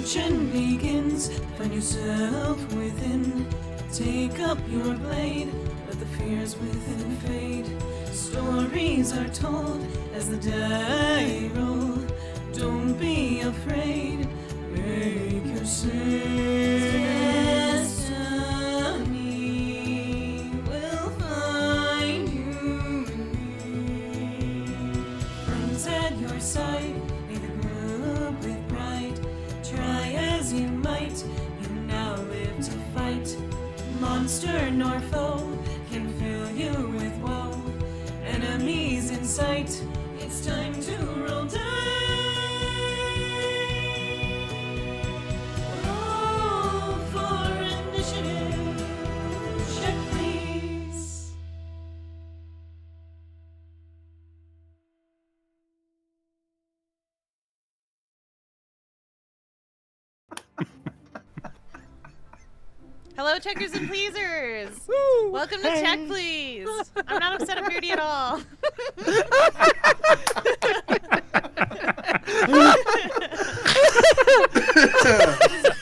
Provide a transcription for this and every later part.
Searching begins, find yourself within. Take up your blade, let the fears within fade. Stories are told as the die roll. Don't be afraid, make your destiny will find you in me. Friends at your side, may the group with pride. Try as you might, you now live to fight. Monster nor foe can fill you with woe. Enemies in sight, it's time to roll dice. Roll for initiative. Check, please. Hello, checkers and pleasers! Woo! Welcome to Check Please! I'm not upset at Beardy at all.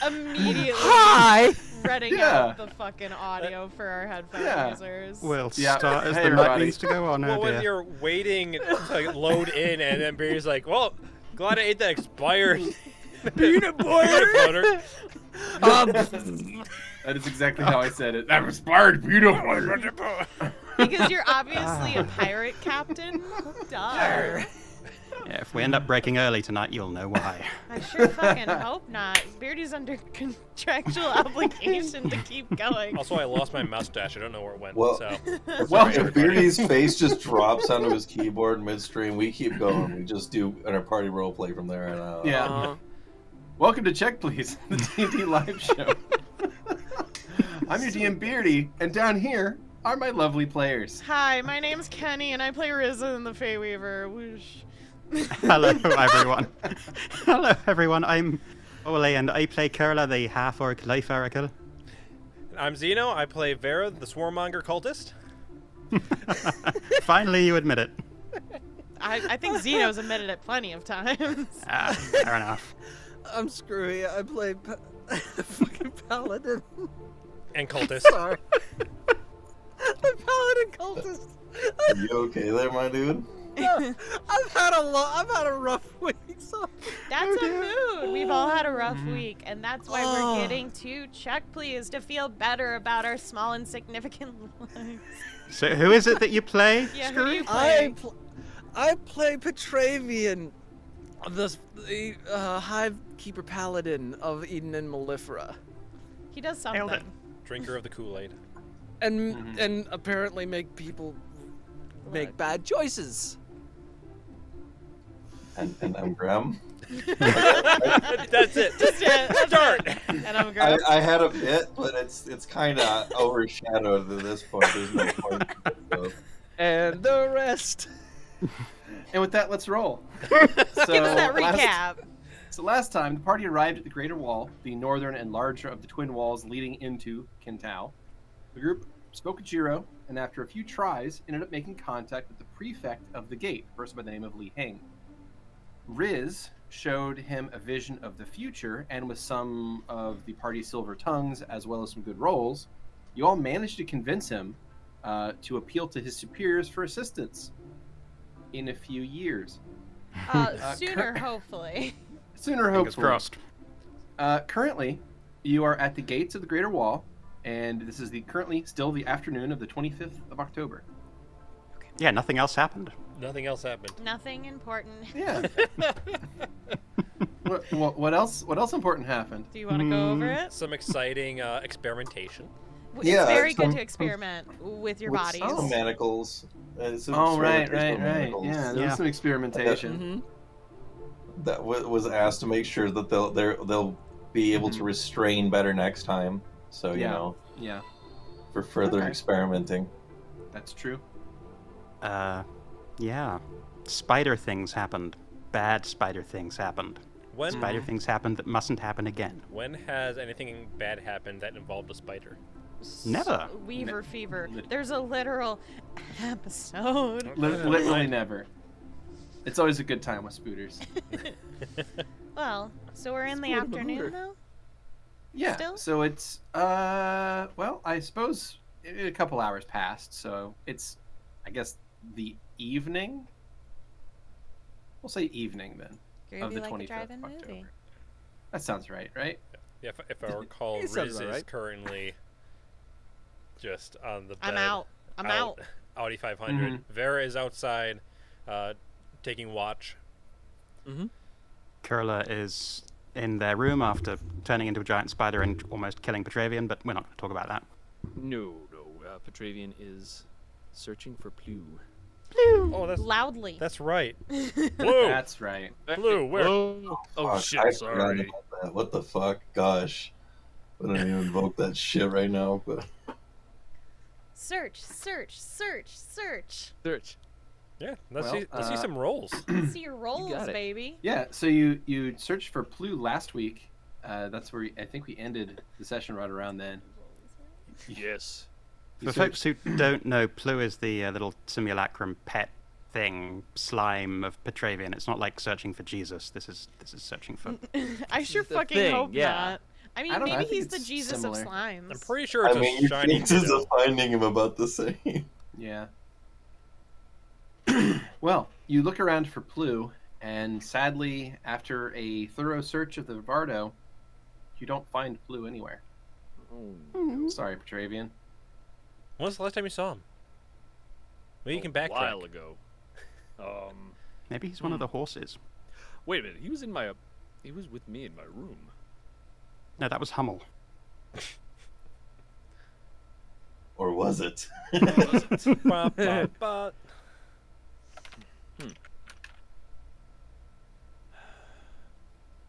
Immediately reading out the fucking audio for our headphone users. We'll start as the night needs to go on. Well, when you're waiting to load in, and then Beardy's like, well, glad I ate that expired peanut butter. That is exactly how I said it. That expired peanut butter. Because you're obviously a pirate captain. Duh. Yeah, if we end up breaking early tonight, you'll know why. I sure fucking hope not. Beardy's under contractual obligation to keep going. Also, I lost my mustache. I don't know where it went. Well, so. If Beardy's face just drops onto his keyboard midstream, we keep going. We just do our party roleplay from there on out. Yeah. Welcome to Check Please, the D&D live show. I'm your DM Beardy, and down here are my lovely players. Hi, my name's Keni, and I play Rizza in the Fateweaver. Whoosh. Hello, everyone. Hello, everyone. I'm Foaly, and I play Kurla, the half-orc life oracle. I'm Xeno. I play Vera, the swarmonger cultist. Finally, you admit it. I think Xeno's admitted it plenty of times. Fair enough. I'm Skrewy. I play fucking Paladin. And cultist. Sorry. The Paladin cultist. Are you okay there, my dude? No, I've had a rough week. So. That's a mood. We've all had a rough week, and that's why we're getting to Check Please to feel better about our small insignificant lives. So who is it that you play? Yeah, who do you play? I play Petravian, the Hive Keeper Paladin of Eden and Mellifera. He does something. Drinker of the Kool-Aid. And apparently make people make bad choices. And I'm Grem. That's it. Start. And I'm Grem. I had a bit, but it's kind of overshadowed at this point. There's no point. So. And the rest. And with that, let's roll. Give us that recap. Last time, the party arrived at the Greater Wall, the northern and larger of the twin walls leading into Kentau. The group spoke with Jiro, and after a few tries, ended up making contact with the prefect of the gate, a person by the name of Li Heng. Riz showed him a vision of the future, and with some of the party's silver tongues, as well as some good rolls, you all managed to convince him to appeal to his superiors for assistance in a few years. Sooner, hopefully. Sooner, hopefully. Fingers crossed. Currently, you are at the gates of the Greater Wall, and this is currently still the afternoon of the 25th of October. Okay. Yeah, nothing else happened. Nothing else happened. Nothing important. Yeah. What else? What else important happened? Do you want to go over it? Some exciting experimentation. It's very good to experiment with your bodies. Some manacles. Right. Yeah, there was some experimentation. That was asked to make sure that they'll be able to restrain better next time. So you know. Yeah. For further experimenting. That's true. Yeah. Spider things happened. Bad spider things happened. Spider things happened that mustn't happen again. When has anything bad happened that involved a spider? Never. Weaver fever. There's a literal episode. Literally never. It's always a good time with spooters. Well, so we're in the Sport of a afternoon hooter. though? Yeah. Still? So it's well, I suppose a couple hours passed, so it's I guess the evening. We'll say evening then. Groovy the like a 25th drive-in of movie. October. That sounds right, right? Yeah, if I recall, It sounds Riz about is right. currently just on the bed. I'm out. I'm out. Audi 500. Mhm. Vera is outside, taking watch. Mm-hmm. Kurla is in their room after turning into a giant spider and almost killing Petravian, but we're not going to talk about that. No. Petravian is searching for Plu. Oh, Loudly. that's right. Blue, That's right. Blue, where? Oh Fuck, shit, I forgot sorry. about that. What the fuck? Gosh. I don't even invoke that shit right now, but Search, search, search, search. Search. Yeah, let's Well, see some rolls. See your rolls, got it. baby. Yeah. So you searched for Plu last week. That's where I think we ended the session right around then. Yes. You For searched- folks who don't know, Plu is the little simulacrum pet thing, slime of Petravian. It's not like searching for Jesus. This is searching for. I sure the fucking thing, hope yeah. not. I mean, I don't know, I maybe think he's the it's Jesus similar. of slimes. I'm pretty sure I it's mean, a your shiny chances ditto. of finding him about the same. Yeah. Well, you look around for Plu, and sadly, after a thorough search of the Vardo, you don't find Plu anywhere. Oh, Sorry, Petravian. When was the last time you saw him? Maybe you can a backtrack. while ago. Maybe he's one of the horses. Wait a minute. He was with me in my room. No, that was Hummel. Or was it? Ba, ba, ba.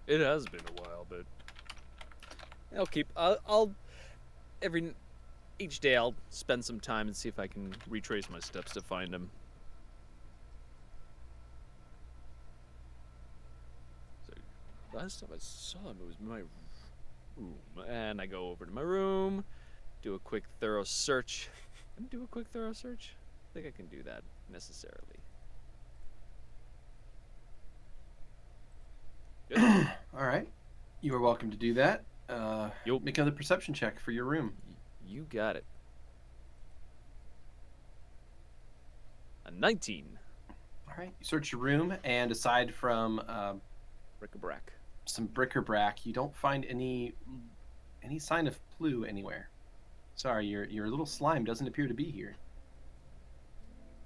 It has been a while, but each day I'll spend some time and see if I can retrace my steps to find him. So, last time I saw him, it was in my room, and I go over to my room, do a quick thorough search. I think I can do that necessarily. Good. All right. You are welcome to do that. Yup. Make another perception check for your room. You got it. A 19. All right. You search your room, and aside from Bric-a-brac. some bric-a-brac, you don't find any sign of Plu anywhere. Sorry, your little slime doesn't appear to be here.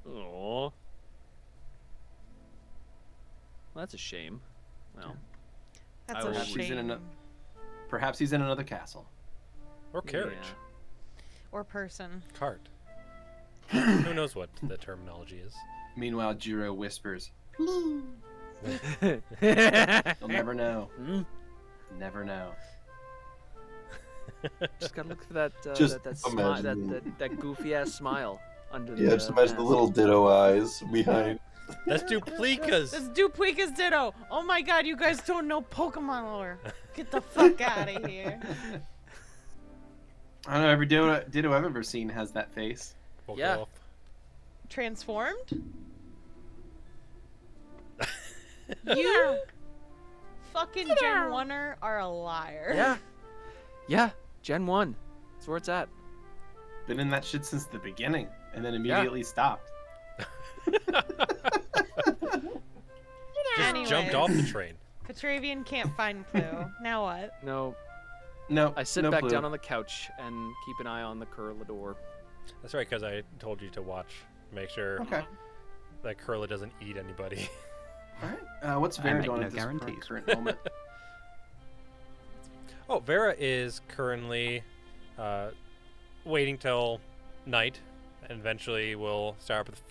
Aww. Well, that's a shame. Well, That's I a will- He's in shame. Perhaps he's in another castle. Or carriage. yeah. Or person. Cart. Who knows what the terminology is? Meanwhile, Jiro whispers, You'll "You'll never know. Never know." Just gotta look for that Just that smile, imagine that goofy ass smile under the. Yeah, just imagine the little ditto eyes behind. That's Duplica's. That's Duplica's Ditto. Oh my god, you guys don't know Pokemon lore. Get the fuck out of here. I don't know. Every ditto I've ever seen has that face. Yeah. Transformed? You fucking Gen 1er are a liar. Yeah. Yeah. Gen 1. That's where it's at. Been in that shit since the beginning, and then immediately stopped. Just Anyway. jumped off the train. Petravian can't find Plu. Now what? No. No, I sit no back Plu. down on the couch and keep an eye on the Kurla door. That's right, because I told you to watch. Make sure Okay. that Kurla doesn't eat anybody. All right. What's Vera make doing no at this guarantees. current moment? Oh, Vera is currently waiting till night, and eventually we'll start with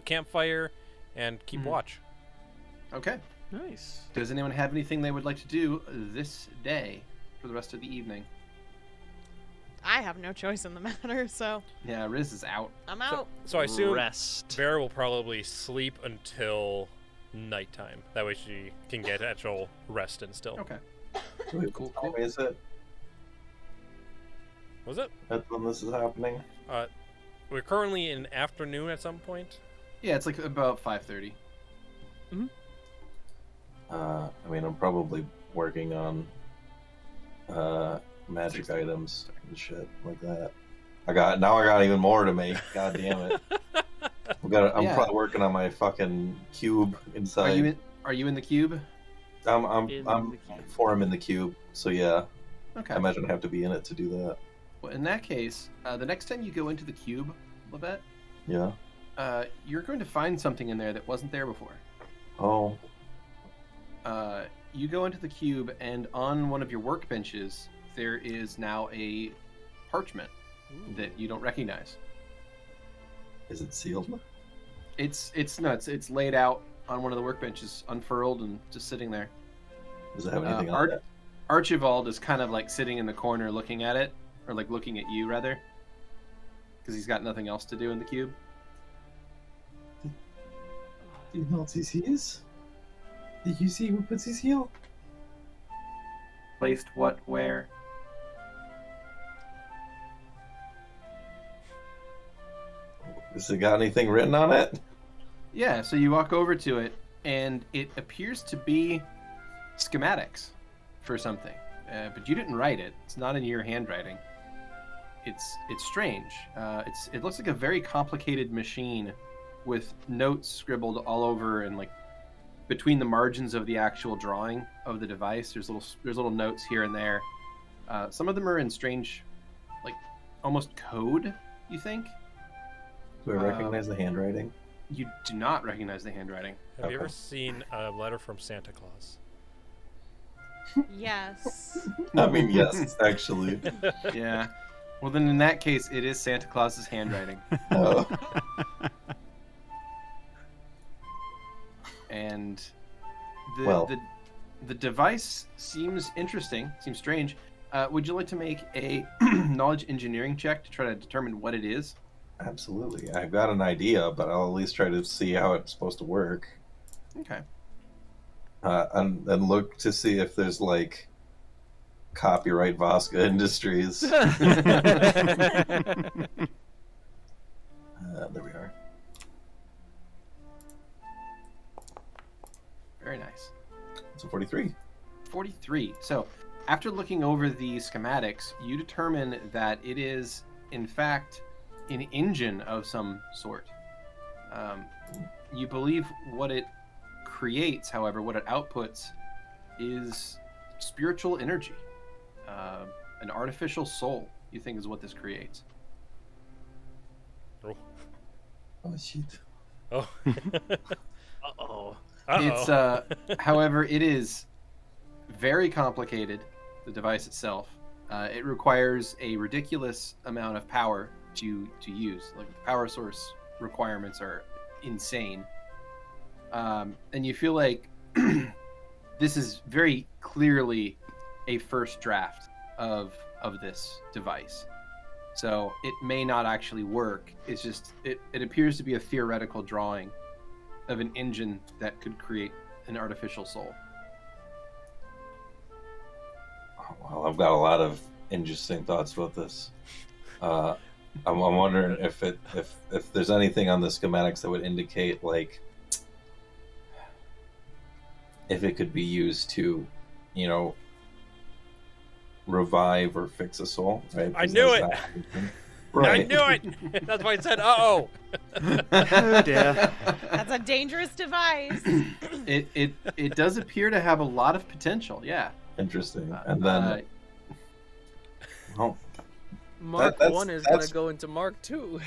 campfire and keep Mhm. watch. Okay. Nice. Does anyone have anything they would like to do this day for the rest of the evening? I have no choice in the matter, so Yeah, Riz is out. I'm out. So I assume Rest. Vera will probably sleep until nighttime. That way she can get actual rest and still. Okay. Wait, Cool, what time cool. is it? Was it? That's when this is happening. We're currently in afternoon at some point. Yeah, it's like about 5:30. I mean, I'm probably working on magic items and shit like that. I got even more to make. God damn it! I'm Yeah. probably working on my fucking cube inside. Are you in the cube? I'm In I'm the cube. for him in the cube. So yeah, Okay. I imagine I have to be in it to do that. Well, in that case, the next time you go into the cube, Lovette, Yeah. you're going to find something in there that wasn't there before. Oh. You go into the cube, and on one of your workbenches, there is now a parchment that you don't recognize. Is it sealed? It's nuts. It's laid out on one of the workbenches, unfurled and just sitting there. Does it have anything on it? Archibald is kind of like sitting in the corner looking at it, or like looking at you rather, because he's got nothing else to do in the cube. Do you know what this is? Did you see who put this here? Placed what where? Has it got anything written on it? Yeah, so you walk over to it, and it appears to be schematics for something, but you didn't write it. It's not in your handwriting. It's strange. It looks like a very complicated machine with notes scribbled all over and like between the margins of the actual drawing of the device. There's little notes here and there. Some of them are in strange, like almost code. You think? Do I recognize the handwriting? You do not recognize the handwriting. Have you ever Okay. seen a letter from Santa Claus? Yes. I mean, yes, actually. Yeah. Well, then in that case, it is Santa Claus's handwriting. Oh. And Well. the device seems interesting, seems strange. Would you like to make a knowledge engineering check to try to determine what it is? Absolutely. I've got an idea, but I'll at least try to see how it's supposed to work. Okay. And look to see if there's like copyright Voska Industries. There we are. Very nice. So 43. 43. So, after looking over the schematics, you determine that it is, in fact, an engine of some sort. You believe what it creates, however, what it outputs, is spiritual energy. An artificial soul, you think, is what this creates. Oh. Oh shit. Oh. Uh-oh. It's, however, it is very complicated, the device itself. It requires a ridiculous amount of power to use. Like, the power source requirements are insane. And you feel like this is very clearly a first draft of this device. So it may not actually work. It's just, it appears to be a theoretical drawing of an engine that could create an artificial soul. Well, I've got a lot of interesting thoughts about this. I'm wondering if there's anything on the schematics that would indicate like if it could be used to, you know, revive or fix a soul. Right? I knew it. Right. I knew it. That's why I said, "Uh-oh." Oh dear. That's a dangerous device. It does appear to have a lot of potential. Yeah. Interesting. And then, well, Mark that's- 1 is that's- gonna go into Mark 2.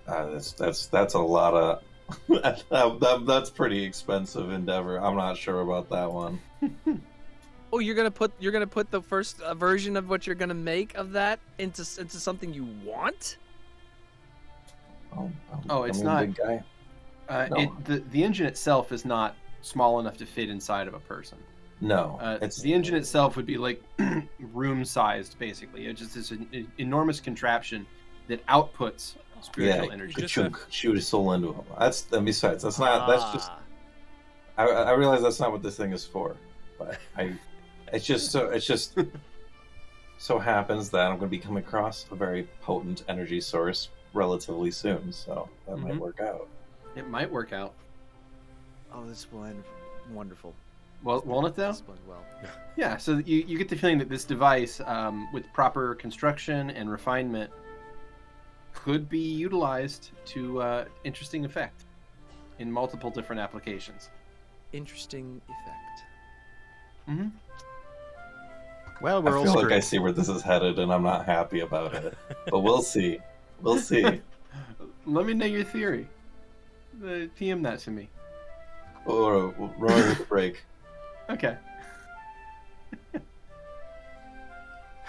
that's a lot of. That's pretty expensive endeavor. I'm not sure about that one. Oh, you're gonna put the first version of what you're gonna make of that into something you want? It's I'm a not- big guy. No. The engine itself is not small enough to fit inside of a person. No, The engine itself would be like room sized, basically. It's just this enormous contraption that outputs spiritual energy. ka-chunk, shoot a soul into him. And besides, that's not. That's just. Ah. I realize that's not what this thing is for, but it's just so happens that I'm going to be coming across a very potent energy source relatively soon, so that might work out. It might work out. Oh, this one, wonderful. Well, won't it though? This one, well. Yeah, so you get the feeling that this device, with proper construction and refinement, could be utilized to interesting effect in multiple different applications. Interesting effect. Mm-hmm. Well, I we're all feel like screwed. I see where this is headed, and I'm not happy about it. But we'll see. We'll see. Let me know your theory. PM that to me. Or roar break. Okay.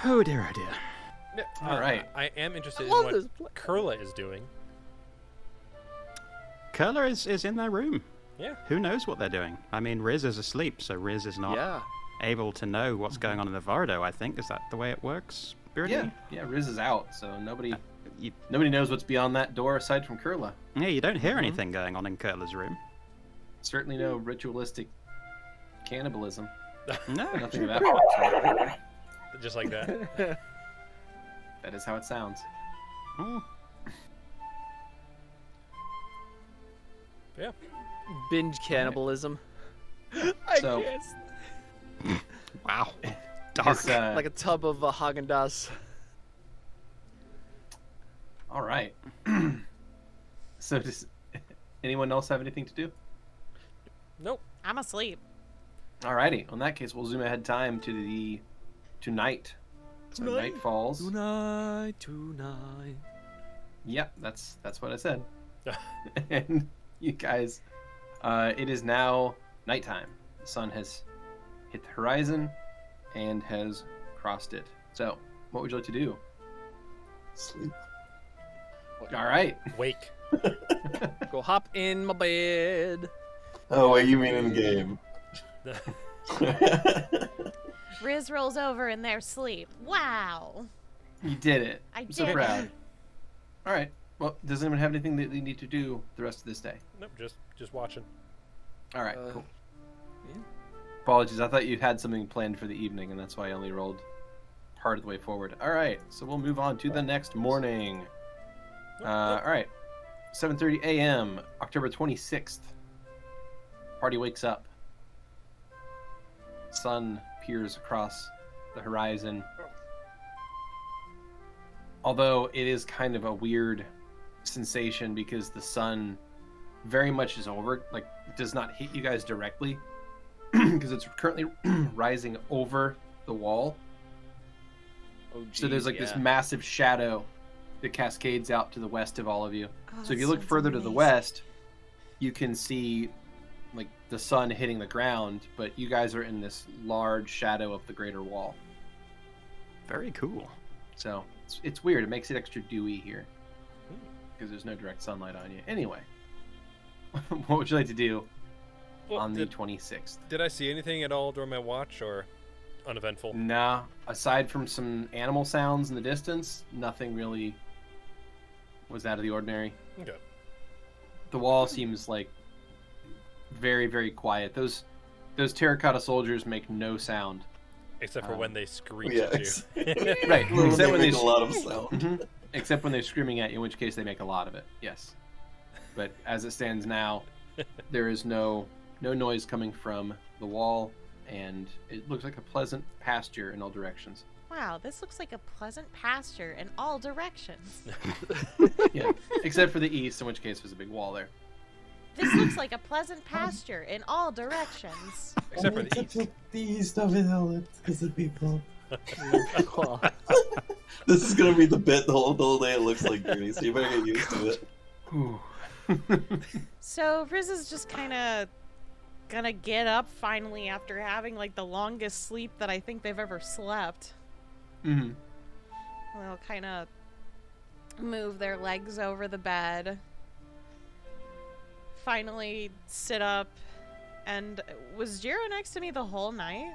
Oh dear, oh dear. Yeah, All right. I am interested in love what this place. Kurla is doing. Kurla is in their room. Yeah. Who knows what they're doing? I mean, Riz is asleep, so Riz is not Yeah. able to know what's going on in the Vardo, I think. Is that the way it works, Beardy? Yeah, Riz is out, so nobody You, knows what's beyond that door aside from Kurla. yeah, you don't hear anything going on in Kurla's room. Certainly no ritualistic cannibalism. No. Nothing of that sort. Just like that. That is how it sounds. Oh, Yeah. Binge cannibalism. So- guess. wow. Dark. It's, Like a tub of Haagen-Dazs. all right. So does anyone else have anything to do? Nope. I'm asleep. Alrighty. Well, in that case, we'll zoom ahead time to night. So night falls. Tonight. Yep, that's what I said. And you guys, it is now nighttime. The sun has hit the horizon and has crossed it. So, what would you like to do? Sleep. All right. Wake. Go hop in my bed. Oh, what you mean in game? Riz rolls over in their sleep. Wow. You did it. I I'm so did proud. it. All right. Well, does anyone have anything that they need to do the rest of this day? Nope. Just watching. All right, Uh, cool. yeah. Apologies, I thought you had something planned for the evening, and that's why I only rolled part of the way forward. All right, so we'll move on to the next morning. All right, 7:30 a.m., October 26th. Party wakes up. Sun peers across the horizon. Although it is kind of a weird sensation because the sun very much is over, like, does not hit you guys directly because it's currently rising over the wall. Oh, So there's like geez, this yeah. massive shadow that cascades out to the west of all of you. Oh, So if you that look sounds further to the amazing. west, you can see like the sun hitting the ground, but you guys are in this large shadow of the greater wall. Very cool. So it's weird. It makes it extra dewy here because there's no direct sunlight on you. Anyway, what would you like to do Well, on the did, 26th? did I see anything at all during my watch, or uneventful? Nah, aside from some animal sounds in the distance, nothing really was out of the ordinary. Okay. The wall seems like very, very quiet. Those terracotta soldiers make no sound. Except for when they screech Yeah, at you. Right, Well, except when make they a lot of sound. Mhm. Except when they're screaming at you, in which case they make a lot of it. Yes. But as it stands now, there is no noise coming from the wall, and it looks like a pleasant pasture in all directions. Wow, this looks like a pleasant pasture in all directions. Yeah, except for the east, in which case there's a big wall there. This looks like a pleasant pasture in all directions. Except for the east. The east of it, it's because of people. Well, This is gonna be the bit the whole day. It looks like Beardy, so you better get used to it. Whew. So Riz is just kind of gonna get up finally after having like the longest sleep that I think they've ever slept. Mhm. They'll kind of move their legs over the bed. Finally sit up. And was Jiro next to me the whole night?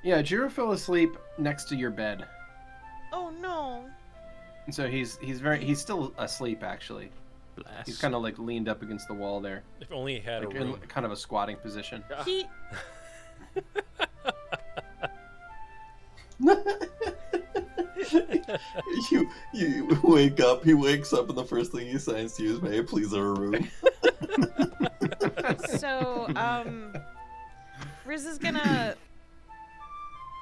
Yeah, Jiro fell asleep next to your bed, Oh no. and so he's still asleep actually. Bless. He's kind of like leaned up against the wall there, If only he had like a in room. kind of a squatting position. He You wake up. He wakes up, and the first thing he signs to you is, "May I please have a room?" So, Riz is gonna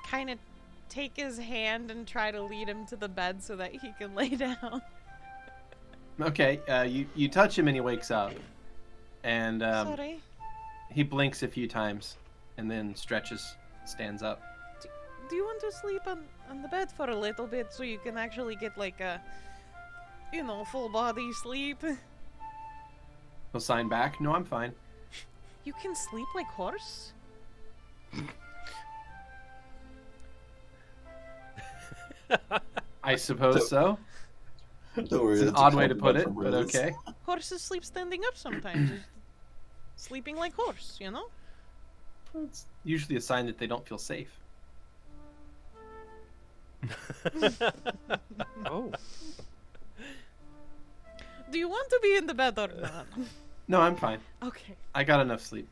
kind of take his hand and try to lead him to the bed so that he can lay down. Okay, you touch him and he wakes up. And Sorry. he blinks a few times and then stretches, stands up. Do you want to sleep on the bed for a little bit so you can actually get like a, full body sleep? He'll sign back. No, I'm fine. You can sleep like horse? I suppose so. Don't worry, It's an that's a odd way to put compliment it, from but Riz. okay. Horses sleep standing up sometimes. Sleeping like horse, you know? It's usually a sign that they don't feel safe. Oh. Do you want to be in the bed or not? No, I'm fine. Okay. I got enough sleep.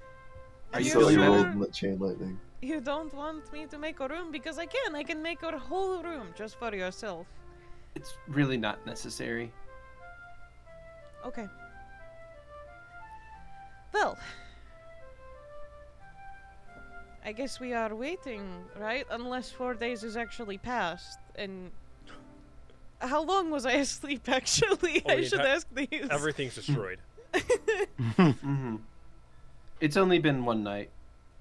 Are you You So feeling you sure? better? rolled in the chain lightning. You don't want me to make a room? Because I can. I can make a whole room just for yourself. It's really not necessary. Okay. Well, I guess we are waiting, right? Unless 4 days is actually passed. And how long was I asleep, actually? Oh, I the should entire- ask these. Everything's destroyed. Mm-hmm. It's only been one night.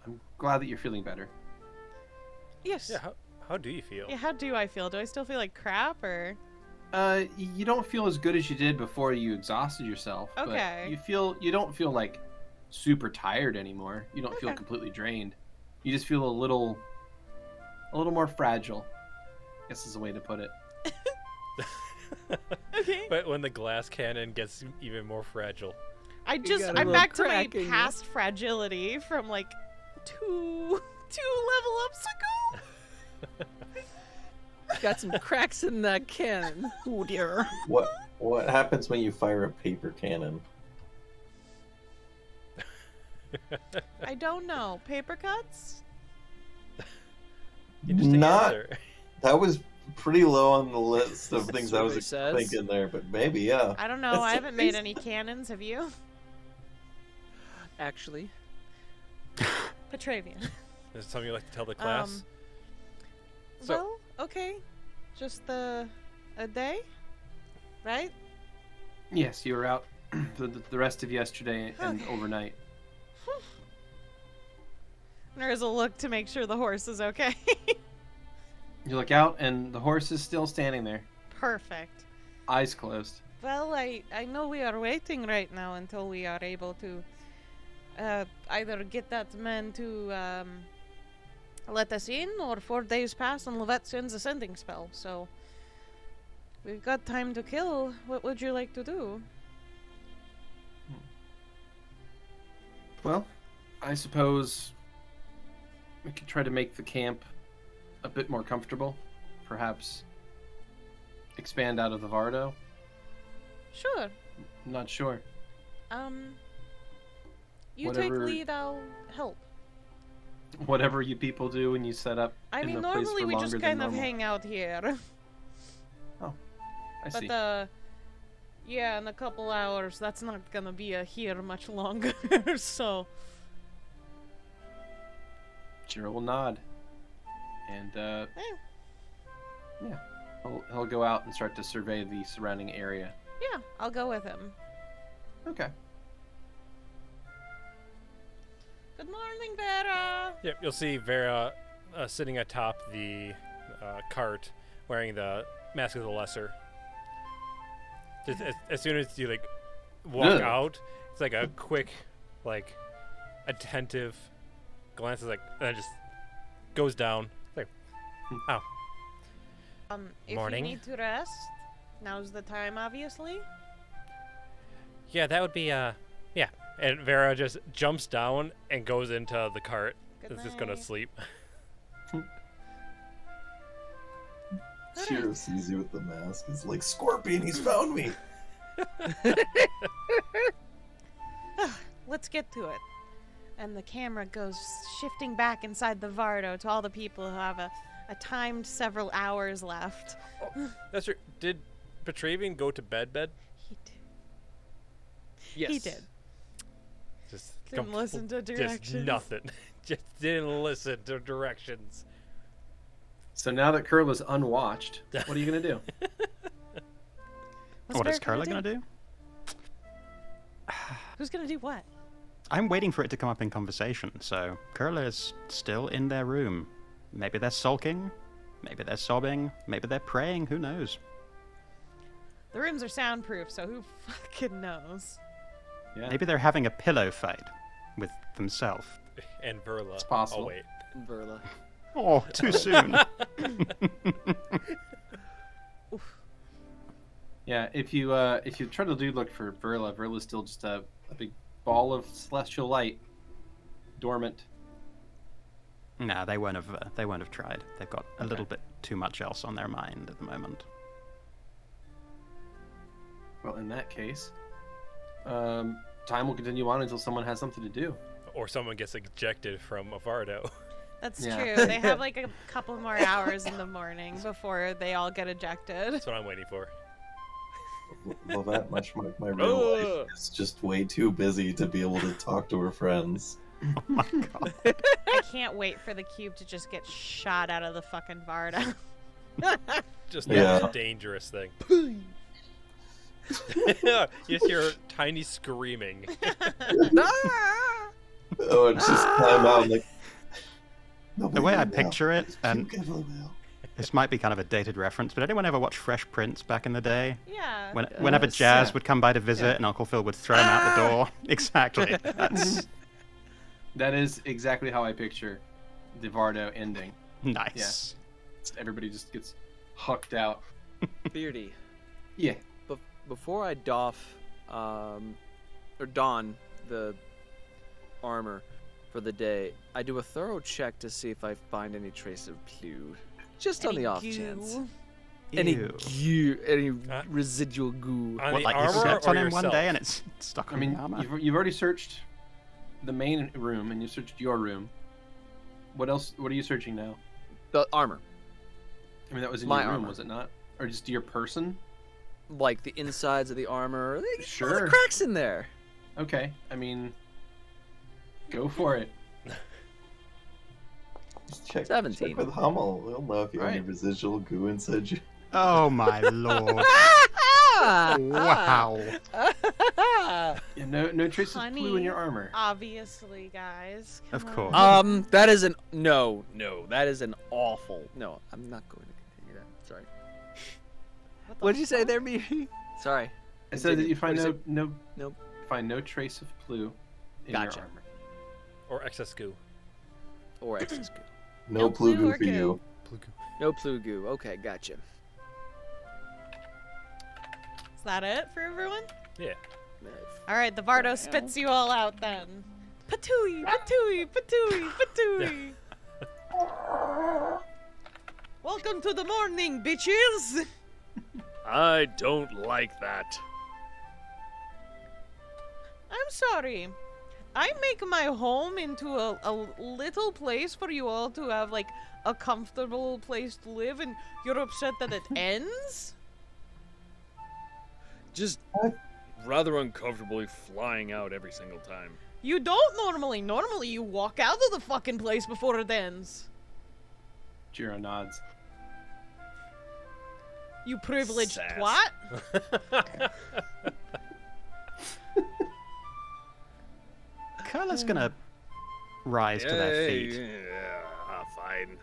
I'm glad that you're feeling better. Yes. Yeah, how do you feel? Yeah, how do I feel? Do I still feel like crap, or? You don't feel as good as you did before you exhausted yourself. Okay. But you don't feel like super tired anymore. You don't feel Okay. completely drained. You just feel a little more fragile. I guess is a way to put it. Okay. But when the glass cannon gets even more fragile. I'm got a back little to my crack in you. past fragility from like two level ups ago. Got some cracks in that cannon. Oh dear. What happens when you fire a paper cannon? I don't know. Paper cuts? Interesting Not- answer. That was pretty low on the list of That's things what I it was says. thinking there, but maybe, yeah. I don't know. That's I haven't made amazing. any cannons. Have you? Actually, Petravian. Is it something you like to tell the class? So- Well, okay. Just a day, right? Yes, you were out the rest of yesterday and Okay. overnight. There's a look to make sure the horse is okay. You look out and the horse is still standing there, Perfect. eyes closed. Well, I know we are waiting right now until we are able to either get that man to let us in, or 4 days pass and Lovette sends a sending spell. So we've got time to kill. What would you like to do? Well, I suppose we could try to make the camp a bit more comfortable. Perhaps expand out of the Vardo. Sure. I'm not sure. You Whatever- take lead, I'll help. Whatever you people do when you set up I in mean, the place normally for we longer just than kind of normal. hang out here. I see. But yeah, in a couple hours, that's not gonna be a here much longer. So Jiro will nod, and Eh. yeah, he'll go out and start to survey the surrounding area. yeah, I'll go with him. Okay. Good morning, Vera. Yep, you'll see Vera sitting atop the cart wearing the Mask of the Lesser. Just as soon as you walk Ugh. out, it's like a quick, attentive glance, and then just goes down. Like, oh, If Morning. you need to rest, now's the time, obviously. yeah, that would be yeah. And Vera just jumps down and goes into the cart. Good It's just gonna night. sleep. Shiro sees you with the mask. He's like, Scorpion, he's found me. Let's get to it. And the camera goes shifting back inside the Vardo to all the people who have a timed several hours left. That's right. Did Petravian go to bed? He did. yes. He did. Just Didn't listen to Just directions. nothing. Just didn't listen to directions. So now that Kurla's unwatched, what are you gonna do? What's What is Bear Kurla gonna do? Who's gonna do what? I'm waiting for it to come up in conversation, so Kurla is still in their room. Maybe they're sulking, maybe they're sobbing, maybe they're praying, who knows? The rooms are soundproof, so who fucking knows? Yeah. Maybe they're having a pillow fight with themselves. And Verla. It's possible. Oh, wait. Verla. Oh, too soon. Yeah, if you try to look for Verla's still just a big ball of celestial light, dormant. Nah, they won't have tried. They've got a little bit too much else on their mind at the moment. Well, in that case, time will continue on until someone has something to do. Or someone gets ejected from Avardo. That's Yeah. true. They have like a couple more hours in the morning before they all get ejected. That's what I'm waiting for. Lovette, much like my real life, is just way too busy to be able to talk to her friends. Oh my god. I can't wait for the cube to just get shot out of the fucking Varda. Just Yeah. the most dangerous thing. You just hear tiny screaming. Oh, it's just time out. Like, The way I picture it, Keep and going now. this might be kind of a dated reference, but anyone ever watch Fresh Prince back in the day? Yeah. Whenever Jazz yeah. would come by to visit and Uncle Phil would throw him out the door. Exactly. That's That is exactly how I picture the Vardo ending. nice. Everybody just gets hucked out. Beardy. Yeah. Before I doff, or don the armor for the day, I do a thorough check to see if I find any trace of Plu. Just on Any the off goo? chance. Any Ew. goo, any residual goo. On What, the like you armor slept or on him yourself? one day and it's stuck I on mean, the armor? you've already searched the main room and you searched your room. What else? What are you searching now? The armor. I mean, that was in My your room, armor. was it not? Or just your person? Like the insides of the armor. There's Sure. cracks in there. Okay. I mean, go for it. Just check 17. Check with Hummel. We'll know if you have any Right. residual goo inside you. Oh my lord. Wow. Yeah, no trace of Honey. Plu in your armor. Obviously, guys. Of Come course. on. That is an no. That is an awful. No, I'm not going to continue that. Sorry. What did you say there, me? Sorry. I said that you find What did no Nope. find no trace of Plu in Gotcha. your armor. Or excess goo. Or excess goo. No No Plu Plu goo or for you. No Plu goo. Okay, gotcha. Is that it for everyone? Yeah. All right, the Vardo spits you all out then. Patooey, patooey, patooey, patooey. Welcome to the morning, bitches. I don't like that. I'm sorry. I make my home into a little place for you all to have, like, a comfortable place to live, and you're upset that it ends? Just rather uncomfortably flying out every single time. You don't normally. Normally, you walk out of the fucking place before it ends. Jiro nods. You privileged Sass. twat. Kurla's gonna rise to their feet. Yeah, fine.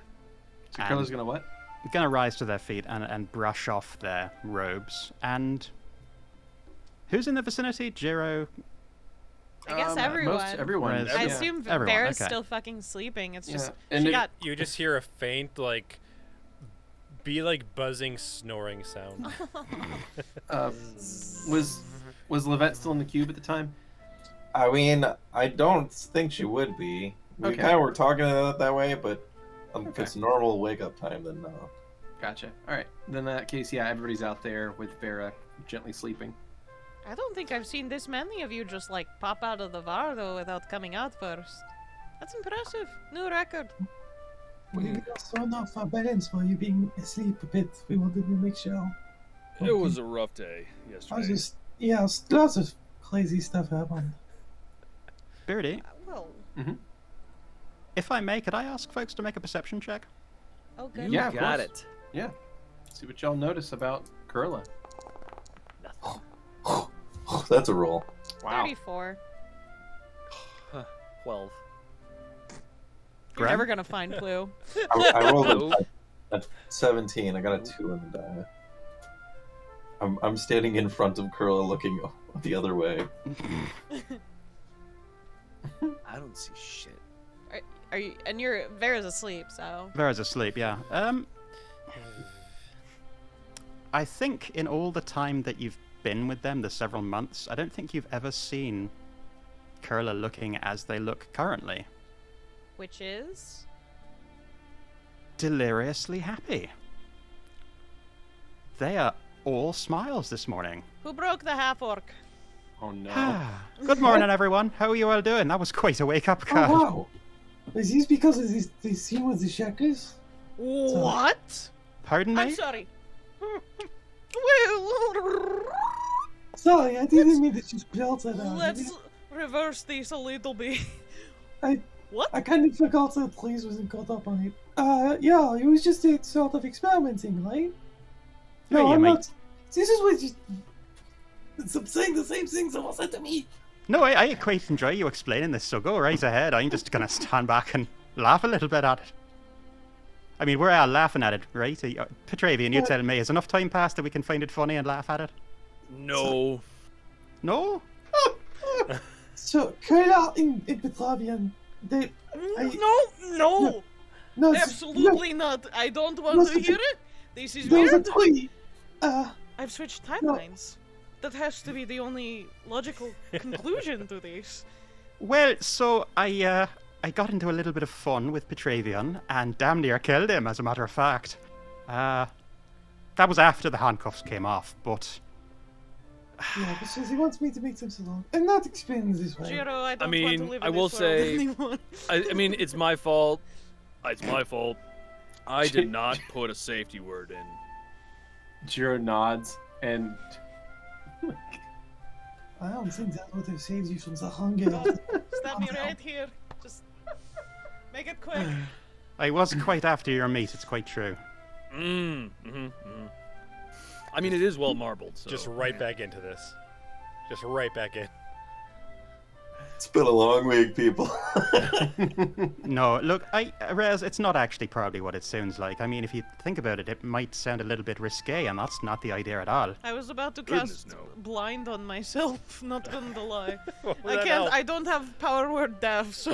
So And- Kurla's gonna what? Gonna rise to their feet and brush off their robes. And who's in the vicinity? Jiro. I guess Most everyone. everyone. Res- I Yeah. assume Everyone, Vera's okay. still fucking sleeping. It's Yeah. just And she it- got. You just hear a faint, like, buzzing, snoring sound. Was Lovette still in the cube at the time? I mean, I don't think she would be. We Okay. kind of were talking about it that way, but if Okay. it's normal wake up time, then no. Gotcha. All right. Then in that case, yeah, everybody's out there with Vera gently sleeping. I don't think I've seen this many of you just like pop out of the Vardo without coming out first. That's impressive. New record. We also enough our balance while you being asleep a bit. We wanted to make sure. It was a rough day I was yesterday. just, yeah, lots of crazy stuff happened. Beardy, Well, if I may, could I ask folks to make a perception check? okay. Yeah, of got course. it. Yeah. See what y'all notice about Kurla. That's a roll. 34. 12. You're Grem? never gonna find Clue. I rolled Nope. a 17. I got a 2 in the die. I'm standing in front of Kurla looking the other way. I don't see shit. Are you? And Vera's asleep, so. Vera's asleep, yeah. I think in all the time that you've been with them, the several months, I don't think you've ever seen Kurla looking as they look currently. Which is? Deliriously happy. They are all smiles this morning. Who broke the half-orc? Oh no. Good morning, everyone. How are you all doing? That was quite a wake-up Oh, call. wow. Is this because of this scene with the shackers? What? Pardon me? I'm sorry. Well, Sorry, I didn't mean to just belt it out. let's reverse this a little bit. I What? kind of forgot that Please wasn't caught up on it. Yeah, it was just a sort of experimenting, right? Yeah, No, you I'm might- not. This is what you... I'm saying the same things that was said to me. No, I quite enjoy you explaining this, so go right ahead. I'm just going to stand back and laugh a little bit at it. I mean, we're all laughing at it, right? Petravian, you Yeah. tell me, has enough time passed that we can find it funny and laugh at it? No. No? So, Kurla in Petravian, they... No, No, absolutely not. I don't want No, to hear it. This is There's a weird. tree. I've switched timelines. That has to be the only logical conclusion to this. Well, so I got into a little bit of fun with Petravian and damn near killed him, as a matter of fact. That was after the handcuffs came off, but Yeah, because he wants me to make sense alone. And not explain this way. Jiro, I don't want mean, to live I in will this world say- anymore. I mean, it's my fault. It's my fault. I did not put a safety word in. Jiro nods and I don't think that would have saved you from the hunger. Stab me right here. Just make it quick. I was quite after your meat, it's quite true. I mean, it is well marbled. So. Just right back into this. Just right back in. It's been a long week, people. No, look, Rez, it's not actually probably what it sounds like. I mean, if you think about it, it might sound a little bit risque, and that's not the idea at all. I was about to Goodness, cast no. blind on myself, not gonna lie. Would I that can't, help? I don't have power word deaf, so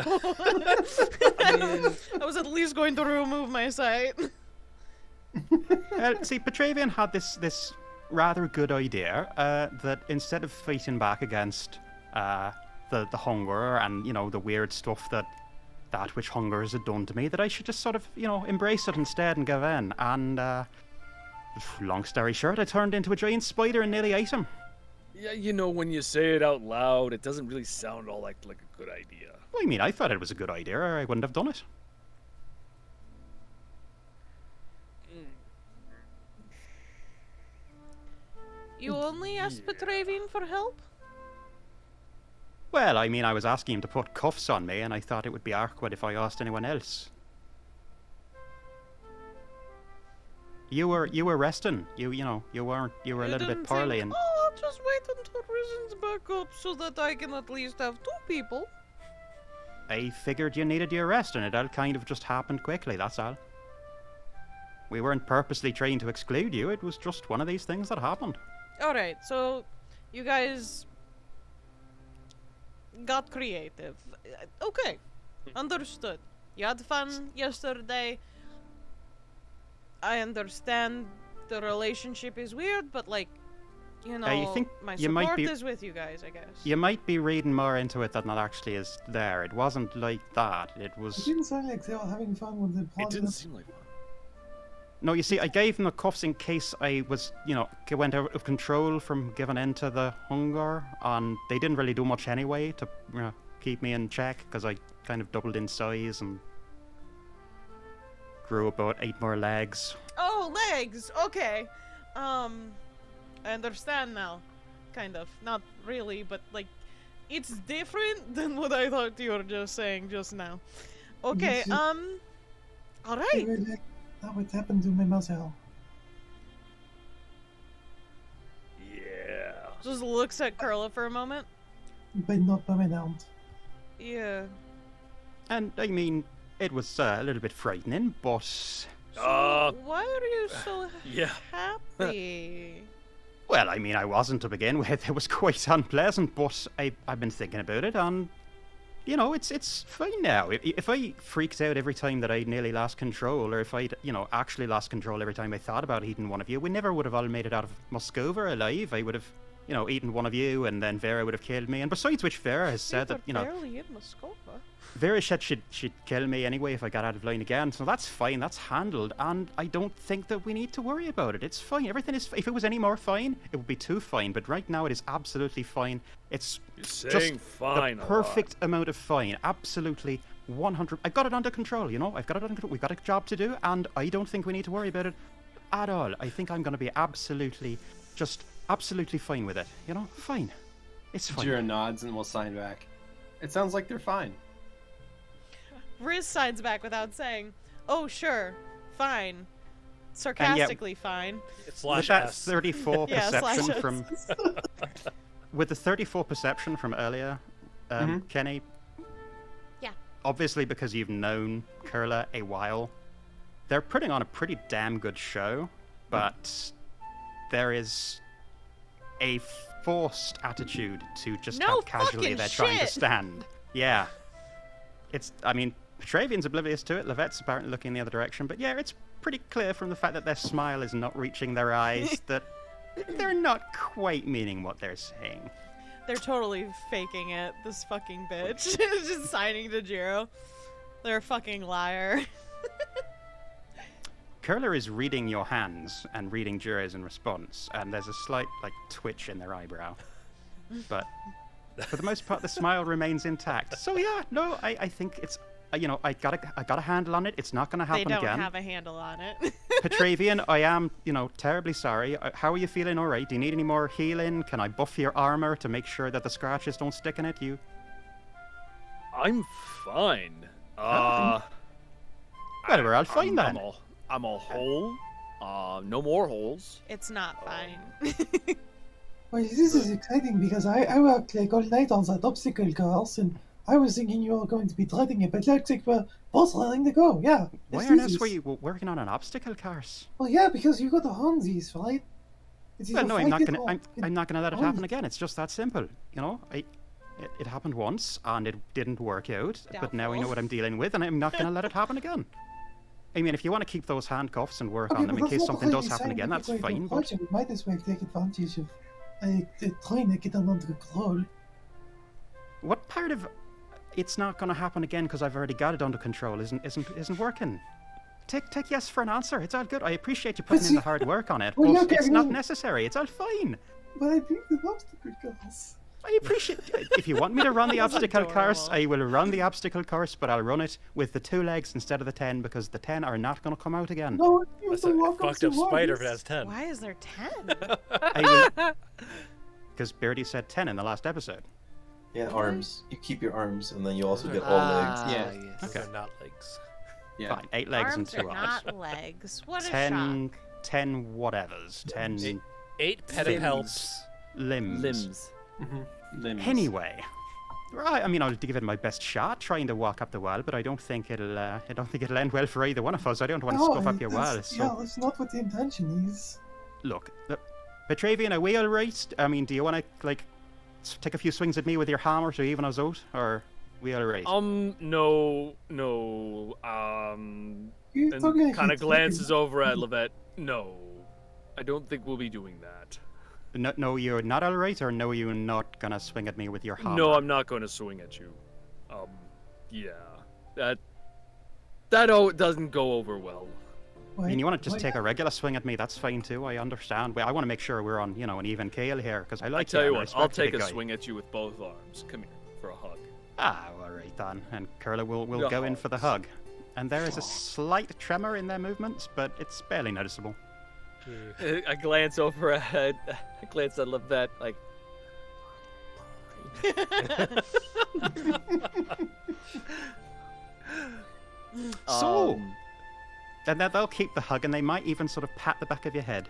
I was at least going to remove my sight. See, Petravian had this rather good idea that instead of fighting back against the hunger and, you know, the weird stuff that which hungers had done to me, that I should just sort of, you know, embrace it instead and give in. And long story short, I turned into a giant spider and nearly ate him. Yeah, you know, when you say it out loud, it doesn't really sound all like a good idea. Well, I mean, I thought it was a good idea, or I wouldn't have done it. You only asked Petravian for help? Well, I mean, I was asking him to put cuffs on me, and I thought it would be awkward if I asked anyone else. You were resting. You were a You little bit didn't poorly, think, and oh, I'll just wait until Risen's back up so that I can at least have 2 people. I figured you needed your rest, and it all kind of just happened quickly, that's all. We weren't purposely trying to exclude you, it was just one of these things that happened. Alright, so you guys got creative. Okay, understood. You had fun yesterday. I understand the relationship is weird, but like, you know, I think my you might support be- is with you guys, I guess. You might be reading more into it than that actually is there. It wasn't like that. It It was... didn't sound like they were having fun with the It Paladin. didn't seem like fun. No, you see, I gave them the cuffs in case I was, you know, went out of control from giving in to the hunger, and they didn't really do much anyway to, you know, keep me in check, because I kind of doubled in size and grew about 8 more legs. Oh, legs! Okay. I understand now. Kind of. Not really, but like, It's different than what I thought you were just saying just now. Okay, Yes, I alright. really like that what happened to my muzzle. Yeah. Just looks at Kurla for a moment. But not by my hand. Yeah. And I mean, it was a little bit frightening, but So why are you so Yeah. happy? well, I mean, I wasn't to begin with. It was quite unpleasant, but I've been thinking about it, and you know, it's fine now. If I freaked out every time that I nearly lost control, or if I, actually lost control every time I thought about eating one of you, we never would have all made it out of Muskova alive. I would have, eaten one of you, and then Vera would have killed me. And besides which, Vera has said that, barely in Muskova. Vera said she'd kill me anyway if I got out of line again, so that's fine, that's handled, and I don't think that we need to worry about it. It's fine, everything is if it was any more fine, it would be too fine, but right now it is absolutely fine. It's You're just saying fine the a lot. perfect amount of fine, absolutely 100. I've got it under control, I've got it under control. We've got a job to do, and I don't think we need to worry about it at all. I think I'm going to be absolutely fine with it, fine. It's fine. Jira nods and we'll sign back. It sounds like they're fine. Riz signs back without saying, "Oh, sure, fine." Sarcastically fine. It's With slash that S. 34 Yeah, perception slash from with the 34 perception from earlier, Keni. Yeah. Obviously, because you've known Kurla a while, they're putting on a pretty damn good show, but there is a forced attitude to just No how casually fucking they're trying to shit. stand. Yeah. Petravian's oblivious to it. Lovette's apparently looking the other direction, but yeah, it's pretty clear from the fact that their smile is not reaching their eyes that they're not quite meaning what they're saying. They're totally faking it. This fucking bitch just signing to Jiro. They're a fucking liar. Kurla is reading your hands and reading Jiro's in response, and there's a slight twitch in their eyebrow, but for the most part, the smile remains intact. So yeah, no, I think it's I got a handle on it. It's not going to happen They don't again. have a handle on it. Petravian, I am, terribly sorry. How are you feeling? All right? Do you need any more healing? Can I buff your armor to make sure that the scratches don't stick in it? I'm fine. Well, we're all fine then. I'm all whole. No more holes. It's not fine. Well, this is exciting because I worked like all night on that obstacle course, and I was thinking you were going to be dreading it, but looks like we're both ready to go. Yeah. Why let's on do earth this. were you working on an obstacle course? Well, yeah, because you got the Honzies, right? It's Well, either no, I'm not fight gonna. it or- I'm not gonna let it Oh. happen again. It's just that simple. It happened once and it didn't work out. But now I know Doubtful. what I'm dealing with, and I'm not gonna let it happen again. I mean, if you want to keep those handcuffs and work Okay, on them but in that's case not something really does happen again, that's scientific way to fine. approach But it. We might as well take advantage of trying to get them under control. what part of it's not gonna happen again because I've already got it under control isn't working? Take yes for an answer. It's all good. I appreciate you putting in the hard work on it, Well, but yeah, it's I not mean- necessary. It's all fine. But I think the obstacle course. I appreciate if you want me to run the That's obstacle course, adorable. I will run the obstacle course, but I'll run it with the 2 legs instead of the 10 because the 10 are not going to come out again. No, you That's have a to walk up fucked the up spider if it walls. has 10. Why is there 10? I will, because Beardy said 10 in the last episode. Yeah, arms. You keep your arms, and then you also get all legs. Yeah. Yes. Those Okay. are not legs. Yeah. Fine, 8 legs Arms and 2 are arms. not legs. What a 10, shock. 10 whatevers, 10 8 pedipalps. limbs. Limbs. Limbs. Anyway, right. I mean, I'll give it my best shot trying to walk up the wall, but I don't think it'll end well for either one of us. I don't want to scuff up your wall. Yeah, So that's not what the intention is. look, Petravian, are we all right? I mean, do you want to take a few swings at me with your hammer to even us out, or we all right? No. You're talking And like kind you're of glances talking- over at Lovette. No, I don't think we'll be doing that. No, you're not all right, or no, you're not gonna swing at me with your hammer. No, I'm not going to swing at you. Yeah, that doesn't go over well. I mean, you want to just Why- take a regular swing at me? That's fine too. I understand. But I want to make sure we're on, an even keel here, because I like. I tell you and I what, I'll respect the take big a guy. swing at you with both arms. Come here for a hug. Ah, all right then. And Kurla will The go in for the hugs. hug. And there is a slight tremor in their movements, but it's barely noticeable. I glance over at Lovette, like, So, Um, and then they'll keep the hug, and they might even sort of pat the back of your head.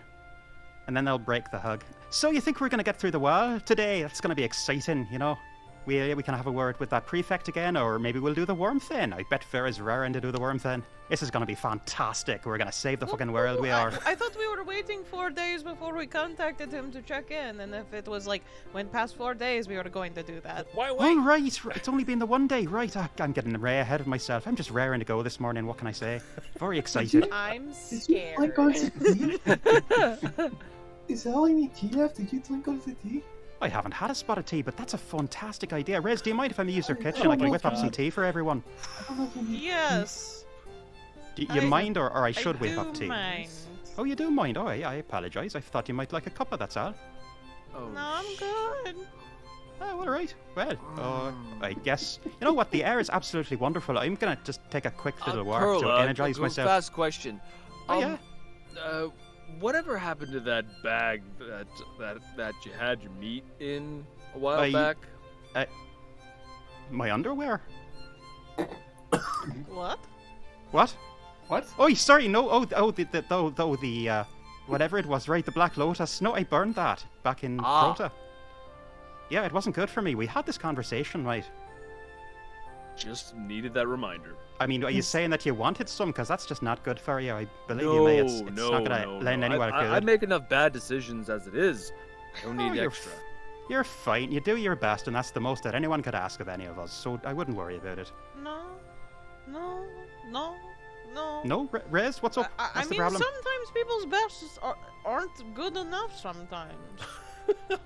And then they'll break the hug. So you think we're going to get through the wall today? That's going to be exciting, you know? We can have a word with that prefect again, or maybe we'll do the worm thing. I bet Vera's raring to do the worm thing. This is going to be fantastic. We're going to save the fucking world, we are. I thought we were waiting 4 days before we contacted him to check in, and if it was like went past 4 days, we were going to do that. Why Oh, wait? right. It's only been the one day. Right. I'm getting way ahead of myself. I'm just raring to go this morning. What can I say? Very excited. I'm Did you scared. drink all the tea? Is there any tea left? Did you drink all the tea? I haven't had a spot of tea, but that's a fantastic idea. Rez, do you mind if I use your Oh, kitchen? I can my whip up some God. tea for everyone. I don't know if you need Yes. Do you mind, or I should I whip do up tea? mind. Oh, you do mind? Oh, I apologise. I thought you might like a cuppa, that's all. oh, No, I'm good. Oh, all right. Well, I guess... You know what? The air is absolutely wonderful. I'm going to just take a quick little walk to Kurla, energise myself. Fast question. Oh, yeah? Whatever happened to that bag that you had your meat in a while I- back? My underwear? What? What? What? Oh, sorry, no. The whatever it was, right? The Black Lotus. No, I burned that back in Ah. Crota. Yeah, it wasn't good for me. We had this conversation, right? Just needed that reminder. I mean, are you saying that you wanted some? Because that's just not good for you. I believe you me. It's not going to lend anywhere good. I make enough bad decisions as it is. I don't need Oh, you're extra. You're fine. You do your best, and that's the most that anyone could ask of any of us. So I wouldn't worry about it. No. No, Rez, what's up? I What's the mean, problem? sometimes people's bests aren't good enough sometimes.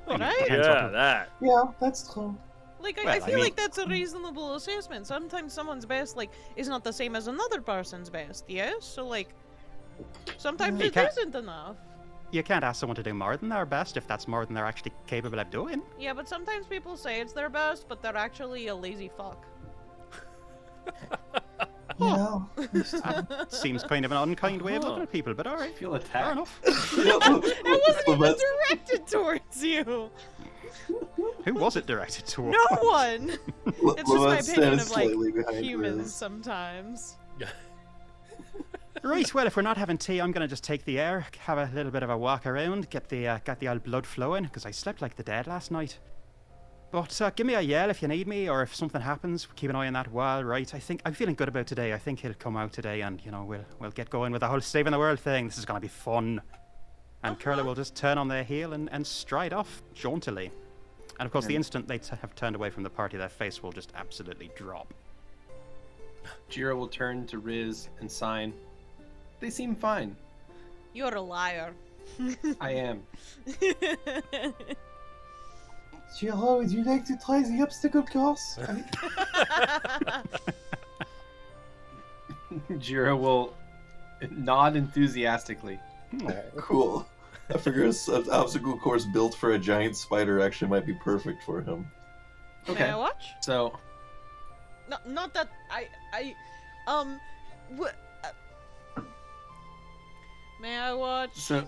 Well, right? depends Yeah, what- that. Yeah, that's true. Like, Well, I I feel mean- like that's a reasonable assessment. Sometimes someone's best, like, is not the same as another person's best, yes? So, like, sometimes You it can't- isn't enough. You can't ask someone to do more than their best if that's more than they're actually capable of doing. Yeah, but sometimes people say it's their best, but they're actually a lazy fuck. Yeah. Seems kind of an unkind way of looking at people, but all I right, feel fair attacked. enough. It wasn't even Lovette's- directed towards you! Who was it directed towards? No one! It's just my Lovette's opinion standing of, like, slightly behind humans Riz. sometimes. Right, well, if we're not having tea, I'm going to just take the air, have a little bit of a walk around, get the old blood flowing, because I slept like the dead last night. But give me a yell if you need me, or if something happens. Keep an eye on that wall, right? I'm feeling good about today. I think he'll come out today, and we'll get going with the whole saving the world thing. This is going to be fun. And Kurla will just turn on their heel and stride off jauntily. And of course, the instant they have turned away from the party, their face will just absolutely drop. Jiro will turn to Riz and sign. They seem fine. You're a liar. I am. Jiro, would you like to try the obstacle course? Jiro will nod enthusiastically. Cool. I figure an obstacle course built for a giant spider actually might be perfect for him. May Okay. I watch? So, No, not that what? May I watch? so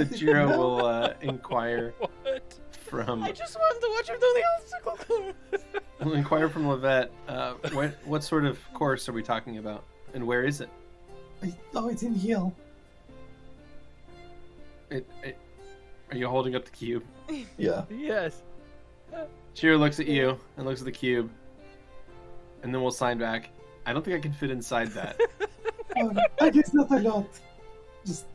Jiro will inquire What? from I just wanted to watch him do the obstacle course. will inquire from Lovette. What sort of course are we talking about, and where is it? Oh, it's in here. Are you holding up the cube? Yeah. Yes. Jiro looks at you and looks at the cube, and then we'll sign back. I don't think I can fit inside that. Oh, I guess not a lot. Just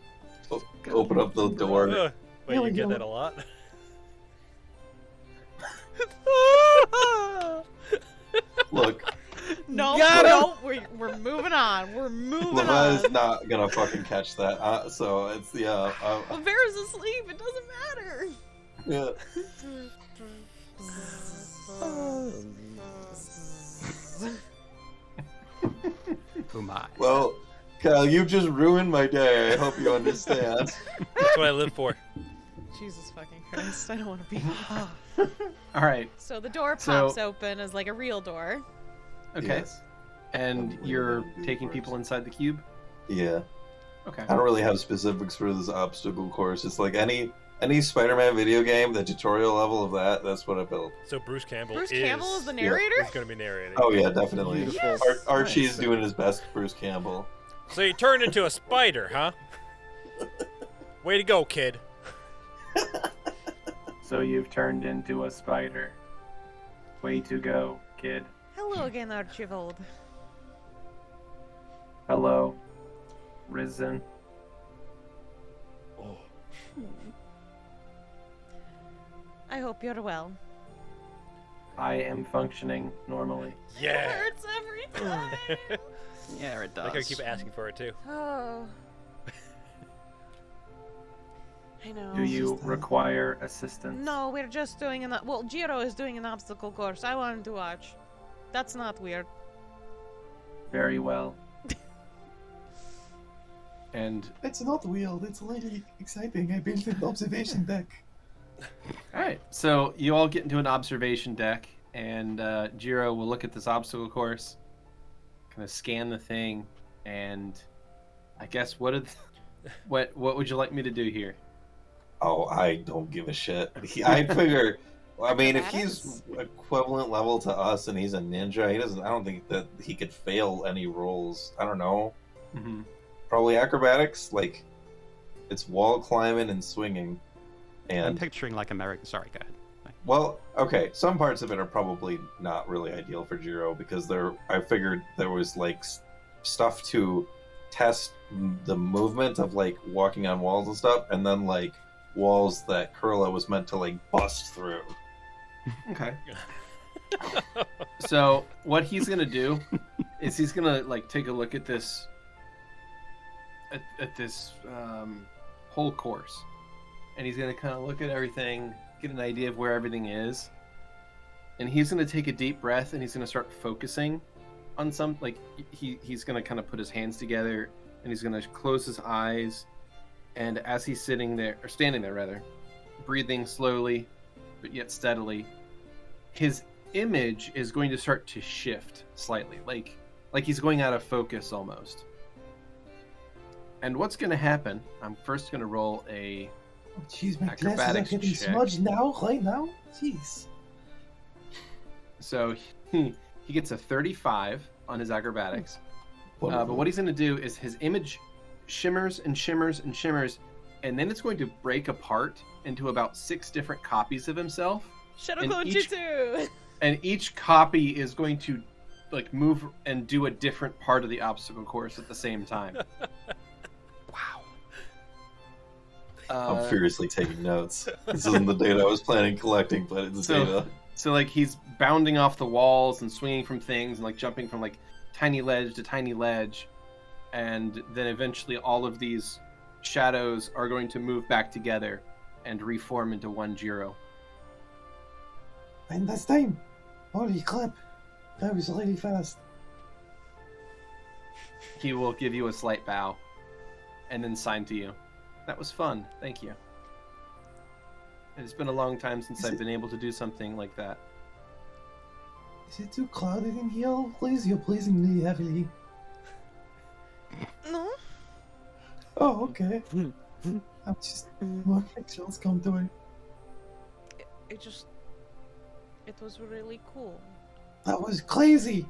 Open up the door. Wait, There you we get go. that a lot? Look, No, Got no, we're moving on. We're moving Levette's on. not gonna fucking catch that. So it's Well, Vera's asleep. It doesn't matter. yeah. Oh my. Well, Kyle, you've just ruined my day. I hope you understand. That's what I live for. Jesus fucking Christ! I don't want to be. All right. So the door So- pops open as like a real door. Okay. Yes. And you're taking people inside the cube? Yeah. Okay. I don't really have specifics for this obstacle course. It's like any Any Spider-Man video game, the tutorial level of that's what I built. So Bruce Campbell Bruce is Campbell is the narrator? is going to be narrating. Oh yeah, definitely. Beautiful. Archie's Nice. doing his best Bruce Campbell. So you turned into a spider, huh? Way to go, kid. So you've turned into a spider. Way to go, kid. Hello again, Archibald. Hello, Risen. I hope you're well. I am functioning normally. Yeah. Hurts every time. Yeah, it I does. gotta keep asking for it too. Oh. I know. Do you require assistance? No, we're just doing an. Well, Jiro is doing an obstacle course. I wanted to watch. That's not weird. Very well. And It's not weird. It's really exciting. I built an observation deck. all right, so you all get into an observation deck, and Jiro will look at this obstacle course, kind of scan the thing, and I guess what would you like me to do here? Oh, I don't give a shit. I figure, I mean, if he's equivalent level to us and he's a ninja, he doesn't. I don't think that he could fail any rolls. I don't know. Mm-hmm. Probably acrobatics. Like, it's wall climbing and swinging. I'm And picturing like American. Sorry, go ahead. well, okay, some parts of it are probably not really ideal for Jiro because I figured there was like stuff to test the movement of like walking on walls and stuff, and then like walls that Kurla was meant to like bust through. Okay. So what he's gonna do is he's gonna like take a look at this at this whole course, and he's gonna kind of look at everything, get an idea of where everything is, and he's gonna take a deep breath and he's gonna start focusing on some like he's gonna kind of put his hands together and he's gonna close his eyes, and as he's sitting there or standing there rather, breathing slowly but yet steadily, his image is going to start to shift slightly, like he's going out of focus almost. And what's going to happen? I'm first going to roll a. Oh, jeez, my glasses are Acrobatics getting check. smudged now, right now? Jeez. So he gets a 35 on his acrobatics. But what he's going to do is his image shimmers and shimmers and shimmers, and then it's going to break apart into about 6 different copies of himself. Shadow And Clone each- Jutsu! And each copy is going to like move and do a different part of the obstacle course at the same time. Wow. I'm furiously taking notes. This isn't the data I was planning collecting, but it's data. So like he's bounding off the walls and swinging from things and like jumping from like tiny ledge to tiny ledge, and then eventually all of these shadows are going to move back together and reform into one Jiro. And that's time. Holy crap. That was really fast. He will give you a slight bow and then sign to you. That was fun. Thank you. It's been a long time since I've been able to do something like that. Is it too crowded in here? Please, you're pleasing me heavily. No? Oh, okay. I'm just more pictures come to it. It was really cool. That was crazy.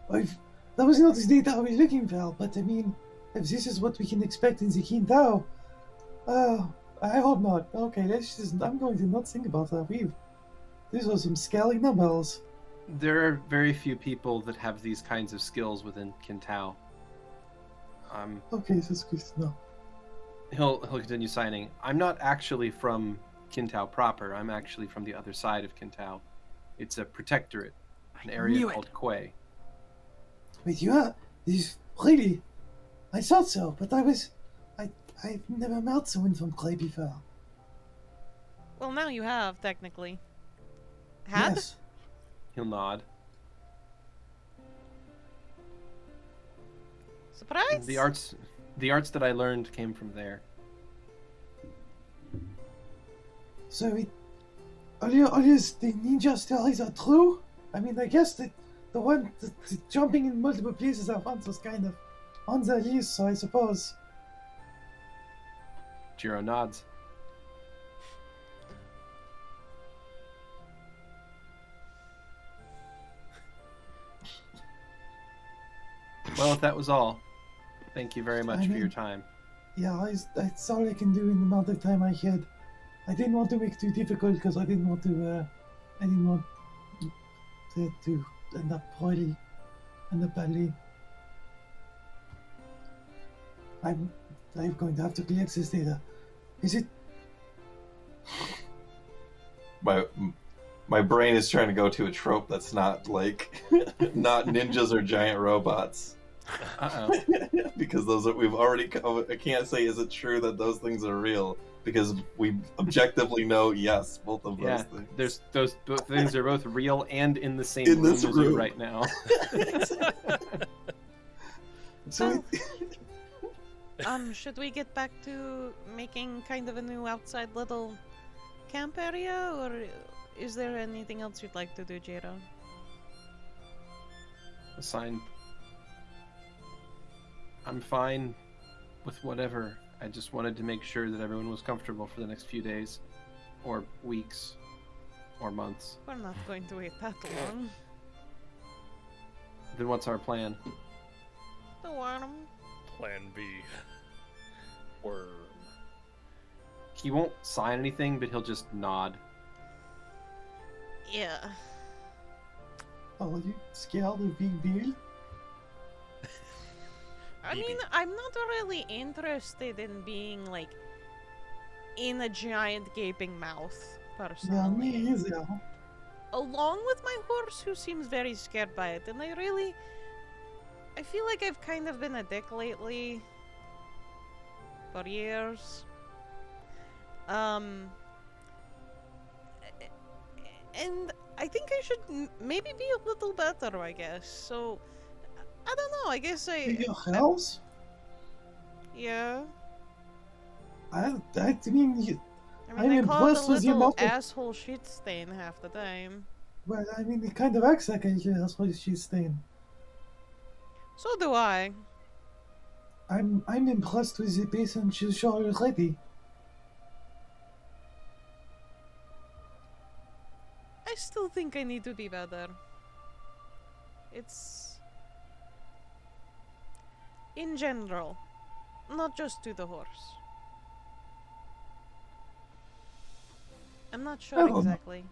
That was not the data I was looking for, but I mean, if this is what we can expect in the Qingdao, I hope not. Okay, I'm going to not think about that. These are some scary numbers. There are very few people that have these kinds of skills within Qingdao. Okay, that's good to know. He'll continue signing. I'm not actually from Qingdao proper. I'm actually from the other side of Qingdao. It's a protectorate, an area called Kuei. Wait, you are? Really? I thought so, but I've never met someone from Clay before. Well, now you have, technically. Had? Yes. He'll nod. Surprise? The arts that I learned came from there. So all these the ninja stories are true? I mean, I guess the jumping in multiple places at once was kind of on the list, so I suppose. Jiro nods. Well, if that was all, thank you very much I for your mean- time. Yeah, that's all I can do in the amount of time I had. I didn't want to make it too difficult because I didn't want to end up poorly, end up badly. I'm going to have to collect this data. Is it? My brain is trying to go to a trope that's not like not ninjas or giant robots. Uh-oh. Because we've already I can't say is it true that those things are real because we objectively know yes, both of Yeah, those things. there's those things are both real and in the same In room this as you room. right now. So Should we get back to making kind of a new outside little camp area, or is there anything else you'd like to do, Jiro? Assign. I'm fine with whatever. I just wanted to make sure that everyone was comfortable for the next few days, or weeks, or months. We're not going to wait that long. Then what's our plan? The worm. Plan B. Worm. He won't sign anything, but he'll just nod. Yeah. are you scared of Big Bill? I mean, I'm not really interested in being, like, in a giant gaping mouth, Yeah, personally. me either. Along with my horse, who seems very scared by it, and I feel like I've kind of been a dick lately. For years. And I think I should maybe be a little better, I guess. So, I don't know, I guess In your house? yeah. I mean, I mean, I'm I call it a impressed with your little muscle. asshole shit stain half the time. well, I mean, it kind of acts like that's what she's saying. So do I. I'm impressed with the patience you show already. I still think I need to be better. It's... in general. Not just to the horse. I'm not sure Oh. exactly.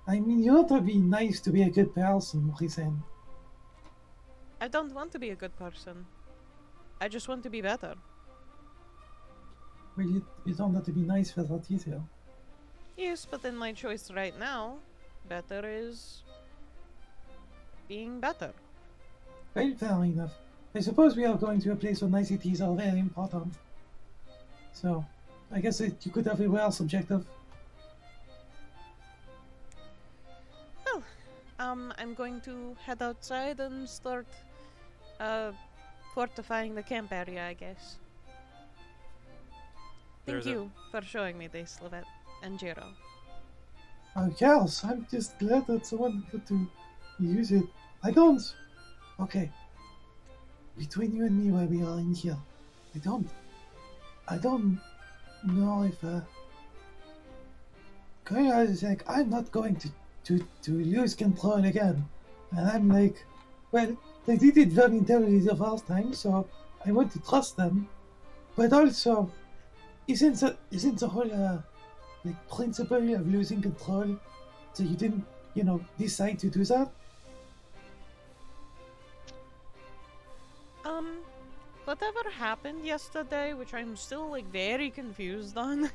I mean, you ought to be nice to be a good person, what he's saying. I don't want to be a good person. I just want to be better. Well, you don't have to be nice for that either. Yes, but in my choice right now, better is being better. Well, fair enough. I suppose we are going to a place where niceties are very important. So, I guess you could have a well subjective. Well, I'm going to head outside and start fortifying the camp area, I guess. Thank There's a- you for showing me this, Lovette and Jiro. Oh, yes, I'm just glad that someone got to use it. I don't. Okay. Between you and me, where we are in here, I don't know if Kurla is like, I'm not going to lose control again, and I'm like, well, they did it voluntarily the first time, so I want to trust them, but also, isn't the whole like principle of losing control, so you didn't, decide to do that? Whatever happened yesterday, which I'm still like very confused on.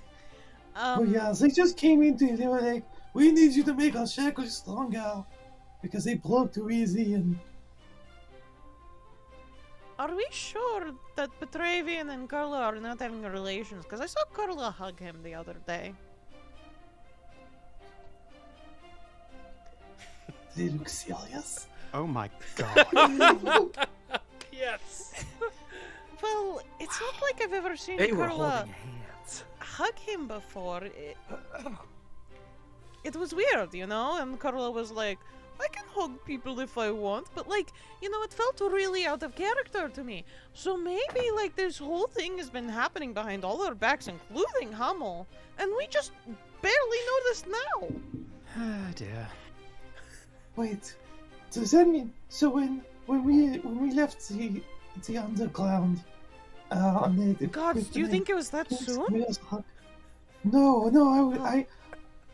Oh yeah, they just came into it, they were like, we need you to make our shackles stronger, because they broke too easy, and Are we sure that Petravian and Kurla are not having relations? Because I saw Kurla hug him the other day. they look serious. Oh my god. Yes. Well, it's not like I've ever seen They were Kurla holding hands. hug him before. It was weird, and Kurla was like, I can hug people if I want, but it felt really out of character to me. So maybe this whole thing has been happening behind all our backs, including Hummel, and we just barely noticed now. Ah, dear. Wait, does that mean, so when when we left the underground, on the Gods, do you think it was that soon? No,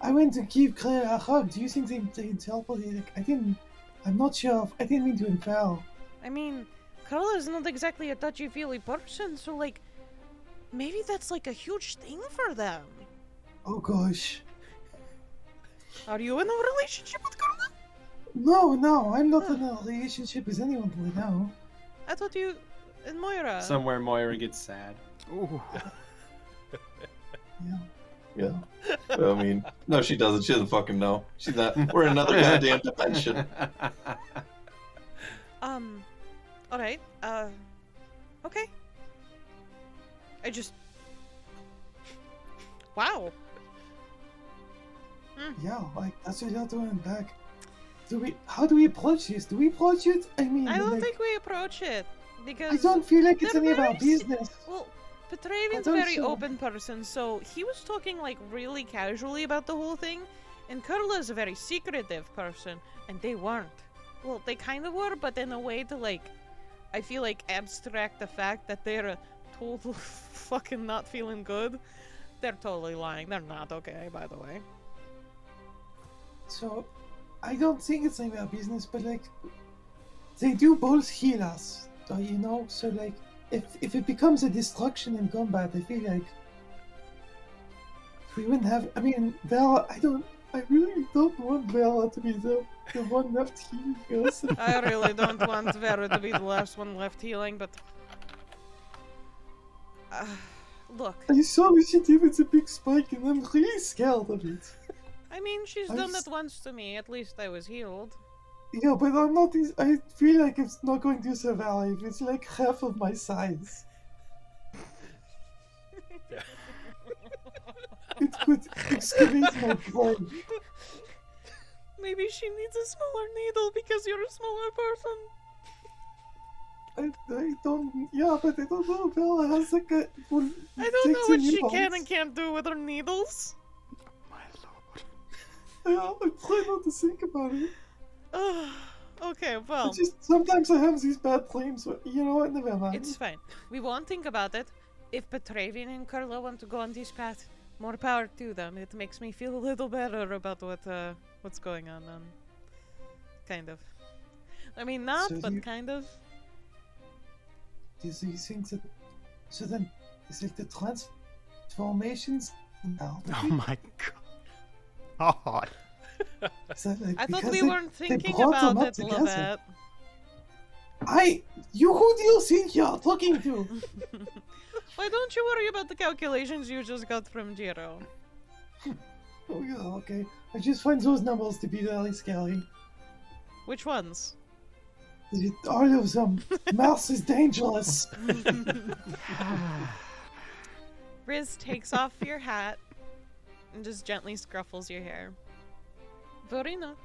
I went to give Kurla a hug. Do you think they teleported? I'm not sure. I didn't mean to impel. I mean, Kurla is not exactly a touchy-feely person, so like, maybe that's like a huge thing for them. Oh gosh. Are you in a relationship with Kurla? No, I'm not in a relationship with anyone right now. I thought you and Moira. Somewhere Moira gets sad. Ooh. Yeah. I mean, no, she doesn't. She doesn't fucking know. She's not. We're in another goddamn dimension. Alright, okay. Wow. Yeah, like that's what you're doing back. How do we approach this? Do we approach it? I mean, I don't like, think we approach it, because... I don't feel like it's they're any of our very business. Well, Petravian's I a don't very so. open person, so he was talking like really casually about the whole thing, and Kurla is a very secretive person, and they weren't. Well, they kind of were, but in a way to like, I feel like abstract the fact that they're a total fucking not feeling good. They're totally lying. They're not okay, by the way. So, I don't think it's any of our business, but like, they do both heal us, you know. So like, if it becomes a destruction in combat, I feel like we wouldn't have. I mean, Vera, I really don't want Vera to be the one left healing us. I really don't want Vera to be the last one left healing, but... look. I saw what she did with the big spike, and I'm really scared of it. I mean, she's done it once to me. At least I was healed. Yeah, but I'm not. I feel like it's not going to survive. It's like half of my size. It could excavate my brain. Maybe she needs a smaller needle because you're a smaller person. I don't. Yeah, but I don't know. Bella has like a. I don't know what she can and can't do with her needles. Yeah, I try not to think about it. Okay, well. It's just sometimes I have these bad dreams. But you know what? Never mind. It's fine. We won't think about it. If Petravian and Kurla want to go on this path, more power to them. It makes me feel a little better about what's going on. Kind of. I mean, not, So but kind of. Do you think that? So then, it's like the transformations. Now. Oh my god. Is that like I thought because we they- weren't they thinking brought them about up it, together? Lovette. Who do you think you're talking to? Why don't you worry about the calculations you just got from Jiro? Oh yeah, okay. I just find those numbers to be very scary. Which ones? All of them. Math is dangerous. Riz takes off your hat and just gently scruffles your hair. Worry not.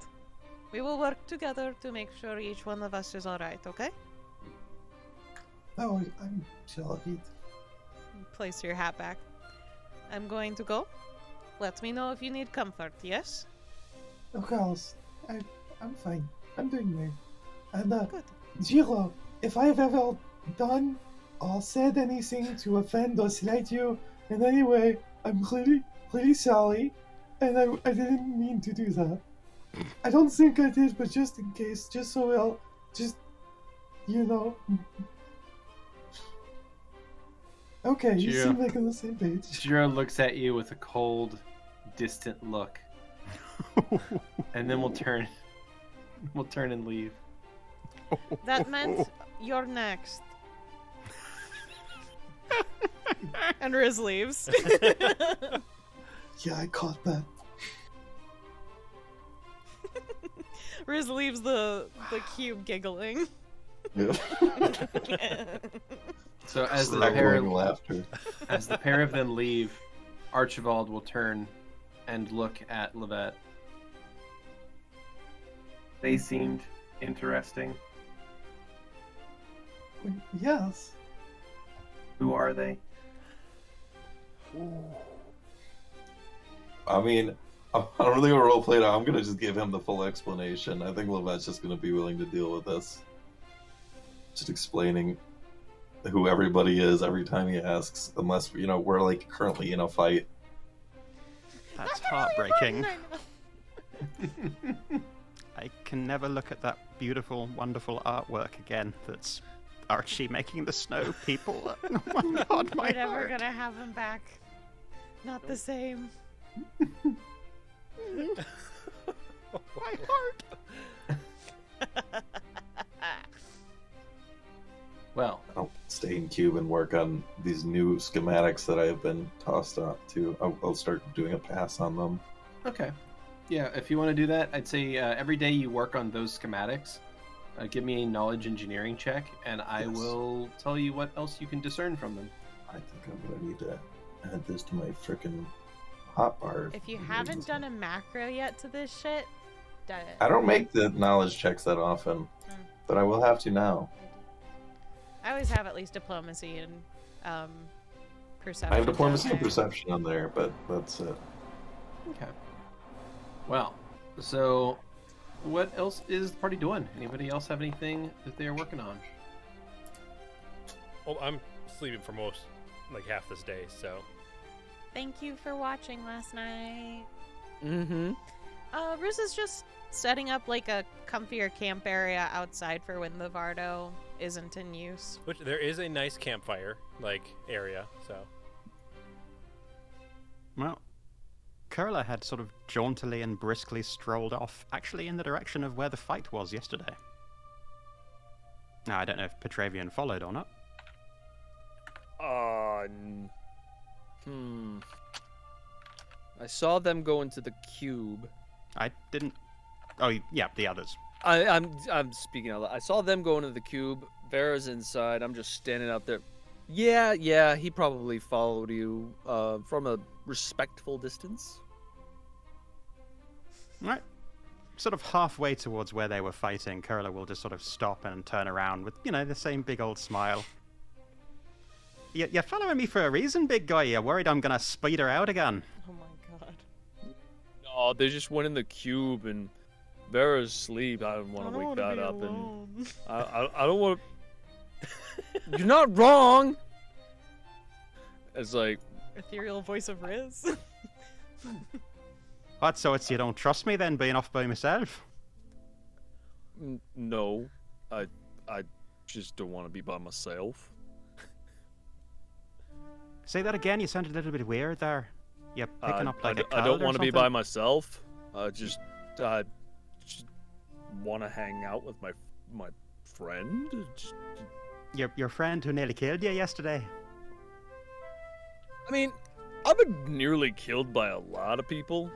We will work together to make sure each one of us is alright, okay? Oh, I'm sure of it. Place your hat back. I'm going to go. Let me know if you need comfort, yes? Of course. I'm fine. I'm doing well. And Good. Jiro, if I've ever done or said anything to offend or slight you in any way, I'm really, really sorry. And I didn't mean to do that. I don't think I did, but just in case, just so well, just, you know. Okay, you Jiro. seem like on the same page. Jiro looks at you with a cold, distant look, and then we'll turn and leave. That meant you're next. And Riz leaves. Yeah, I caught that. Riz leaves the cube giggling. Yeah. So as the Echoing laughter. as the pair of them leave, Archibald will turn and look at Lovette. They seemed interesting. Yes. Who are they? I mean, I don't really want to roleplay it. I'm gonna just give him the full explanation. I think Lovette's just gonna be willing to deal with this. just explaining who everybody is every time he asks, unless we're like currently in a fight. That's heartbreaking. I can never look at that beautiful, wonderful artwork again. That's Archie making the snow people. Oh my god, my We're never heart. gonna have him back. Not the same. My heart. Well, I'll stay in Cube and work on these new schematics that I have been tossed up to. I'll start doing a pass on them. okay. Yeah, if you want to do that, I'd say every day you work on those schematics, give me a knowledge engineering check, and I Yes. will tell you what else you can discern from them. I think I'm gonna need to add this to my frickin' hotbar. If you haven't done a macro yet to this shit, do it. I don't make the knowledge checks that often, but I will have to now. I always have at least diplomacy and perception. I have diplomacy down and there. perception on there, but that's it. Okay. Well, so what else is the party doing? Anybody else have anything that they are working on? Well, I'm sleeping for like half this day, so. Thank you for watching last night. Mm-hmm. Riz is just setting up like a comfier camp area outside for when the Vardo isn't in use. Which there is a nice campfire area, so. Well, Kurla had sort of jauntily and briskly strolled off, actually in the direction of where the fight was yesterday. Now, I don't know if Petravian followed or not. I saw them go into the cube. I didn't... Oh, yeah, the others. I'm speaking out loud. I saw them go into the cube. Vera's inside. I'm just standing out there. Yeah, he probably followed you from a respectful distance. Right. Sort of halfway towards where they were fighting, Kurla will just sort of stop and turn around with, the same big old smile. You're following me for a reason, big guy. You're worried I'm gonna speed her out again. Oh my god. No, they just went in the cube and Vera's asleep. I don't want to wake that up. And I don't want to... You're not wrong! It's like... Ethereal voice of Riz. What, so it's you don't trust me then, being off by myself? No. I just don't want to be by myself. Say that again, you sounded a little bit weird there. You're picking up like a I don't want to be by myself. I just want to hang out with my friend. Your friend who nearly killed you yesterday. I mean, I've been nearly killed by a lot of people.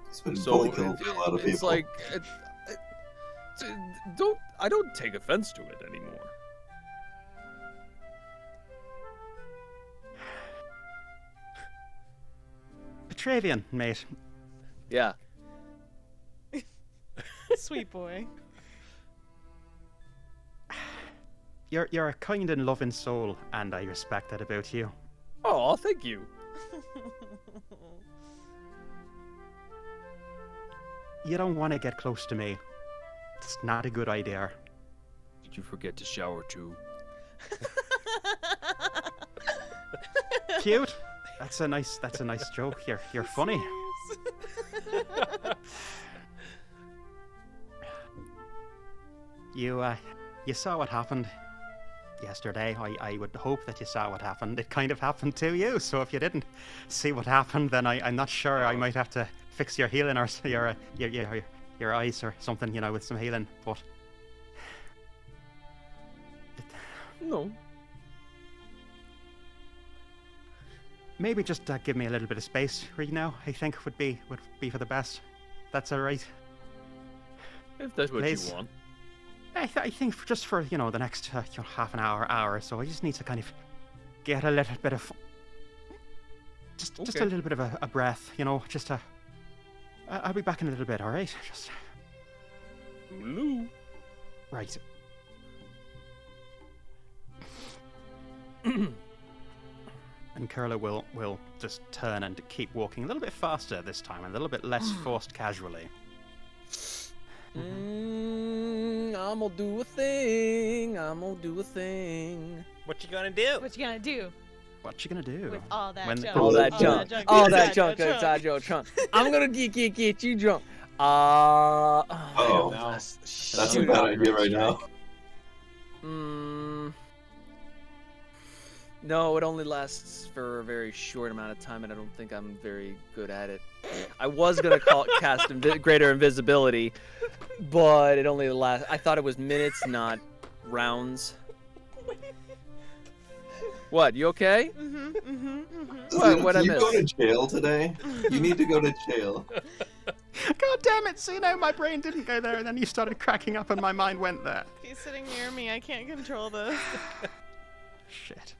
He's been So fully killed by a lot of people. it's like, I don't take offense to it anymore. Petravian, mate. Yeah. Sweet boy. You're a kind and loving soul, and I respect that about you. Oh, thank you. You don't want to get close to me. It's not a good idea. Did you forget to shower too? Cute. That's a nice joke. You're funny. You saw what happened yesterday. I would hope that you saw what happened. It kind of happened to you. So if you didn't see what happened, then I'm not sure. I might have to fix your healing or your eyes or something, with some healing. But No. maybe just give me a little bit of space right now. I think would be for the best. That's all right. If that's what Please. you want. I think just for the next half an hour or so, I just need to kind of get a little bit of just Okay. a little bit of a breath, just to. I'll be back in a little bit, all right? Just Lulu. right. And Kurla will just turn and keep walking a little bit faster this time, a little bit less forced casually. thing. I'm gonna do a thing. I'm gonna do a thing. What you gonna do? What you gonna do What you gonna do? with all that When- junk? All that junk. junk All that inside junk your inside your trunk. I'm gonna get you drunk. Oh, no. That's a bad idea right now. No, it only lasts for a very short amount of time, and I don't think I'm very good at it. I was gonna cast greater invisibility, but it only lasts. I thought it was minutes, not rounds. What? You okay? What I you missed? go to jail today? You need to go to jail. God damn it, Xeno, my brain didn't go there, and then you started cracking up and my mind went there. He's sitting near me. I can't control this. Shit.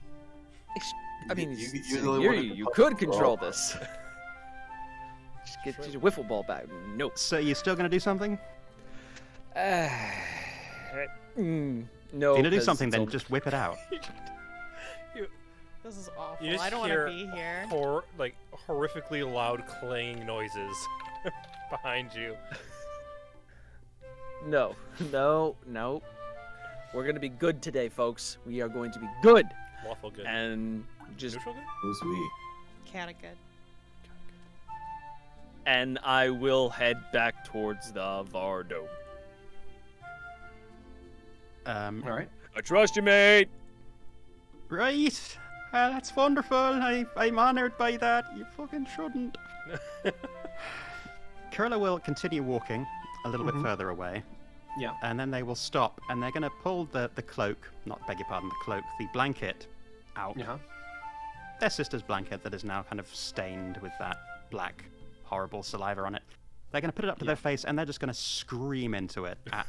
I mean, You- he's you're sitting the near one you. at the You top could of the control wall. this. Just get your wiffle ball back. Nope. So you still gonna do something? No. If you're gonna do 'cause something, it's then all- just whip it out. This is awful. You just I don't want hear to be here. horrifically loud clanging noises behind you. No. We're gonna be good today, folks. We are going to be good, Waffle good. and just Neutral good? Who's we? Catagud. and I will head back towards the Vardo. All right. I trust you, mate. Right. That's wonderful. I'm honored by that. You fucking shouldn't. Kurla will continue walking a little bit further away. Yeah. And then they will stop, and they're going to pull the cloak, not beg your pardon, the cloak, the blanket out. Yeah. Their sister's blanket that is now kind of stained with that black, horrible saliva on it. They're going to put it up to their face, and they're just going to scream into it at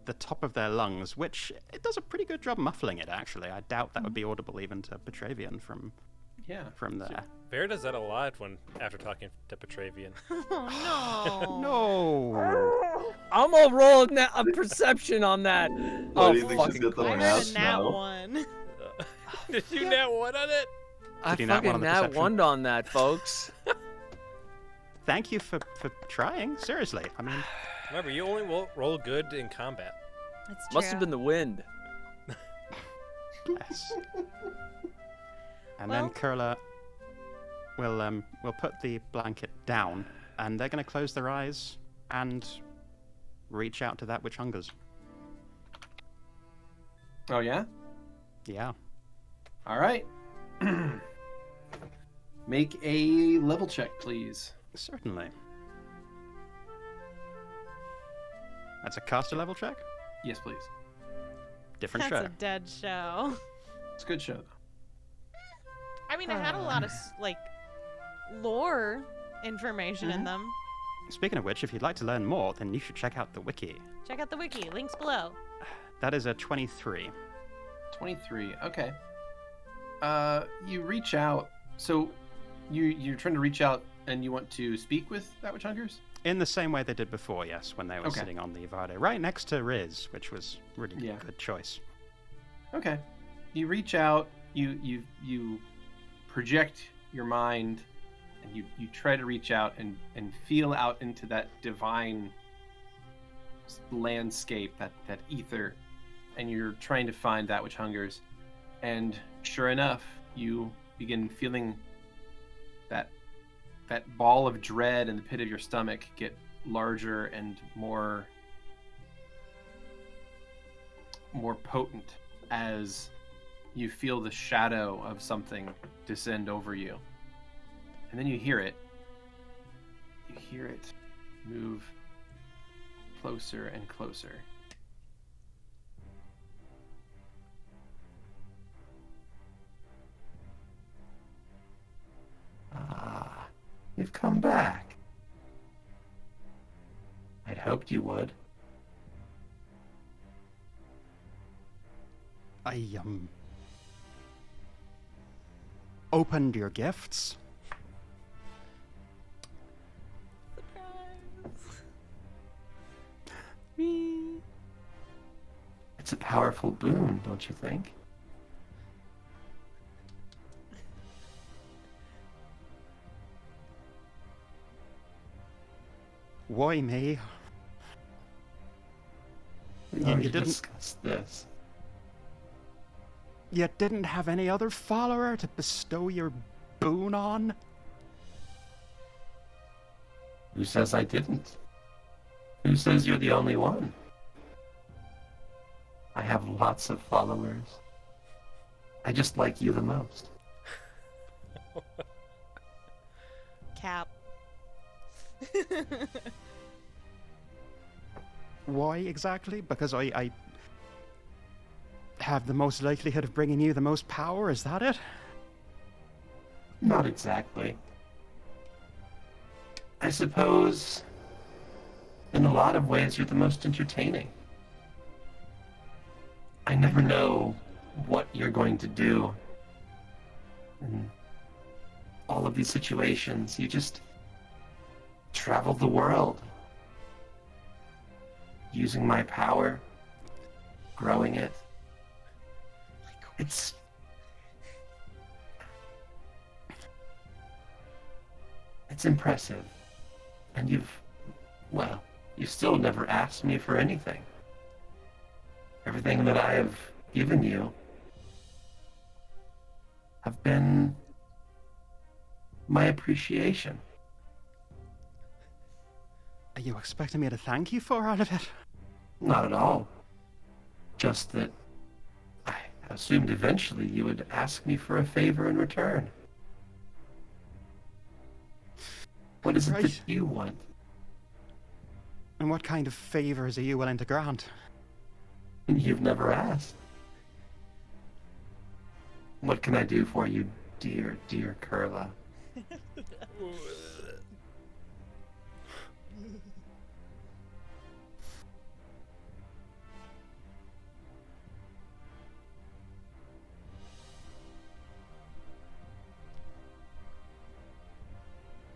the top of their lungs, which it does a pretty good job muffling it, actually. I doubt that would be audible even to Petravian from there. Vera does that a lot after talking to Petravian. Oh, No! I'm gonna roll a perception on that. Why do you think she's got the I heard mask a nat now? one. Did you nat one on it? I Did you nat one on fucking the nat perception? one on that, folks. Thank you for trying, seriously. I mean, Remember, you only roll good in combat. It's Must have been the wind. yes. And then Kurla will put the blanket down, and they're going to close their eyes and reach out to that which hungers. Oh yeah. Yeah. All right. Make a level check, please. Certainly. That's a caster level check? Yes, please. Different That's show. a dead show. It's a good show, though. I mean, it had a lot of lore information in them. Speaking of which, if you'd like to learn more, then you should check out the wiki. Check out the wiki. Links below. That is a 23. 23. Okay. You reach out. So, you're trying to reach out, and you want to speak with that which hungers? In the same way they did before, yes, when they were Okay. sitting on the Vardo, right next to Riz, which was really Yeah. good choice. Okay. You reach out. You project your mind, and you try to reach out and feel out into that divine landscape, that ether, and you're trying to find that which hungers. And sure enough, you begin feeling that ball of dread in the pit of your stomach get larger and more potent as you feel the shadow of something descend over you. And then you hear it. You hear it move closer and closer. Ah, you've come back. I'd hoped you would. I, opened your gifts. It's a powerful boon, don't you think? Why me? We You already didn't- discussed this. You didn't have any other follower to bestow your boon on? Who says I didn't? Who says you're the only one? I have lots of followers. I just like you the most. Cap. Why exactly? Because I have the most likelihood of bringing you the most power, is that it? Not exactly. I suppose, in a lot of ways, you're the most entertaining. I never know what you're going to do. In all of these situations, you just travel the world, using my power, growing it. It's impressive. And you've still never asked me for anything. Everything that I have given you have been my appreciation. Are you expecting me to thank you for all of it? Not at all. Just that I assumed eventually you would ask me for a favor in return. What is it Right. that you want? And what kind of favors are you willing to grant? You've never asked. What can I do for you, dear, dear Kurla?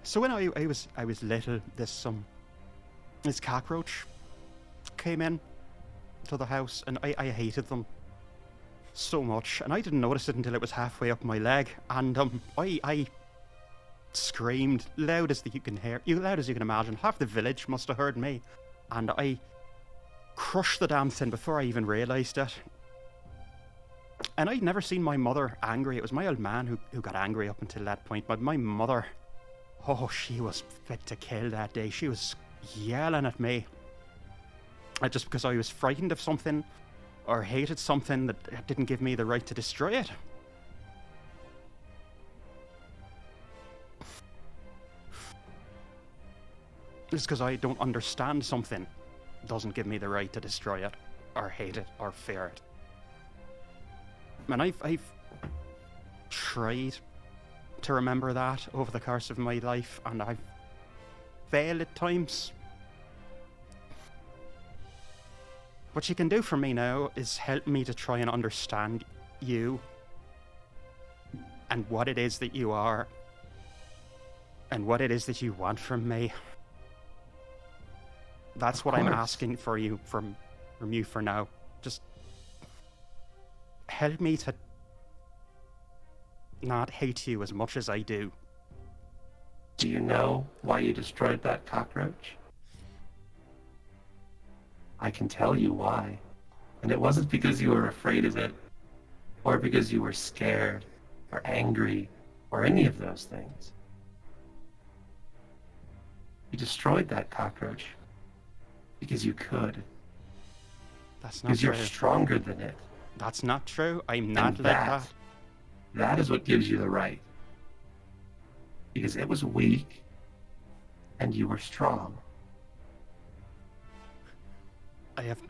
So when I was little, this cockroach came in to the house, and I hated them so much, and I didn't notice it until it was halfway up my leg, and I screamed loud as you can hear, loud as you can imagine. Half the village must have heard me, and I crushed the damn thing before I even realised it. And I'd never seen my mother angry. It was my old man who got angry up until that point, but my mother, oh, she was fit to kill that day. She was yelling at me. Just because I was frightened of something or hated something that didn't give me the right to destroy it. Just because I don't understand something doesn't give me the right to destroy it or hate it or fear it. And I've tried to remember that over the course of my life, and I've failed at times. What you can do for me now is help me to try and understand you and what it is that you are and what it is that you want from me. That's what I'm asking for you from you for now. Just help me to not hate you as much as I do. Do you know why you destroyed that cockroach? I can tell you why. And it wasn't because you were afraid of it, or because you were scared, or angry, or any of those things. You destroyed that cockroach because you could. That's not Because true. you're stronger than it. That's not true. I'm not And like that. That is what gives you the right. Because it was weak, and you were strong. I have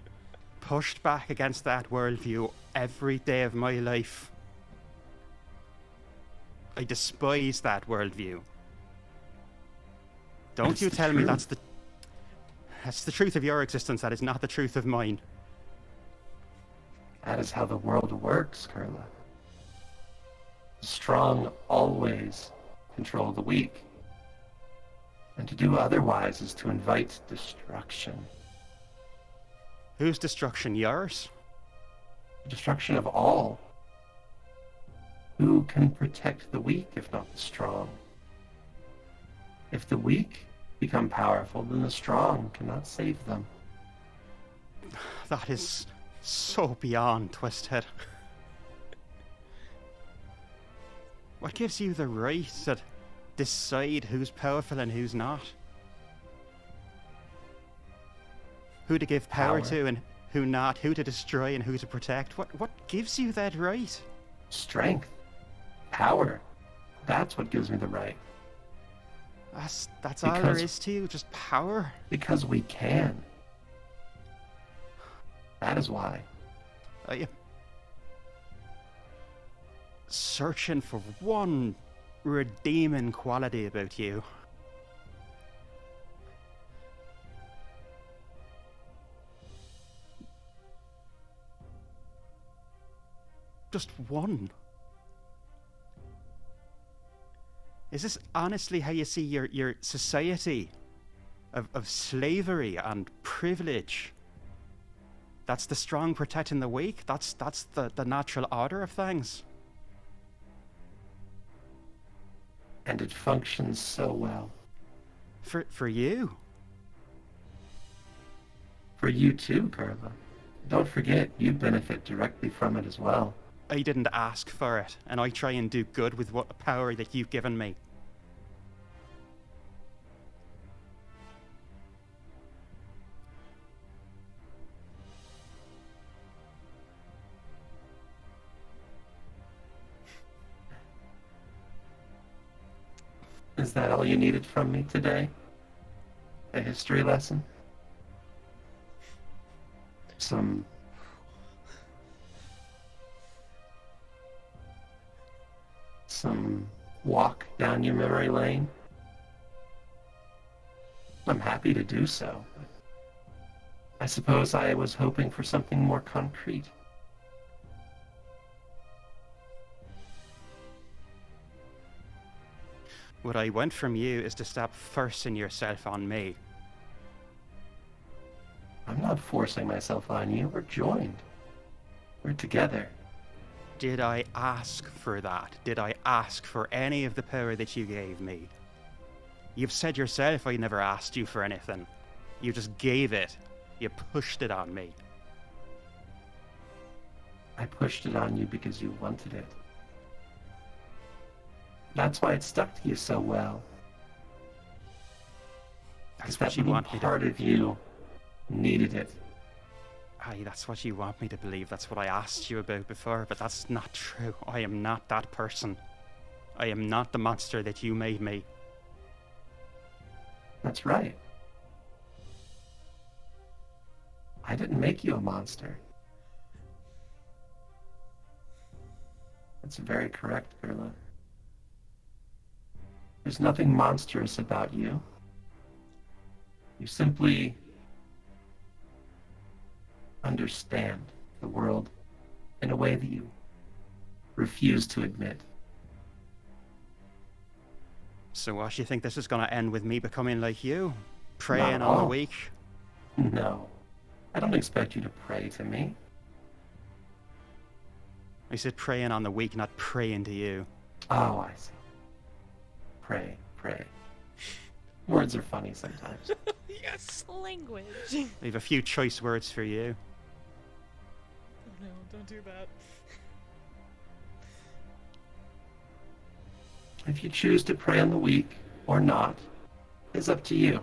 pushed back against that worldview every day of my life. I despise that worldview. Don't It's you the tell me truth. that's the truth of your existence. That is not the truth of mine. That is how the world works, Kurla. The strong always control the weak. And to do otherwise is to invite destruction. Whose destruction? Yours? The destruction of all. Who can protect the weak if not the strong? If the weak become powerful, then the strong cannot save them. That is so beyond twisted. What gives you the right to decide who's powerful and who's not? Who to give power to and who not? Who to destroy and who to protect? What gives you that right? Strength. Power. That's what gives me the right. That's all there is to you, just power? Because we can. That is why. I am searching for one redeeming quality about you. Just one. Is this honestly how you see your society of slavery and privilege? That's the strong protecting the weak? That's the natural order of things? And it functions so well. For you? For you too, Kurla. Don't forget, you benefit directly from it as well. I didn't ask for it, and I try and do good with what power that you've given me. Is that all you needed from me today? A history lesson? Some walk down your memory lane? I'm happy to do so. I suppose I was hoping for something more concrete. What I want from you is to stop forcing yourself on me. I'm not forcing myself on you. We're joined. We're together. Did I ask for that? Did I ask for any of the power that you gave me? You've said yourself I never asked you for anything. You just gave it. You pushed it on me. I pushed it on you because you wanted it. That's why it stuck to you so well. That's That what you little want me part to... of you needed it. Aye, that's what you want me to believe. That's what I asked you about before, but that's not true. I am not that person. I am not the monster that you made me. That's right. I didn't make you a monster. That's very correct, Kurla. There's nothing monstrous about you. You simply understand the world in a way that you refuse to admit. So what, do you think this is going to end with me becoming like you? Preying Not on the all. weak? No. I don't expect you to pray to me. I said preying on the weak, not praying to you. Oh, I see. Pray, pray. Words are funny sometimes. Yes, language. I have a few choice words for you. Oh no, don't do that. If you choose to prey on the weak or not, is up to you.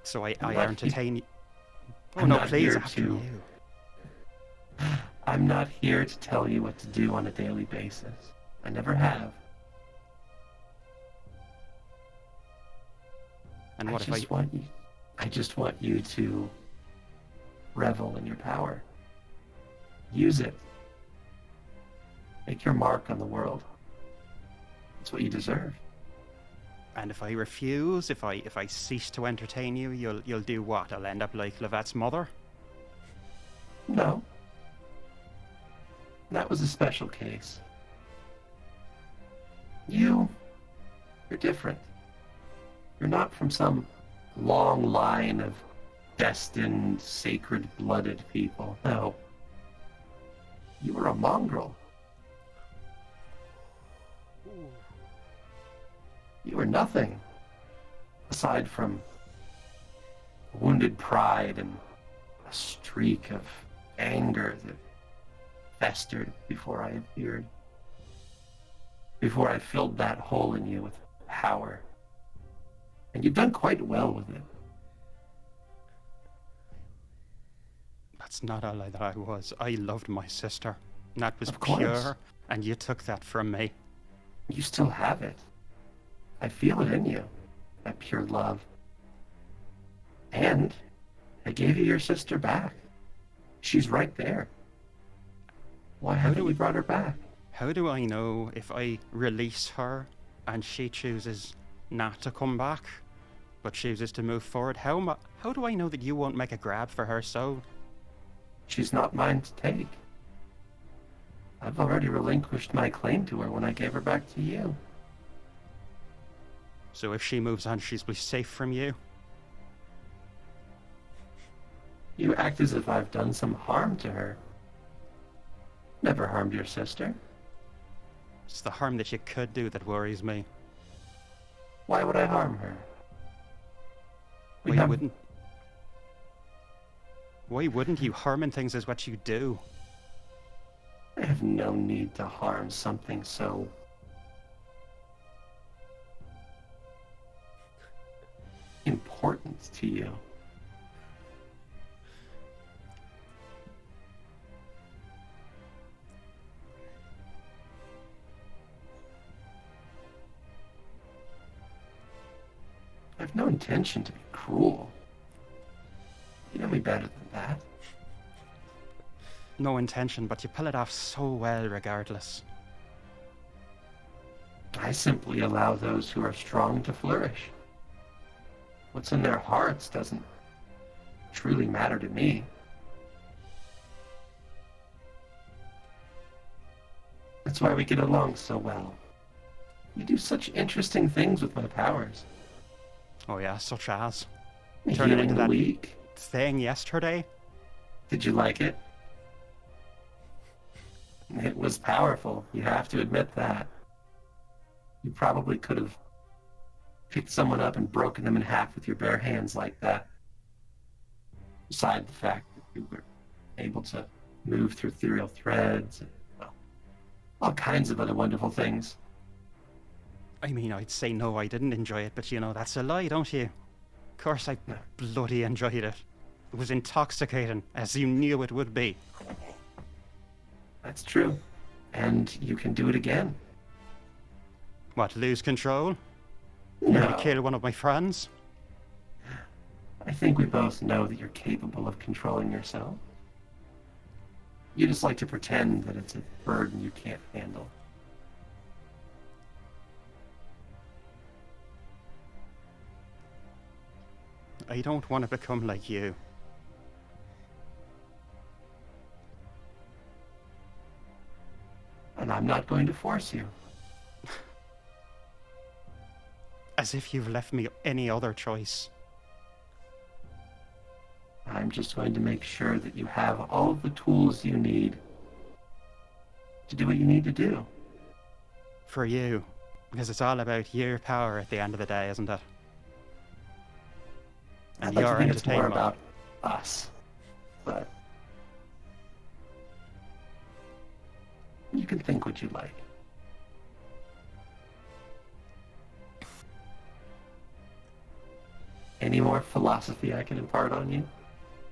So I I'm not entertain you. Oh I'm no, not please, here after to- you. I'm not here to tell you what to do on a daily basis. I never have. And what if I just want you to revel in your power. Use it. Make your mark on the world. That's what you deserve. And if I refuse, if I cease to entertain you, you'll do what? I'll end up like Lovette's mother? No. That was a special case. You're different. You're not from some long line of destined, sacred-blooded people. No. You were a mongrel. You were nothing. aside from wounded pride and a streak of anger that festered before I appeared, before I filled that hole in you with power. And you've done quite well with it. That's not all that I was. I loved my sister. That was Of course. pure, and you took that from me. You still have it. I feel it in you, that pure love. And I gave you your sister back. She's right there. Why haven't you brought her back? How do I know if I release her and she chooses not to come back, but chooses to move forward? How do I know that you won't make a grab for her soul? She's not mine to take. I've already relinquished my claim to her when I gave her back to you. So if she moves on, she'll be safe from you? You act as if I've done some harm to her. Never harmed your sister. It's the harm that you could do that worries me. Why would I harm her? Why wouldn't you? Harming things is what you do. I have no need to harm something so... important to you. I have no intention to be cruel. You know me better than that. No intention, but you pull it off so well regardless. I simply allow those who are strong to flourish. What's in their hearts doesn't truly matter to me. That's why we get along so well. You do such interesting things with my powers. Oh yeah, such as? Turning Turning into the that weak. thing yesterday? Did you like it? It was powerful. You have to admit that. You probably could have picked someone up and broken them in half with your bare hands like that. Beside the fact that you were able to move through ethereal threads and, well, all kinds of other wonderful things. I mean, I'd say no, I didn't enjoy it, but you know, that's a lie, don't you? Of course I bloody enjoyed it. It was intoxicating, as you knew it would be. That's true. And you can do it again. What, lose control? No. Maybe kill one of my friends? I think we both know that you're capable of controlling yourself. You just like to pretend that it's a burden you can't handle. I don't want to become like you. And I'm not going to force you. As if you've left me any other choice. I'm just going to make sure that you have all of the tools you need to do what you need to do. For you. Because it's all about your power at the end of the day, isn't it? I'd And like to your think it's more entertainment. about us. But you can think what you like. Any more philosophy I can impart on you?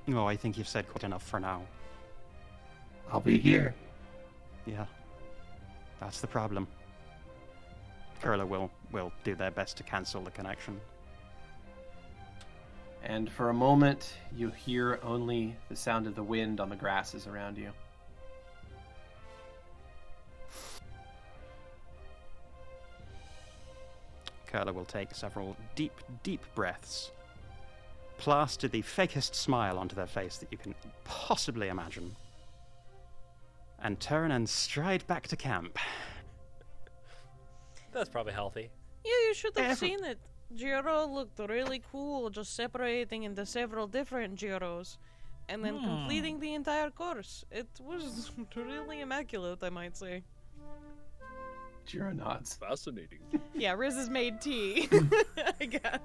No, I think you've said quite enough for now. I'll be here. Yeah. That's the problem. Kurla will do their best to cancel the connection. And for a moment, you hear only the sound of the wind on the grasses around you. Kurla will take several deep, deep breaths, plaster the fakest smile onto their face that you can possibly imagine, and turn and stride back to camp. That's probably healthy. Yeah, you should have seen it. Giro looked really cool, just separating into several different Giros, and then completing the entire course. It was really immaculate, I might say. Jiro nods. Fascinating. Yeah, Riz has made tea, I guess.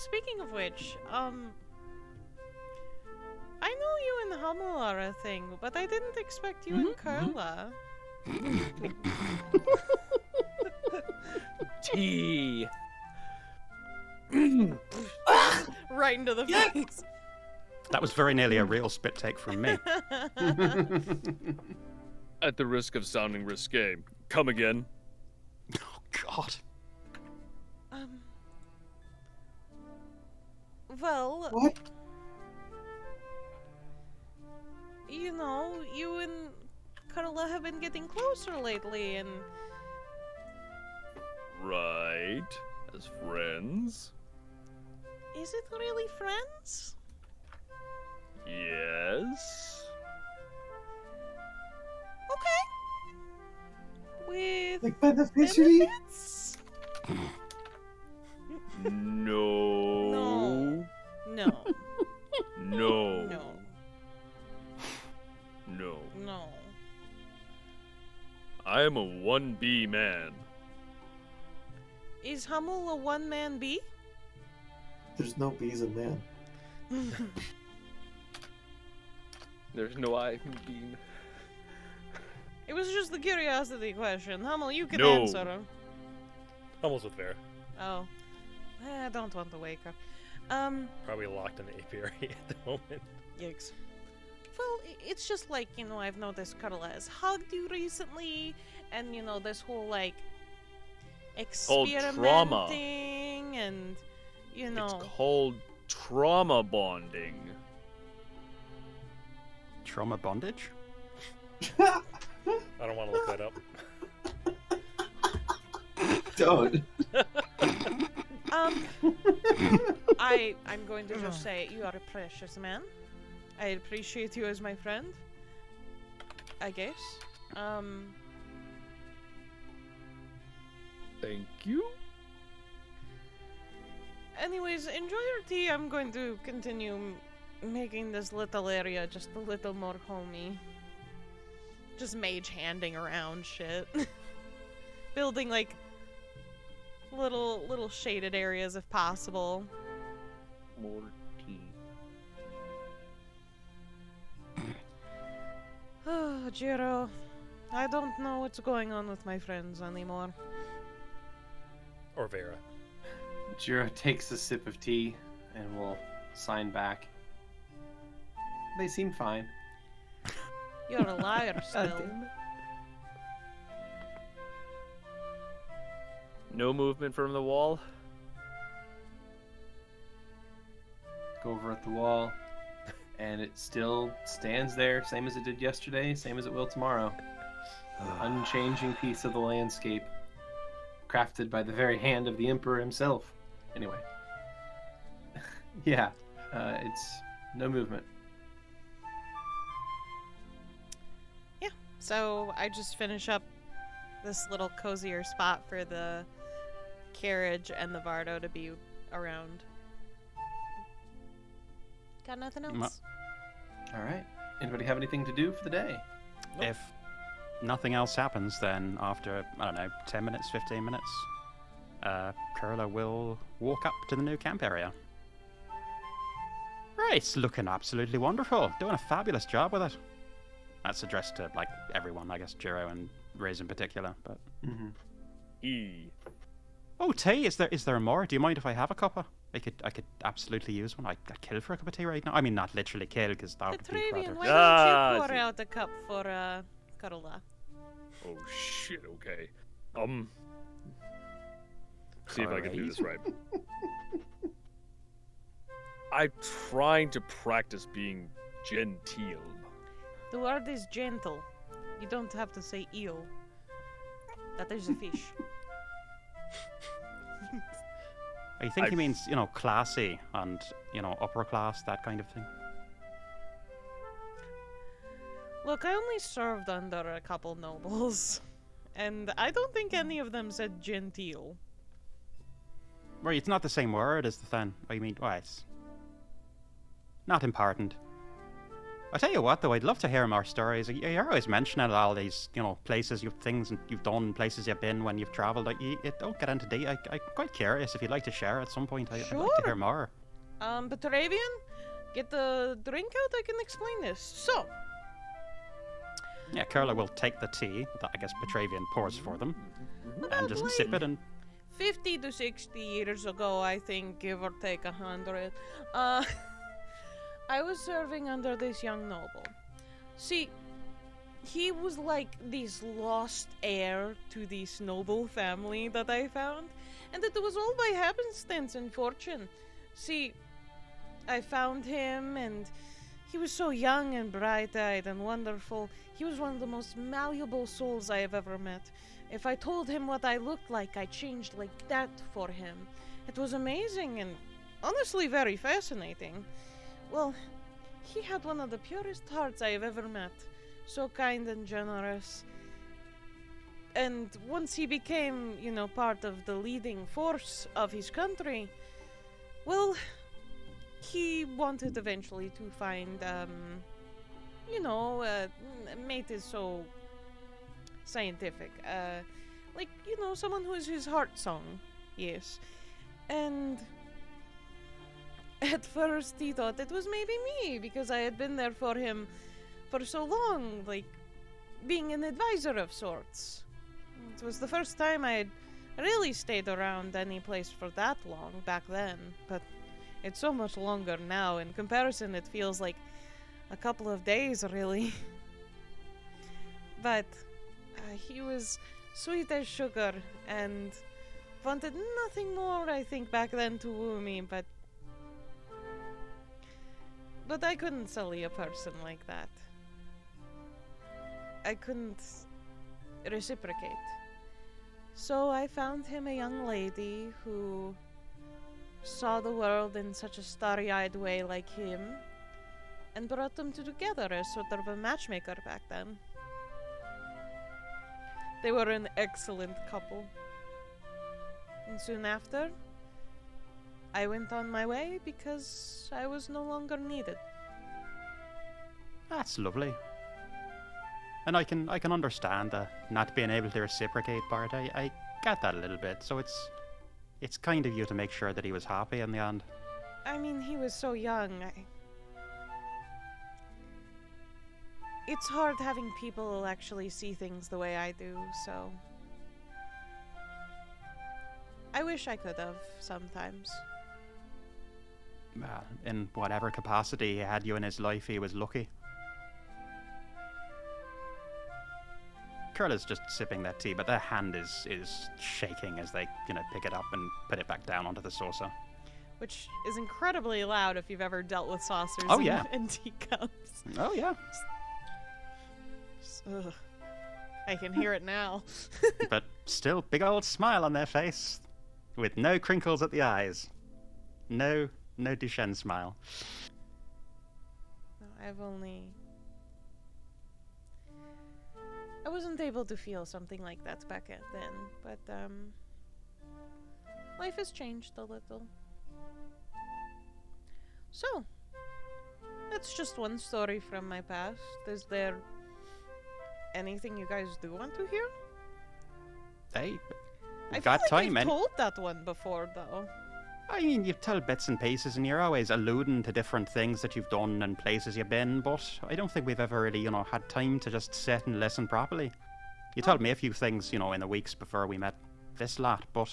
speaking of which, I know you and Hummel are a thing, but I didn't expect you and Kurla. Tea. Right into the face. That was very nearly a real spit take from me. At the risk of sounding risque, come again. Oh, God. Well... What? You know, you and Kurla have been getting closer lately, and... Right. As friends? Is it really friends? Yes. Okay. With Like beneficiary? benefits? No. No. No. No. No. No. No. I am a 1B man. Is Hummel a one-man bee? There's no bees in man. There's no I in being. It was just the curiosity question. Hummel, you can No. answer. Almost with Vera. Oh. I don't want to wake her. Probably locked in the apiary at the moment. Yikes. Well, it's just like, you know, I've noticed Kurla has hugged you recently, and, you know, this whole, like, Called trauma. experimenting, and, you know... It's called trauma bonding. Trauma bondage? I don't want to look that up. Don't. I'm going to just say you are a precious man. I appreciate you as my friend. I guess. Thank you. Anyways, enjoy your tea. I'm going to continue making this little area just a little more homey. Just mage handing around shit. Building like little shaded areas if possible. More tea. Oh, Jiro. I don't know what's going on with my friends anymore. Or Vera. Jiro takes a sip of tea and will sign back. They seem fine. You're a liar still. No movement from the wall. Go over at the wall, and it still stands there, same as it did yesterday, same as it will tomorrow. An unchanging piece of the landscape, crafted by the very hand of the Emperor himself. Anyway. Yeah, it's no movement. Yeah, so I just finish up this little cozier spot for the carriage and the Vardo to be around. Got nothing else? All right. Anybody have anything to do for the day? If nothing else happens, then after, I don't know, 10 minutes, 15 minutes, Kurla will walk up to the new camp area. Right, it's looking absolutely wonderful. Doing a fabulous job with it. That's addressed to, like, everyone, I guess, Jiro and Riz in particular, but... Mm-hmm. E. Oh, tea! Is there more? Do you mind if I have a cuppa? I could absolutely use one. I'd kill for a cup of tea right now. I mean, not literally kill, because that would be Petravian, rather... why Ah, don't you I pour see. out a cup for Kurla? Oh shit, okay. See if I can do this right. I'm trying to practice being genteel. The word is gentle. You don't have to say eel. That is a fish. I think he means, you know, classy and, you know, upper class, that kind of thing. Look, I only served under a couple nobles, and I don't think any of them said genteel. Right, it's not the same word as the thing. I mean, well, it's not important. I tell you what, though, I'd love to hear more stories. You're always mentioning all these, places things you've done, places you've been when you've travelled. You don't get into detail. I'm quite curious if you'd like to share at some point. I'd like to Sure. hear more. Petravian, get the drink out. I can explain this. So, Yeah, Kurla will take the tea that I guess Petravian pours for them about and just like sip it and 50 to 60 years ago, I think, give or take 100. I was serving under this young noble. See, he was like this lost heir to this noble family that I found, and it was all by happenstance and fortune. See, I found him, and he was so young and bright-eyed and wonderful. He was one of the most malleable souls I have ever met. If I told him what I looked like, I changed like that for him. It was amazing and honestly very fascinating. Well, he had one of the purest hearts I have ever met. So kind and generous. And once he became, part of the leading force of his country, well, he wanted eventually to find, mate is so scientific. Someone who is his heart song. Yes. And at first he thought it was maybe me, because I had been there for him for so long, like being an advisor of sorts. It was the first time I had really stayed around any place for that long back then, but it's so much longer now. In comparison, it feels like a couple of days, really. But he was sweet as sugar and wanted nothing more, I think, back then to woo me, but I couldn't sully a person like that. I couldn't reciprocate. So I found him a young lady who saw the world in such a starry-eyed way like him, and brought them two together as sort of a matchmaker back then. They were an excellent couple. And soon after, I went on my way because I was no longer needed. that's lovely. And I can understand not being able to reciprocate, Bart. I get that a little bit. So it's kind of you to make sure that he was happy in the end. I mean, he was so young. It's hard having people actually see things the way I do, so I wish I could have sometimes. Well, in whatever capacity he had you in his life, he was lucky. Kurla's just sipping that tea, but their hand is shaking as they, pick it up and put it back down onto the saucer. Which is incredibly loud if you've ever dealt with saucers Oh, yeah. and teacups. Oh, yeah. Ugh. I can hear it now. But still, big old smile on their face, with no crinkles at the eyes. No Duchenne smile. No, I wasn't able to feel something like that back then, but life has changed a little. So, that's just one story from my past. Is there anything you guys do want to hear? Hey, I got feel like time, I've told that one before, though. I mean, you tell bits and pieces, and you're always alluding to different things that you've done and places you've been, but I don't think we've ever really, had time to just sit and listen properly. You told me a few things, in the weeks before we met this lot, but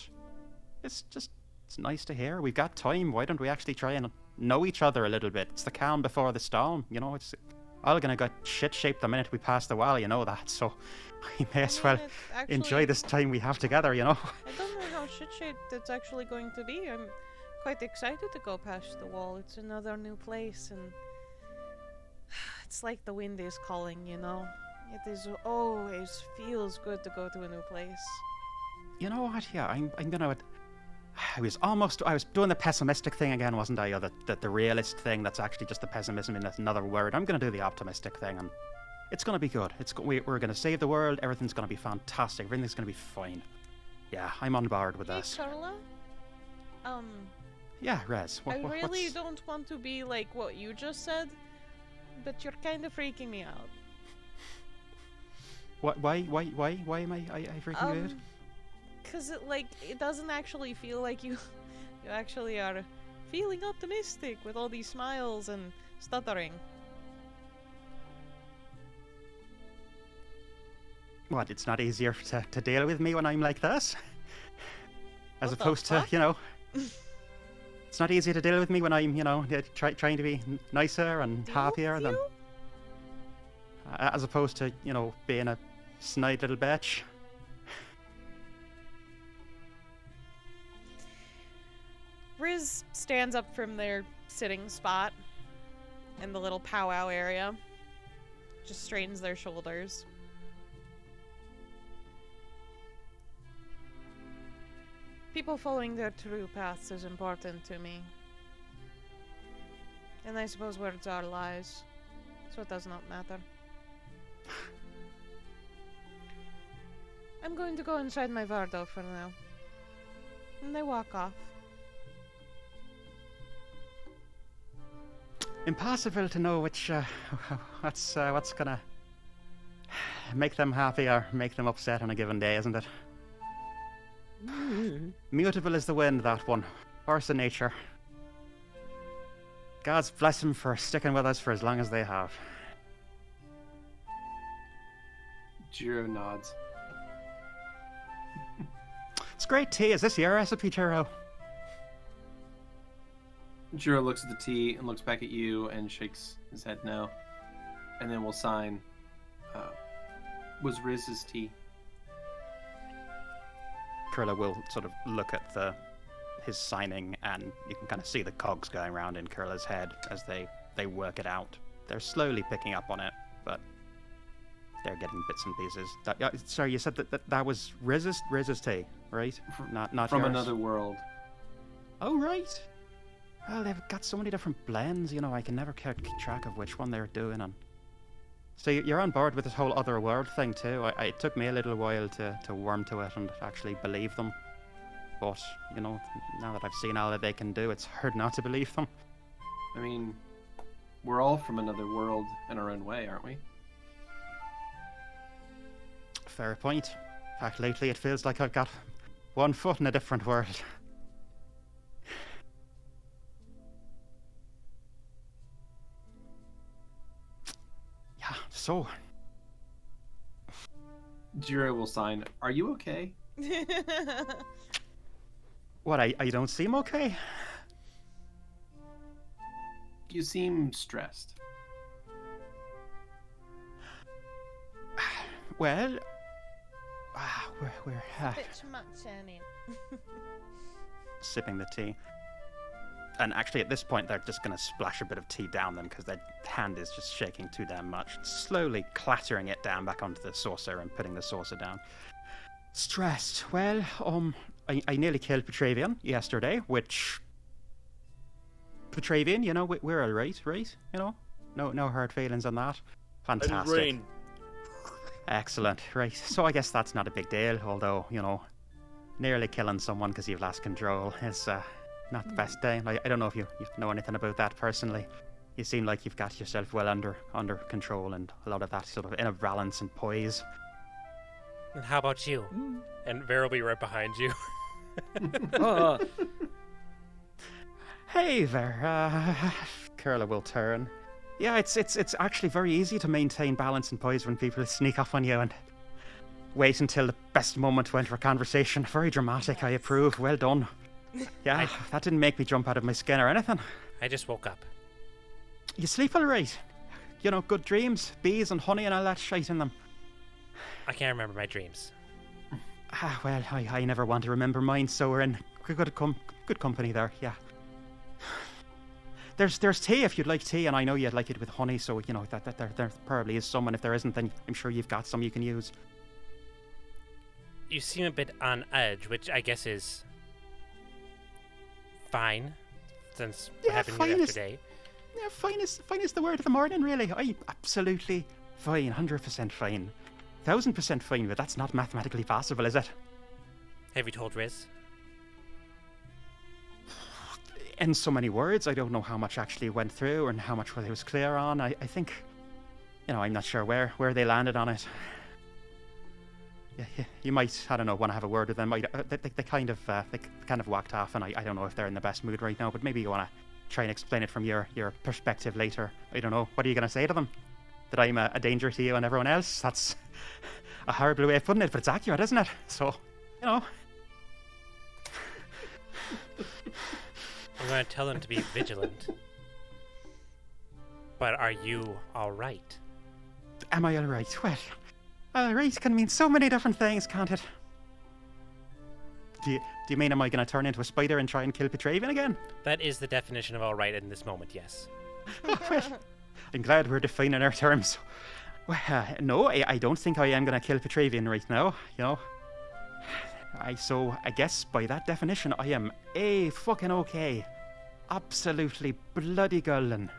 it's nice to hear. We've got time. Why don't we actually try and know each other a little bit? It's the calm before the storm, it's all gonna get shit-shaped the minute we pass the wall, that, so we may as well enjoy this time we have together, I don't know how shit-shaped it's actually going to be. I'm quite excited to go past the wall. It's another new place, and it's like the wind is calling, It is always feels good to go to a new place. You know what? Yeah, I'm gonna. I was doing the pessimistic thing again, wasn't I? Or the realist thing. That's actually just the pessimism in another word. I'm gonna do the optimistic thing, and it's gonna be good. We're gonna save the world. Everything's gonna be fantastic. Everything's gonna be fine. Yeah, I'm on board with this. Hey, Kurla? Yeah, Rez. I really don't want to be like what you just said, but you're kind of freaking me out. Why am I freaking you out? Because it doesn't actually feel like you actually are feeling optimistic with all these smiles and stuttering. What, it's not easier to deal with me when I'm like this? As What the opposed to, fuck? it's not easy to deal with me when I'm, trying to be nicer and Deal happier with than... you? As opposed to, being a snide little bitch. Riz stands up from their sitting spot in the little powwow area. Just straightens their shoulders. People following their true paths is important to me. And I suppose words are lies, so it does not matter. I'm going to go inside my Vardo for now. And they walk off. Impossible to know which, what's gonna make them happy or make them upset on a given day, isn't it? Mutable is the wind, that one. Force of nature. God's bless them for sticking with us for as long as they have. Jiro nods. It's great tea. Is this your recipe, Jiro? Jiro looks at the tea and looks back at you and shakes his head no. And then we'll sign. Was Riz's tea? Kurla will sort of look at his signing, and you can kind of see the cogs going around in Kurla's head as they work it out. They're slowly picking up on it, but they're getting bits and pieces. Sorry, you said that was Riz's tea, right? Not from yours? another world. Oh, right. Well, they've got so many different blends, I can never keep track of which one they're doing. And so you're on board with this whole other world thing too. It took me a little while to worm to it and actually believe them. But, now that I've seen all that they can do, it's hard not to believe them. I mean, we're all from another world in our own way, aren't we? Fair point. In fact, lately it feels like I've got one foot in a different world. Yeah, so... Jiro will sign. Are you okay? What, I don't seem okay? You seem stressed. Well... we're Bit much, Annie. sipping the tea. And actually, at this point, they're just going to splash a bit of tea down them because their hand is just shaking too damn much. Slowly clattering it down back onto the saucer and putting the saucer down. Stressed. Well, I nearly killed Petravian yesterday, which... Petravian, we're alright, right? No hard feelings on that. Fantastic. Rain. Excellent, right. So I guess that's not a big deal, although, nearly killing someone because you've lost control is not the best day. I don't know if you know anything about that personally. You seem like you've got yourself well under control and a lot of that sort of inner balance and poise. And how about you? And Vera will be right behind you. Hey there, Kurla will turn. Yeah, it's actually very easy to maintain balance and poise when people sneak up on you and wait until the best moment to enter a conversation. Very dramatic, I approve. Well done. Yeah, that didn't make me jump out of my skin or anything. I just woke up. You sleep all right? Good dreams, bees and honey and all that shite in them. I can't remember my dreams. Well, I never want to remember mine, so we're in good company there, yeah. There's tea if you'd like tea, and I know you'd like it with honey, so, that there probably is some, and if there isn't, then I'm sure you've got some you can use. You seem a bit on edge, which I guess is fine, since what happened to you yesterday. Yeah, fine is the word of the morning, really. I'm absolutely fine, 100% fine. 1000% fine, but that's not mathematically possible, is it? Have you told Riz? in so many words. I don't know how much actually went through and how much he was clear on. I think, I'm not sure where they landed on it. Yeah, you might, I don't know, want to have a word with them. They kind of whacked off, and I don't know if they're in the best mood right now. But maybe you want to try and explain it from your perspective later. I don't know. What are you going to say to them? That I'm a danger to you and everyone else? That's a horrible way of putting it, but it's accurate, isn't it? So, I'm going to tell them to be vigilant. But are you alright? Am I alright? Well, alright can mean so many different things, can't it? Do you mean, am I going to turn into a spider and try and kill Petravian again? That is the definition of alright in this moment, yes. Well, I'm glad we're defining our terms. Well, no, I don't think I am going to kill Petravian right now, So I guess by that definition, I am fucking okay. Absolutely bloody gulling.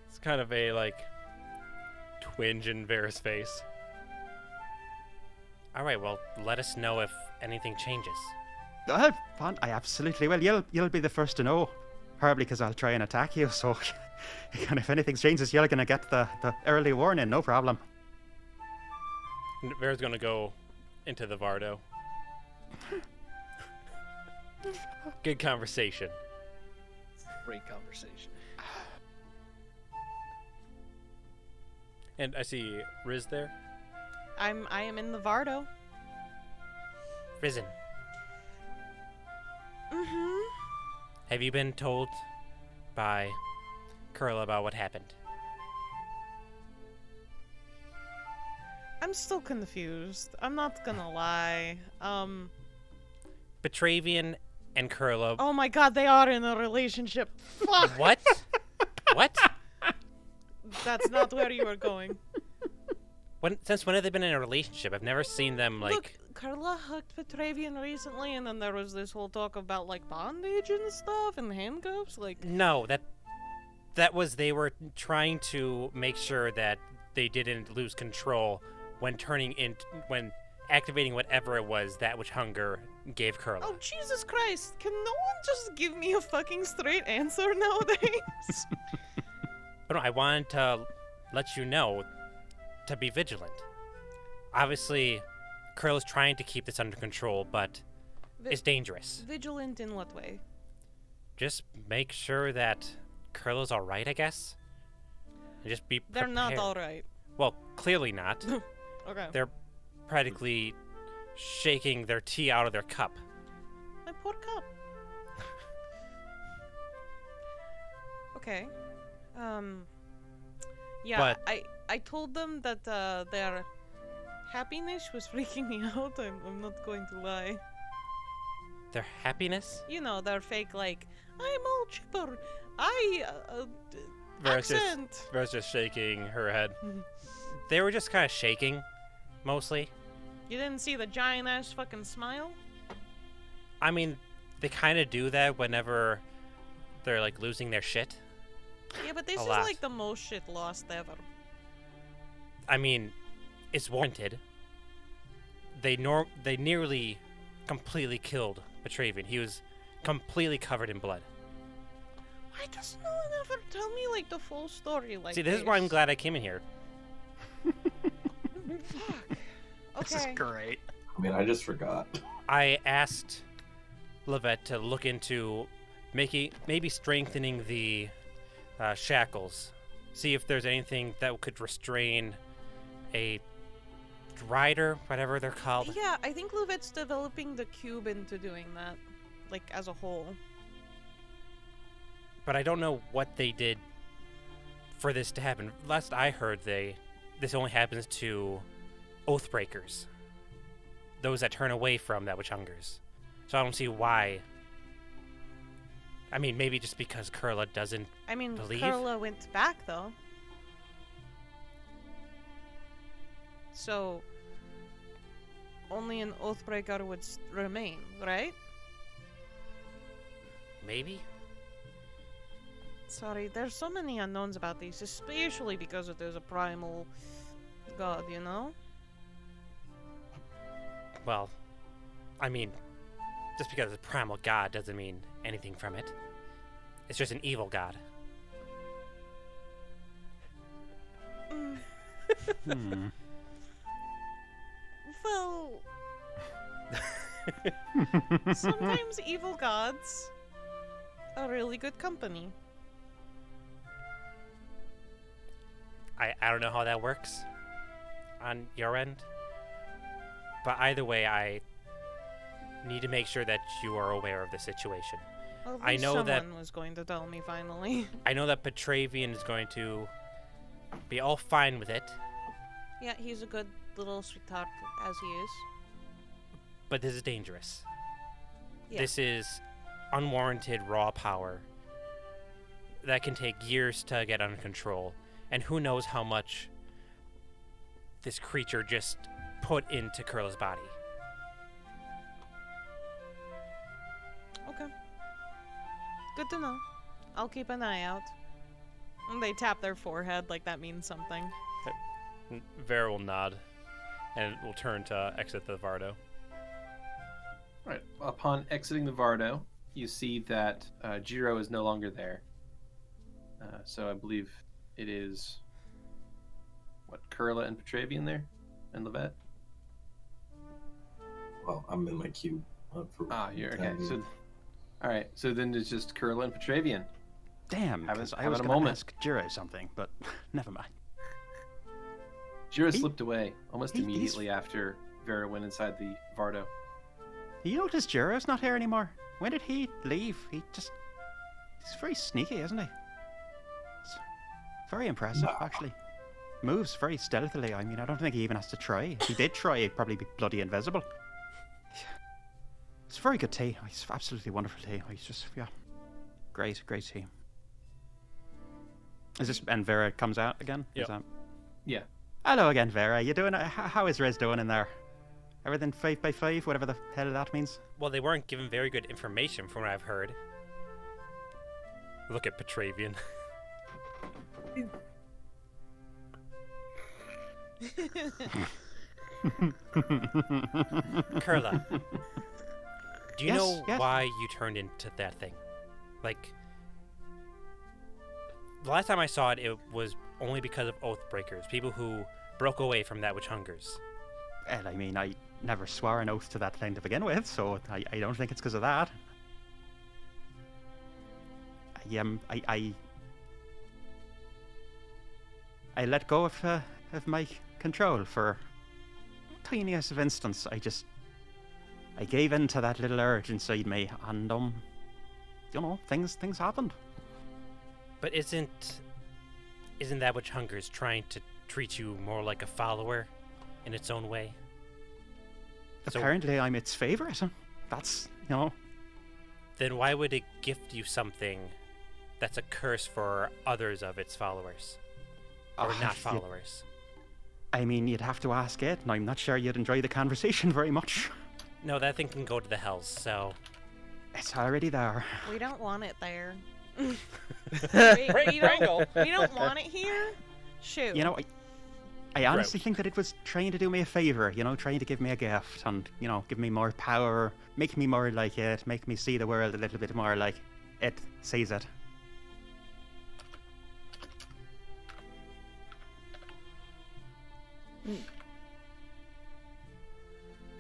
It's kind of a, twinge in Vera's face. Alright, well, let us know if anything changes. I absolutely will. You'll be the first to know. Probably because I'll try and attack you, so... And if anything changes, you're going to get the early warning, no problem. Vera's going to go into the Vardo. Good conversation. Great conversation. And I see Riz there. I am in the Vardo. Risen, Mm-hmm. have you been told by Kurla about what happened? I'm still confused. I'm not gonna lie. Petravian and Kurla. Oh my god, they are in a relationship. Fuck! What? What? That's not where you were going. Since when have they been in a relationship? I've never seen them Look, Kurla hugged Petravian recently, and then there was this whole talk about bondage and stuff and handcuffs. No, that was they were trying to make sure that they didn't lose control when when activating whatever it was that which hunger gave Kurla. Oh Jesus Christ! Can no one just give me a fucking straight answer nowadays? But no, I wanted to let you know to be vigilant. Obviously, Kurla's trying to keep this under control, but it's dangerous. Vigilant in what way? Just make sure that Kurla's all right, I guess. And just be prepared. They're not all right. Well, clearly not. Okay. They're practically shaking their tea out of their cup. My poor cup. Okay. Yeah, But- I told them that their happiness was freaking me out. I'm not going to lie. Their happiness? They're fake, I'm all chipper. Vera's accent. just shaking her head. They were just kind of shaking, mostly. You didn't see the giant ass fucking smile? I mean, they kind of do that whenever they're losing their shit. Yeah, but this A is lot. the most shit lost ever. I mean, it's warranted. They nearly completely killed Petravian. He was completely covered in blood. Why does no one ever tell me the full story See, this is why I'm glad I came in here. This is Okay. great. I mean, I just forgot. I asked Lovette to look into maybe strengthening the shackles. See if there's anything that could restrain a rider, whatever they're called. Yeah, I think Lovette's developing the cube into doing that, as a whole. But I don't know what they did for this to happen. Last I heard, this only happens to Oathbreakers. Those that turn away from that which hungers. So I don't see why. I mean, maybe just because Kurla doesn't I mean, believe? Kurla went back, though. So, only an Oathbreaker would remain, right? Maybe? Sorry, there's so many unknowns about these, especially because there's a primal god, Well, I mean, just because it's a primal god doesn't mean anything from it. It's just an evil god. Hmm. Well, sometimes evil gods are really good company. I don't know how that works on your end. But either way, I need to make sure that you are aware of the situation. Well, at I least know that- someone was going to tell me finally. I know that Petravian is going to be all fine with it, Yeah, he's a good little sweetheart as he is. but this is dangerous. Yeah. This is unwarranted raw power that can take years to get under control, and who knows how much this creature just put into Kurla's body. Okay. Good to know. I'll keep an eye out. And they tap their forehead like that means something. Vera will nod, and will turn to exit the Vardo. Right. Upon exiting the Vardo, you see that Jiro is no longer there. So I believe it is Kurla and Petravian there, and Lovette. Well, I'm in my queue. You're okay. So, all right. So then it's just Kurla and Petravian. Damn, Having- because I having was a going to moment. ask Jiro something, but never mind. Jiro He- slipped away almost he's- immediately after Vera went inside the Vardo. You notice Jiro's not here anymore? When did he leave? He's very sneaky, isn't he? It's very impressive, Nah. actually. Moves very stealthily. I mean, I don't think he even has to try. If he did try, he'd probably be bloody invisible. It's very good tea. It's absolutely wonderful tea. He's just, yeah. Great tea. Is this, and Vera comes out again? Yep. Is that... Yeah. Hello again, Vera. You doing? How is Riz doing in there? Everything 5x5, whatever the hell that means. Well, they weren't given very good information from what I've heard. Look at Petravian. Kurla, do you Yes, know yes. why you turned into that thing? Like, the last time I saw it, it was only because of Oathbreakers, people who broke away from that which hungers. Well, I mean, I never swore an oath to that thing to begin with, so I don't think it's because of that. I let go of my control for tiniest of instance. I gave in to that little urge inside me, and you know, things happened. But isn't that which hungers trying to treat you more like a follower in its own way? So- Apparently, I'm its favorite. That's, you know, Then why would it gift you something that's a curse for others of its followers? Or Ah, not you- followers? I mean, you'd have to ask it, and I'm not sure you'd enjoy the conversation very much. No, that thing can go to the hells, so... It's already there. We don't want it there. we Prangle. don't want it here? Shoot. You know, I honestly think that it was trying to do me a favor, you know, trying to give me a gift and, you know, give me more power, make me more like it, make me see the world a little bit more like it sees it.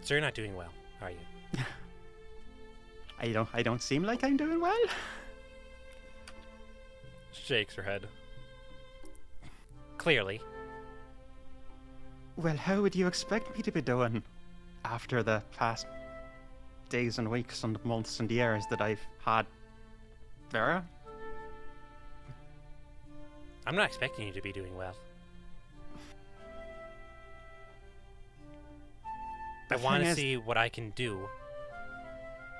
So you're not doing well, are you? I don't seem like I'm doing well. Shakes her head. Clearly. Well, how would you expect me to be doing after the past days and weeks and months and years that I've had Vera? I'm not expecting you to be doing well. I The want thing to is- see what I can do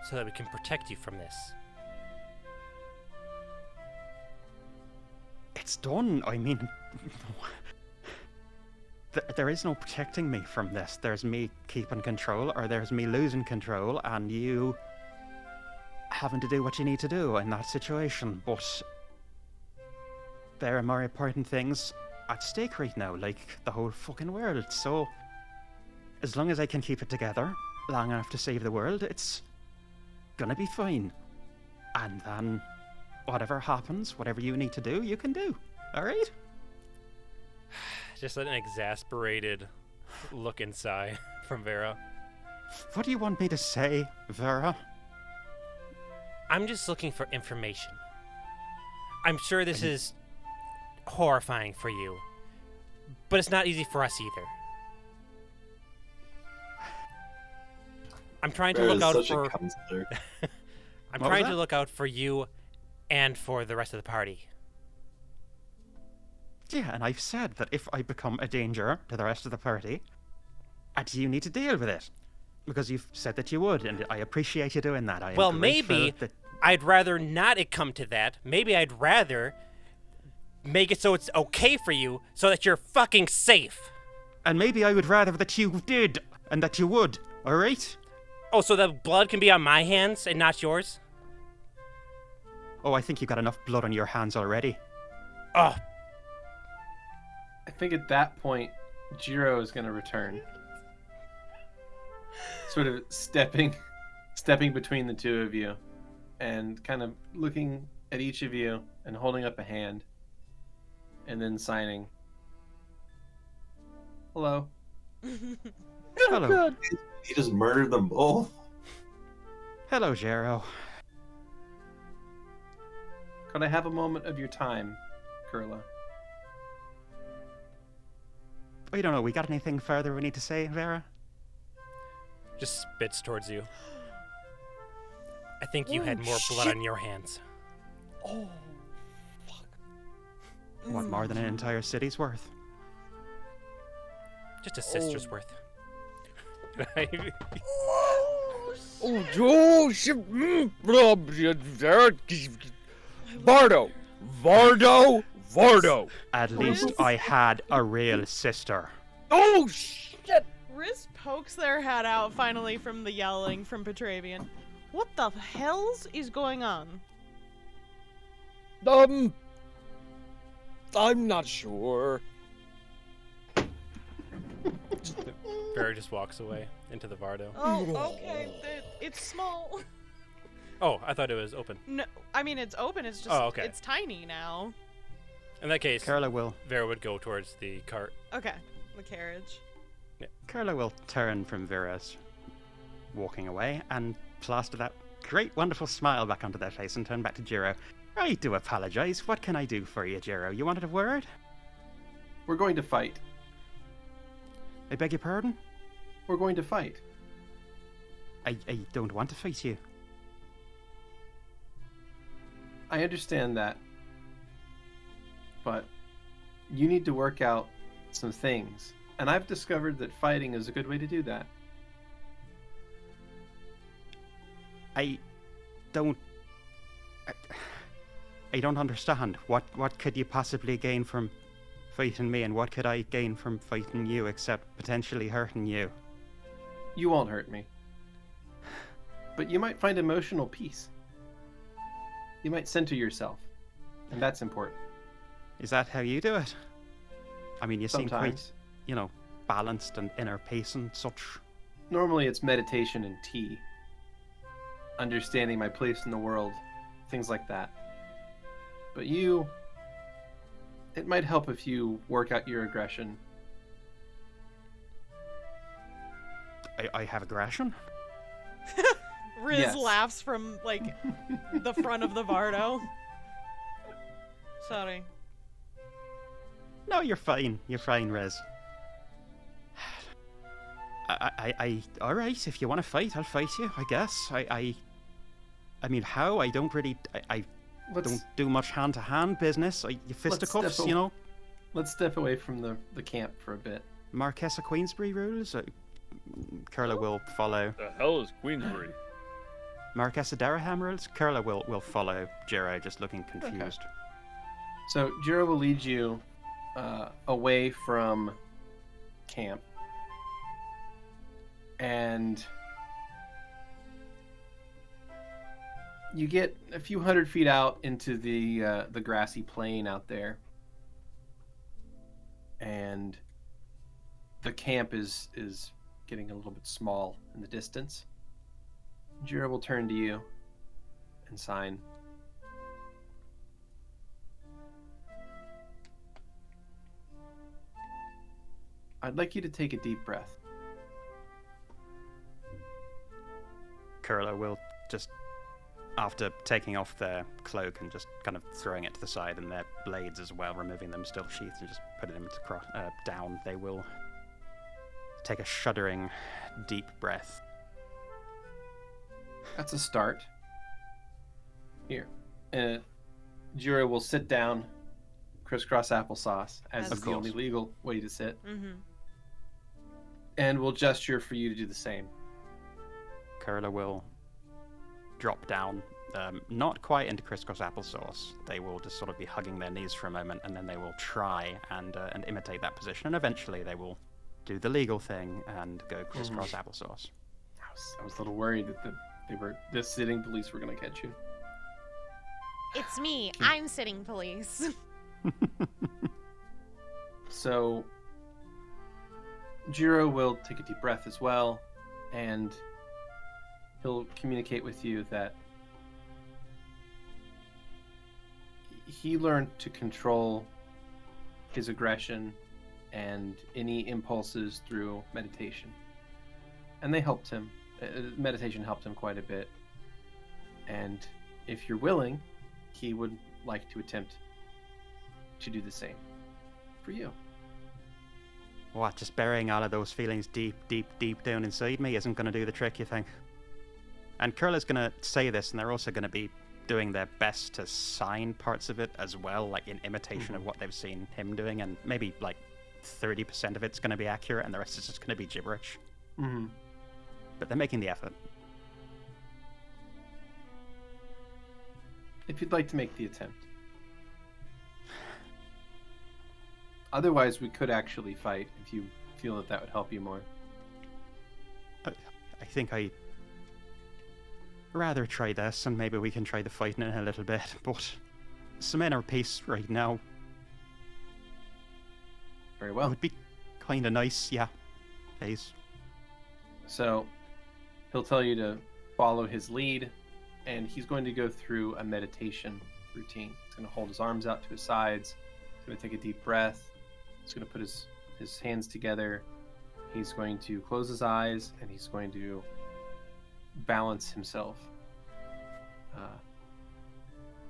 so that we can protect you from this. It's done. I mean, there is no protecting me from this. There's me keeping control, or there's me losing control, and you having to do what you need to do in that situation. But there are more important things at stake right now, like the whole fucking world. So, as long as I can keep it together long enough to save the world, it's gonna be fine. And then, whatever happens, whatever you need to do, you can do. All right? Just an exasperated look and sigh from Vera. What do you want me to say, Vera? I'm just looking for information. I'm sure this is horrifying for you, but it's not easy for us either. I'm trying to look out for. I'm trying to look out for you and for the rest of the party. Yeah, and I've said that if I become a danger to the rest of the party, you need to deal with it. Because you've said that you would, and I appreciate you doing that. I am Well, grateful maybe that... I'd rather not it come to that. Maybe I'd rather make it so it's okay for you, so that you're fucking safe. And maybe I would rather that you did, and that you would, alright? Oh, so the blood can be on my hands and not yours? Oh, I think you've got enough blood on your hands already. Oh, I think at that point, Jiro is going to return. Sort of stepping between the two of you and kind of looking at each of you and holding up a hand and then signing. Hello. Hello. Good. He just murdered them both. Hello, Jero. Could I have a moment of your time, Kurla? I don't know, we got anything further we need to say, Vera? Just spits towards you. I think you had more blood on your hands. Oh, fuck. What, more than an entire city's worth? Just a sister's worth. Oh, Joe, Vardo. At least I had a real sister. Oh, shit. Riz pokes their head out finally from the yelling from Petravian. What the hells is going on? I'm not sure. Vera just walks away into the Vardo. Oh, okay. It's small. Oh, I thought it was open. No, I mean it's open. It's just okay. It's tiny now. In that case, Kurla will. Vera would go towards the cart. Okay, the carriage. Kurla will turn from Vera's walking away and plaster that great, wonderful smile back onto their face and turn back to Jiro. I do apologize. What can I do for you, Jiro? You wanted a word? We're going to fight. I beg your pardon? We're going to fight. I don't want to fight you. I understand that. But you need to work out some things. And I've discovered that fighting is a good way to do that. I don't understand. What could you possibly gain from fighting me, and what could I gain from fighting you except potentially hurting you? You won't hurt me. But you might find emotional peace. You might center yourself. And that's important. Is that how you do it? I mean, you seem Sometimes. quite, balanced and inner peace and such. Normally it's meditation and tea. Understanding my place in the world. Things like that. But you... It might help if you work out your aggression. I have aggression? Riz Yes. laughs from the front of the Vardo. Sorry. No, you're fine. You're fine, Rez. All right. If you want to fight, I'll fight you. I guess. I mean, how? I don't really. I don't do much hand-to-hand business. Fisticuffs, Let's step away from the camp for a bit. Marquess of Queensbury rules. Kurla will follow. The hell is Queensbury? Marquess of Dereham rules. Kurla will follow Jiro, just looking confused. So Jiro will lead you away from camp, and you get a few hundred feet out into the grassy plain out there, and the camp is getting a little bit small in the distance. Jiro will turn to you and sign. I'd like you to take a deep breath. Kurla will just, after taking off their cloak and just kind of throwing it to the side and their blades as well, removing them still sheathed and just putting them down, they will take a shuddering, deep breath. That's a start. Here. Jiro will sit down, crisscross applesauce, as Of is the only course. legal way to sit, Mm-hmm. and will gesture for you to do the same. Kurla will drop down, not quite into crisscross applesauce. They will just sort of be hugging their knees for a moment, and then they will try and imitate that position, and eventually they will do the legal thing and go crisscross applesauce. I was a little worried that the sitting police were going to catch you. It's me. I'm sitting police. So, Jiro will take a deep breath as well, and he'll communicate with you that he learned to control his aggression and any impulses through meditation. And they helped him. Meditation helped him quite a bit. And if you're willing, he would like to attempt to do the same for you. What, just burying all of those feelings deep, deep, deep down inside me isn't going to do the trick, you think? And Kurla's going to say this, and they're also going to be doing their best to sign parts of it as well, like in imitation of what they've seen him doing, and maybe like 30% of it's going to be accurate, and the rest is just going to be gibberish. Mm-hmm. But they're making the effort. If you'd like to make the attempt. Otherwise, we could actually fight if you feel that that would help you more. I think I rather try this, and maybe we can try the fighting in a little bit, but some inner peace right now Very well. would be kind of nice, yeah. Please. So, he'll tell you to follow his lead, and he's going to go through a meditation routine. He's going to hold his arms out to his sides. He's going to take a deep breath. He's going to put his hands together. He's going to close his eyes, and he's going to balance himself.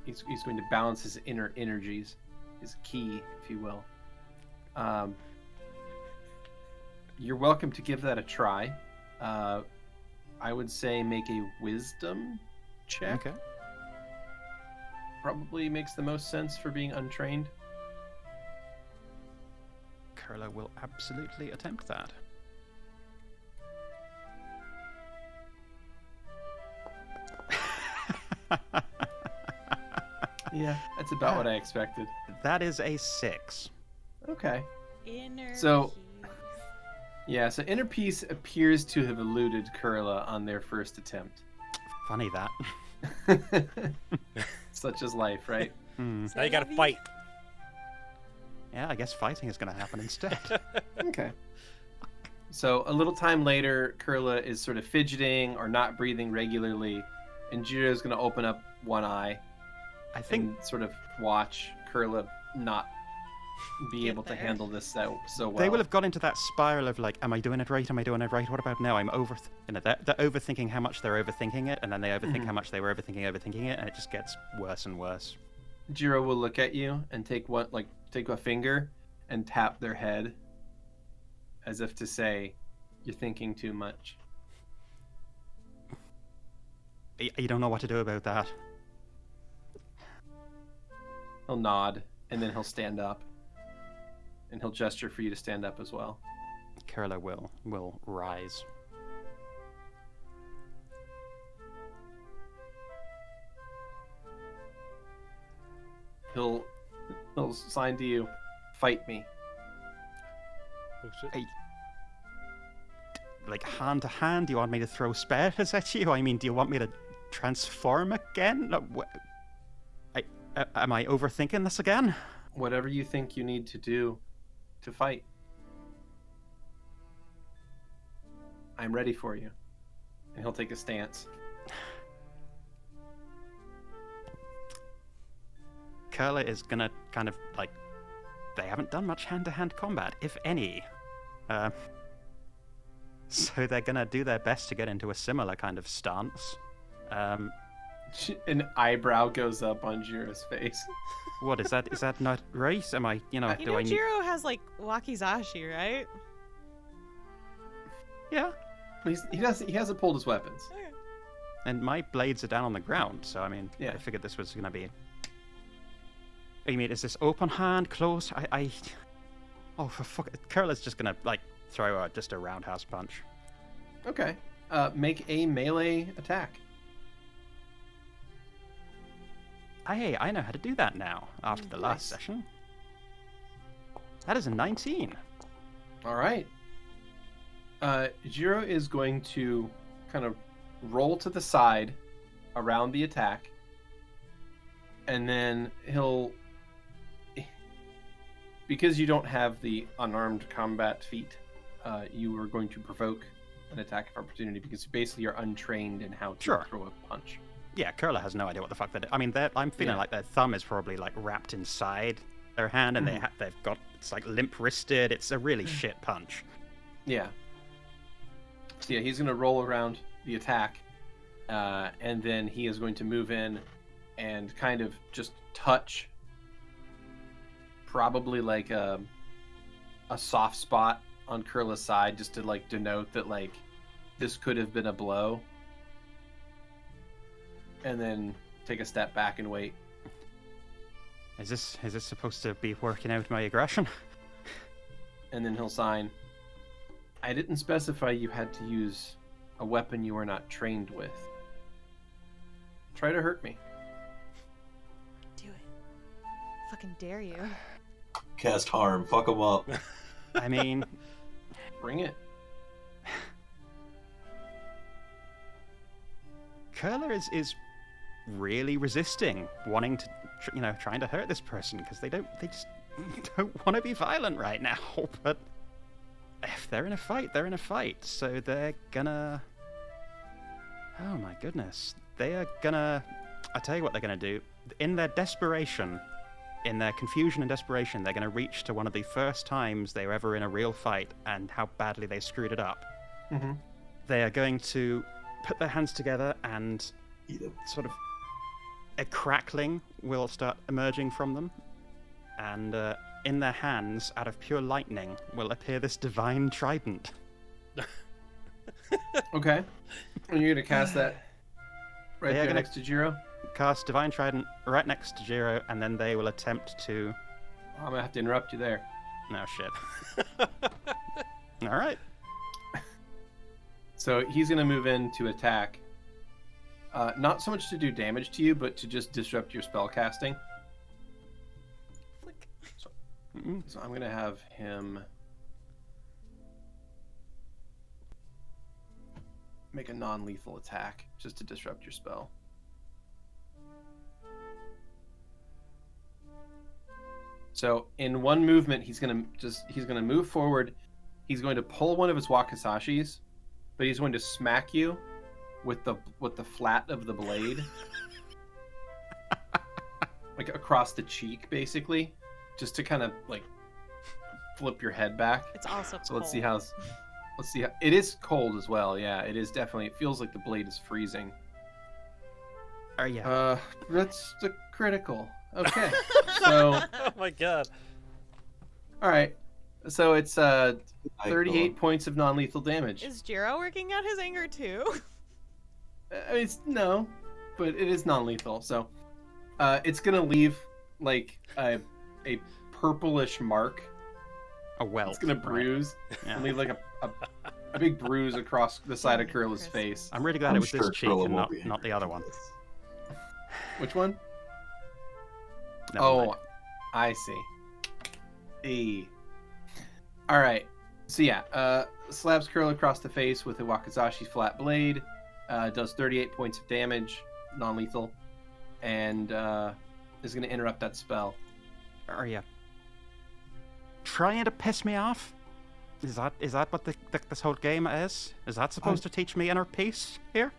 He's going to balance his inner energies, his ki, if you will. You're welcome to give that a try. I would say make a wisdom check. Okay. Probably makes the most sense for being untrained. Kurla will absolutely attempt that. Yeah, that's about what I expected. That is a 6. Okay. Inner So- peace. Yeah, so Inner Peace appears to have eluded Kurla on their first attempt. Funny that. Such is life, right? Now you gotta fight. Yeah, I guess fighting is going to happen instead. Okay. So a little time later, Kurla is sort of fidgeting or not breathing regularly, and Jiro's going to open up one eye I think and sort of watch Kurla not be Get able to there. handle this so well. they will have got into that spiral of like, am I doing it right? Am I doing it right? What about now? I'm they're overthinking how much they're overthinking it, and then they overthink how much they were overthinking it, and it just gets worse and worse. Jiro will look at you and take a finger and tap their head as if to say, "You're thinking too much." You don't know what to do about that. He'll nod, and then he'll stand up. And he'll gesture for you to stand up as well. Kurla will rise. He'll sign to you, "Fight me." Oh, shit. Hey, like hand to hand, do you want me to throw spells at you? I mean, do you want me to transform again? No, am I overthinking this again? Whatever you think you need to do to fight. I'm ready for you. And he'll take a stance. Kurla is gonna kind of like, they haven't done much hand-to-hand combat, if any. So they're gonna do their best to get into a similar kind of stance. An eyebrow goes up on Jiro's face. What is that? Is that not right? Am I, You do know, I need... Jiro has like wakizashi, right? Yeah. He hasn't pulled his weapons. And my blades are down on the ground, so I mean, Yeah. I figured this was gonna be... You mean, is this open hand, close? Oh, for fuck... Kurla's just gonna, like, throw out just a roundhouse punch. Okay. Make a melee attack. Hey, I know how to do that now, after the last session. That is a 19. All right. Jiro is going to kind of roll to the side around the attack, and then he'll, because you don't have the unarmed combat feat, you are going to provoke an attack of opportunity because basically you're untrained in how to throw a punch. Yeah, Kurla has no idea what the fuck that. I mean, I'm feeling like their thumb is probably like wrapped inside their hand, and they've got, it's like limp wristed. It's a really shit punch. Yeah. So yeah, he's going to roll around the attack, and then he is going to move in and kind of just touch, probably like a soft spot on Kurla's side, just to like denote that like this could have been a blow, and then take a step back and wait. Is this supposed to be working out my aggression? And then he'll sign, I didn't specify you had to use a weapon you were not trained with. Try to hurt me. Do it. Fucking dare you. Cast harm. Fuck them up. I mean... Bring it. Kurla is really resisting wanting to, trying to hurt this person because they just don't want to be violent right now. But if they're in a fight, they're in a fight. So they're gonna... Oh my goodness. They are gonna... I'll tell you what they're gonna do. In their desperation, in their confusion and desperation, they're gonna reach to one of the first times they were ever in a real fight and how badly they screwed it up. Mm-hmm. They are going to put their hands together and sort of a crackling will start emerging from them. And in their hands, out of pure lightning, will appear this divine trident. Okay. And you're going to cast that right there gonna next to Jiro? Cast divine trident right next to Jiro, and then they will attempt to... I'm going to have to interrupt you there. No shit. All right. So he's going to move in to attack. Not so much to do damage to you, but to just disrupt your spell casting. Flick. So I'm going to have him make a non-lethal attack just to disrupt your spell. So in one movement, he's going to move forward. He's going to pull one of his wakisashis, but he's going to smack you with the flat of the blade, like across the cheek, basically, just to kind of like flip your head back. It's also so. cold. Let's see how it is cold as well. Yeah, it is definitely. It feels like the blade is freezing. Yeah. That's the critical. Okay. So. Oh my god. All right. So it's 38 points of non-lethal damage. Is Jiro working out his anger too? I mean, no, but it is non-lethal. So it's gonna leave like a purplish mark. A welt. It's gonna bruise and leave like a big bruise across the side of Kurla's face. I'm really glad it was this cheek and not the other one. Which one? Never mind. I see. All right. So yeah, slabs Kurla across the face with a wakizashi flat blade. Does 38 points of damage, non-lethal, and is going to interrupt that spell. Are you trying to piss me off? Is that what this whole game is? Is that supposed to teach me inner peace here?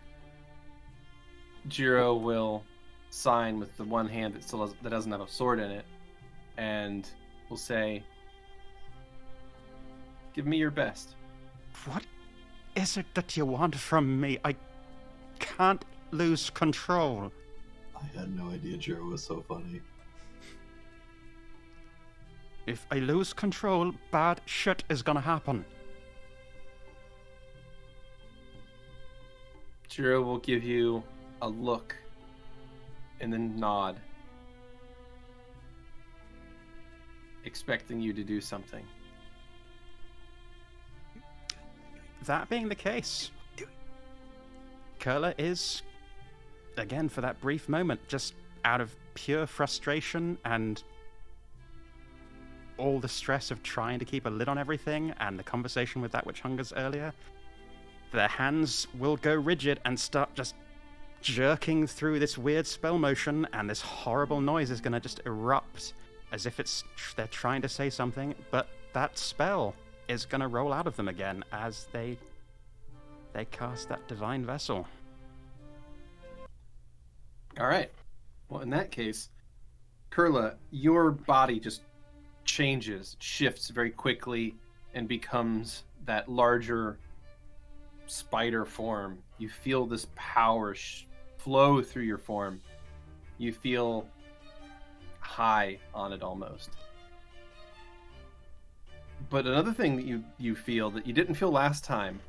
Jiro will sign with the one hand that doesn't have a sword in it, and will say, "Give me your best." What is it that you want from me? I can't lose control. I had no idea Jiro was so funny. If I lose control, bad shit is gonna happen. Jiro will give you a look and then nod, expecting you to do something. That being the case, Kurla is, again, for that brief moment, just out of pure frustration and all the stress of trying to keep a lid on everything and the conversation with that which hungers earlier, their hands will go rigid and start just jerking through this weird spell motion, and this horrible noise is going to just erupt as if they're trying to say something, but that spell is going to roll out of them again as they cast that divine vessel. All right. Well, in that case, Kurla, your body just shifts very quickly, and becomes that larger spider form. You feel this power flow through your form. You feel high on it almost. But another thing that you feel that you didn't feel last time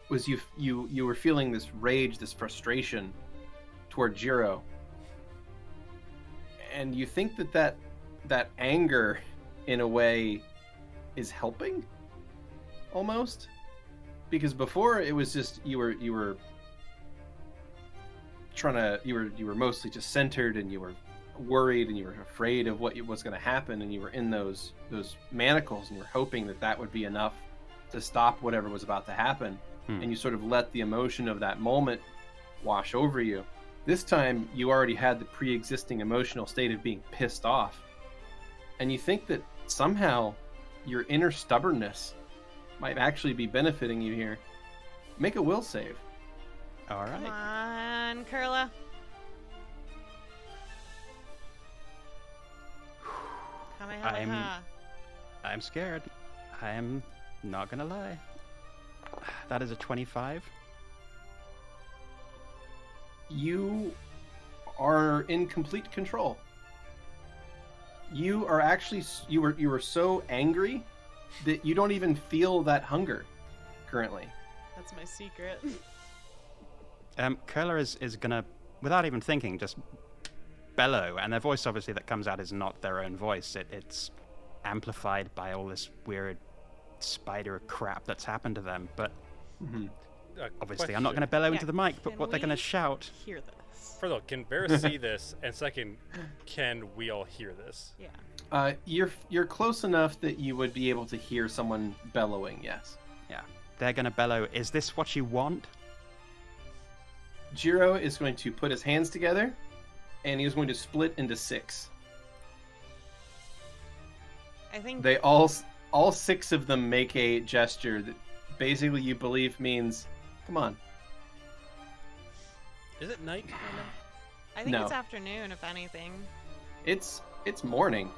was you were feeling this rage, this frustration toward Jiro. And you think that anger, in a way, is helping, almost, because before it was just you were mostly just centered, and you were worried, and you were afraid of what was going to happen, and you were in those manacles, and you were hoping that would be enough to stop whatever was about to happen, and you sort of let the emotion of that moment wash over you. This time, you already had the pre-existing emotional state of being pissed off. And you think that somehow your inner stubbornness might actually be benefiting you here. Make a will save. All right. Come on, Kurla. I'm scared. I am not gonna lie. That is a 25. You are in complete control. You are actually you were so angry that you don't even feel that hunger currently. That's my secret. Kurla is gonna, without even thinking, just bellow, and their voice obviously that comes out is not their own voice. It's amplified by all this weird spider crap that's happened to them. But obviously, I'm not going to bellow into the mic. But what they're going to shout. Hear this. First of all, can Vera see this? And second, can we all hear this? Yeah. You're close enough that you would be able to hear someone bellowing. Yes. Yeah. They're going to bellow. Is this what you want? Jiro is going to put his hands together, and he is going to split into 6. I think they all 6 of them make a gesture that basically you believe means, "Come on." Is it night? I think No. it's afternoon, if anything. It's morning.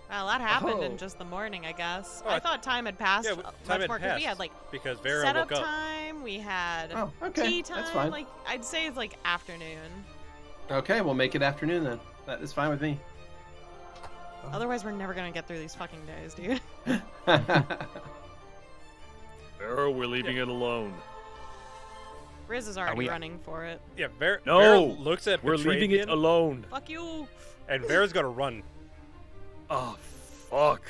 Well, that happened in just the morning, I guess. I thought time had passed Yeah, time much had more because we passed, had because Vera setup woke up. time. We had okay, tea time. that's fine. Like I'd say it's like afternoon. Okay, we'll make it afternoon then. That is fine with me. Otherwise, we're never gonna get through these fucking days, dude. Vera, we're leaving it alone. Riz is already running for it. Yeah, Vera No! looks at We're leaving it Petravian, alone. Fuck you. and Vera's gonna run. Oh, fuck.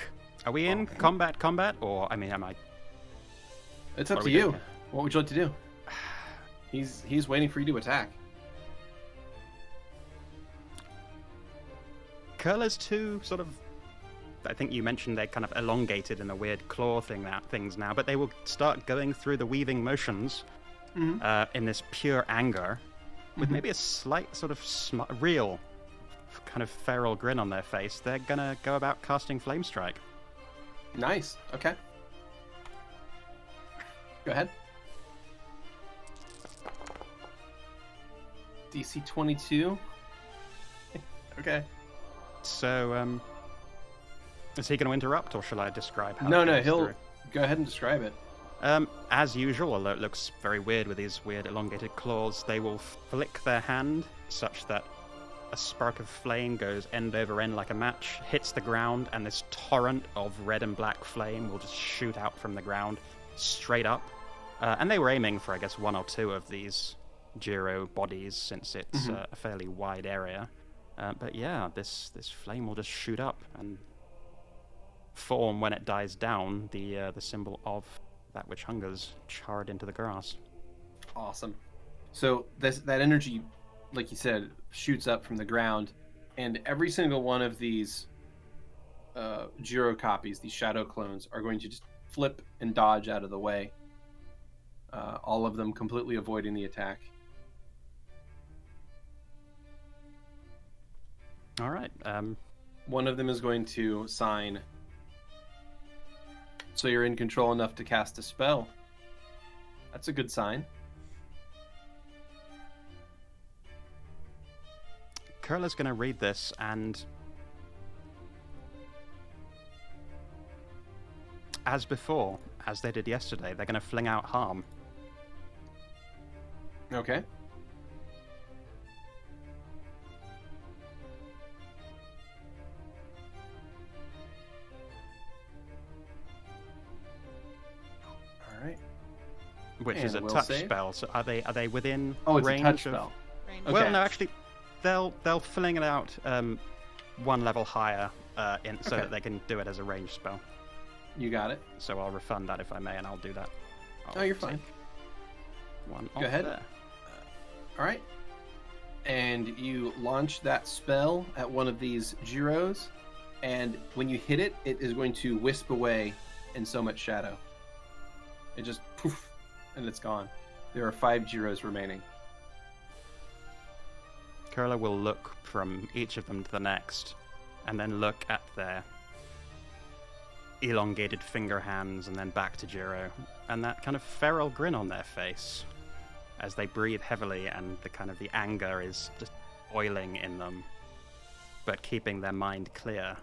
Are we in combat, or I mean, am I? It's up What are to we you. doing? What would you like to do? He's waiting for you to attack. Kurla's too sort of. I think you mentioned they're kind of elongated in a weird claw things now, but they will start going through the weaving motions in this pure anger, with maybe a slight sort of real, kind of feral grin on their face. They're gonna go about casting Flame Strike. Nice. Okay. Go ahead. DC 22. Okay. So, is he going to interrupt, or shall I describe how? No, it no, goes he'll through? go ahead and describe it. As usual, although it looks very weird with these weird elongated claws, they will flick their hand such that a spark of flame goes end over end like a match, hits the ground, and this torrent of red and black flame will just shoot out from the ground straight up. And they were aiming for, I guess, one or two of these Giro bodies, since it's a fairly wide area. But yeah, this flame will just shoot up and form, when it dies down, the symbol of that which hungers, charred into the grass. Awesome. So that energy, like you said, shoots up from the ground, and every single one of these Giro copies, these shadow clones, are going to just flip and dodge out of the way. All of them completely avoiding the attack. All right. One of them is going to sign, so you're in control enough to cast a spell. That's a good sign. Kurla's going to read this, and as before, as they did yesterday, they're going to fling out harm. Okay. All right. Which And is a will touch save? spell. So are they within Oh, it's range a touch of... spell. Range. Okay. Well, no, actually, they'll fling it out one level higher so Okay. that they can do it as a ranged spell. You got it. So I'll refund that if I may, and I'll do that. Oh, you're fine. One Go off ahead. there. All right. And you launch that spell at one of these Giros, and when you hit it, it is going to wisp away in so much shadow. It just poof, and it's gone. There are 5 Giros remaining. Kurla will look from each of them to the next, and then look at their elongated finger hands, and then back to Jiro, and that kind of feral grin on their face as they breathe heavily, and the anger is just boiling in them, but keeping their mind clear.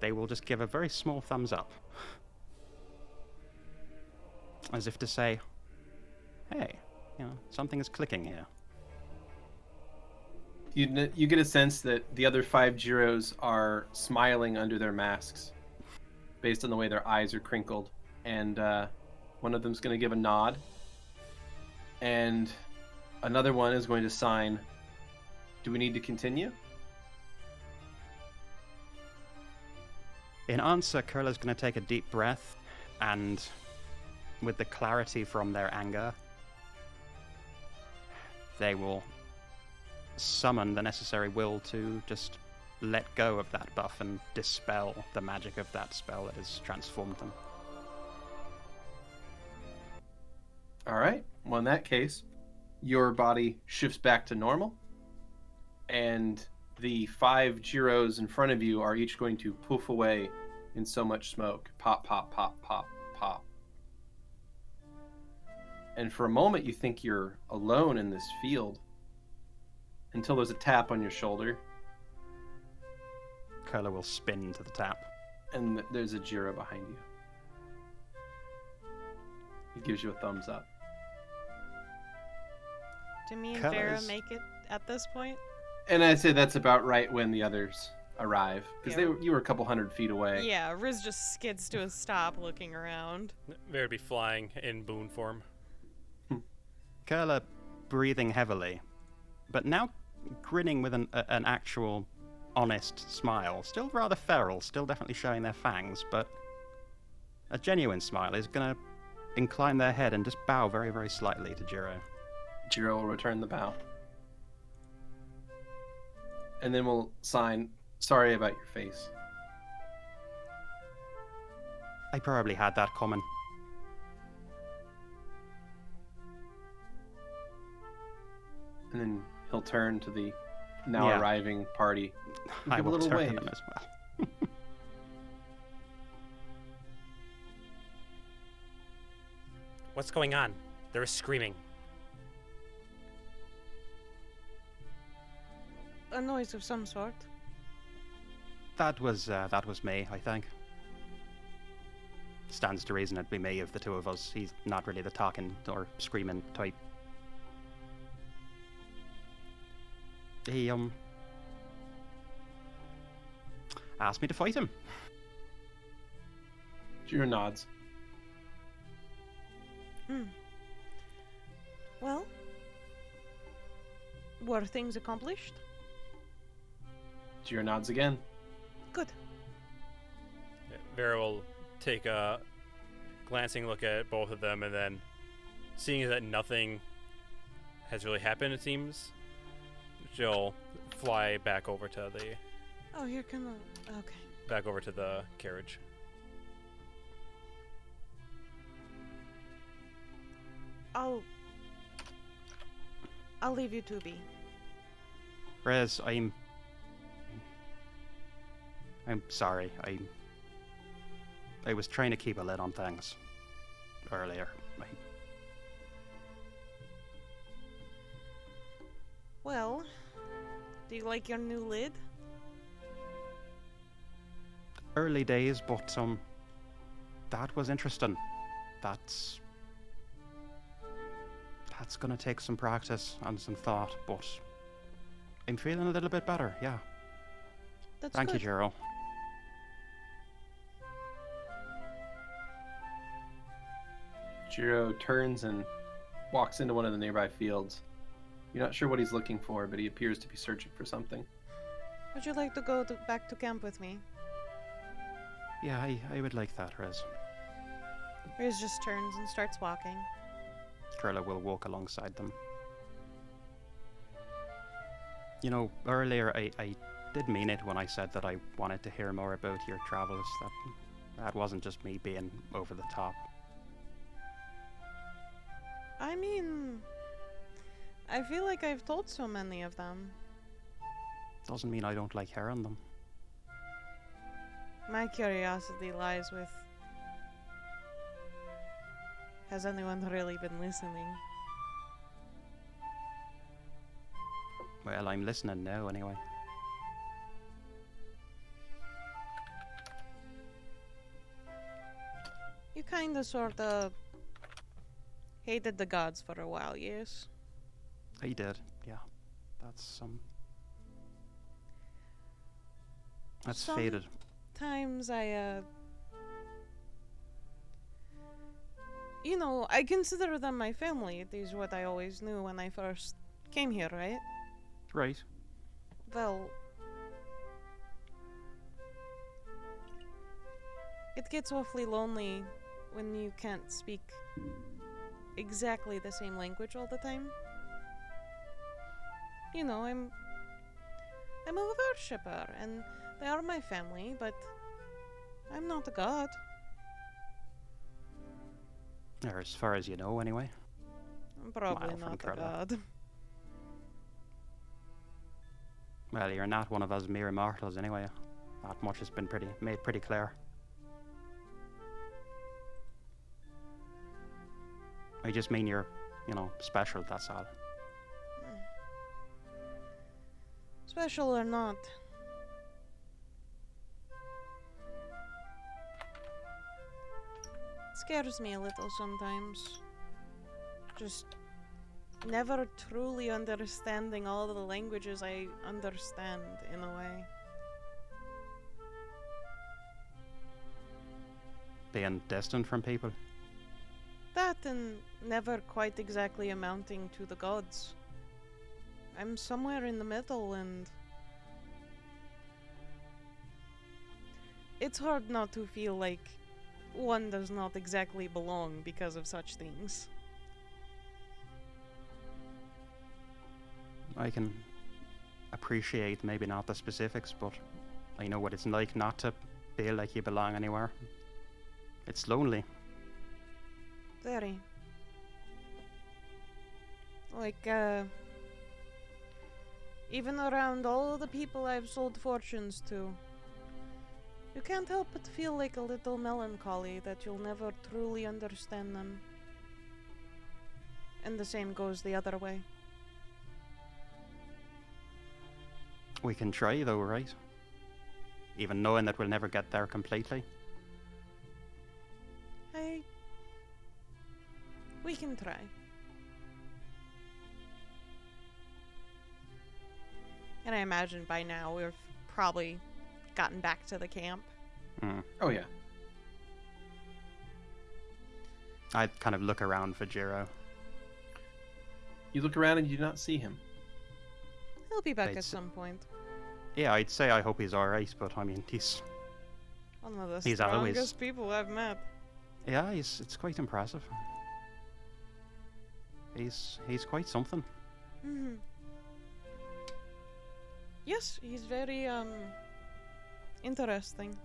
They will just give a very small thumbs up, as if to say, hey, something is clicking here. You get a sense that the other 5 Giros are smiling under their masks, based on the way their eyes are crinkled, and one of them's going to give a nod, and another one is going to sign, do we need to continue? In answer, Kurla's going to take a deep breath, and with the clarity from their anger, they will summon the necessary will to just let go of that buff and dispel the magic of that spell that has transformed them. All right. Well, in that case, your body shifts back to normal, and the 5 Giros in front of you are each going to poof away in so much smoke. Pop, pop, pop, pop, pop. And for a moment, you think you're alone in this field, until there's a tap on your shoulder, Kurla will spin to the tap. and there's a Giro behind you. He gives you a thumbs up. Do me and Colours. Vera make it at this point? And I'd say that's about right when the others arrive, because Yeah. you were a couple hundred feet away. Yeah, Riz just skids to a stop looking around. Vera would be flying in boon form. Kurla breathing heavily, but now grinning with an actual honest smile. Still rather feral, still definitely showing their fangs, but a genuine smile is going to incline their head and just bow very, very slightly to Jiro. Jiro will return the bow. And then we'll sign, sorry about your face. I probably had that common. And then he'll turn to the now Yeah. arriving party. I Give a will little turn wave. to them as well. What's going on? There is screaming. A noise of some sort. That was me, I think. Stands to reason it'd be me of the two of us. He's not really the talking or screaming type. He asked me to fight him. Jiro nods. Well, were things accomplished? Jiro nods again. Good. Yeah, Vera will take a glancing look at both of them, and then seeing that nothing has really happened, it seems, she'll fly back over to the Oh, you're gonna... Okay. back over to the carriage. I'll leave you to be. Rez, I'm sorry. I was trying to keep a lid on things earlier. Well, do you like your new lid? Early days, but that was interesting. That's gonna take some practice and some thought, but I'm feeling a little bit better. Yeah. That's Thank good. you, Jiro. Jiro turns and walks into one of the nearby fields. You're not sure what he's looking for, but he appears to be searching for something. Would you like to go back to camp with me? Yeah, I would like that, Rez. Riz just turns and starts walking. Kurla will walk alongside them. You know, earlier I did mean it when I said that I wanted to hear more about your travels. That wasn't just me being over the top. I mean, I feel like I've told so many of them. Doesn't mean I don't like hearing them. My curiosity lies with... Has anyone really been listening? Well, I'm listening now anyway. You kinda sorta hated the gods for a while, yes? I did, yeah. That's faded. Sometimes you know, I consider them my family. It is what I always knew when I first came here, right? Right. Well, it gets awfully lonely when you can't speak exactly the same language all the time. You know, I'm a worshipper, and they are my family, but I'm not a god. Or as far as you know, anyway. I'm probably Mile from not a Kurla. god. Well, you're not one of us mere mortals anyway. That much has been made pretty clear. I just mean you're, special, that's all. Special or not. Scares me a little sometimes. Just never truly understanding all the languages I understand, in a way. Being distant from people. That and never quite exactly amounting to the gods. I'm somewhere in the middle, and it's hard not to feel like one does not exactly belong because of such things. I can appreciate maybe not the specifics, but I know what it's like not to feel like you belong anywhere. It's lonely. Very. Like, even around all the people I've sold fortunes to, you can't help but feel like a little melancholy that you'll never truly understand them. And the same goes the other way. We can try, though, right? Even knowing that we'll never get there completely. We can try. And I imagine by now we've probably gotten back to the camp. Oh yeah. I kind of look around for Jiro. You look around and you do not see him. He'll be back Right, at so- some point. Yeah, I'd say I hope he's alright, but I mean, he's One of the He's strongest always- people I've met. yeah, it's quite impressive. He's quite something. Hmm. Yes, he's very interesting.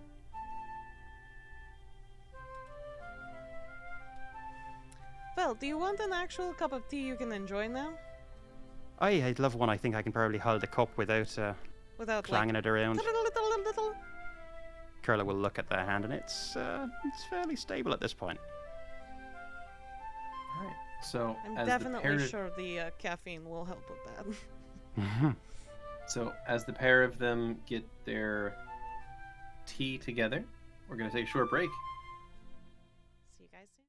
Well, do you want an actual cup of tea you can enjoy now? I'd love one. I think I can probably hold the cup without Without clanging it around. little. Kurla will look at the hand, and it's fairly stable at this point. All right. So I'm as definitely the pair, sure the caffeine will help with that. so as the pair of them get their tea together, we're gonna take a short break. See you guys soon.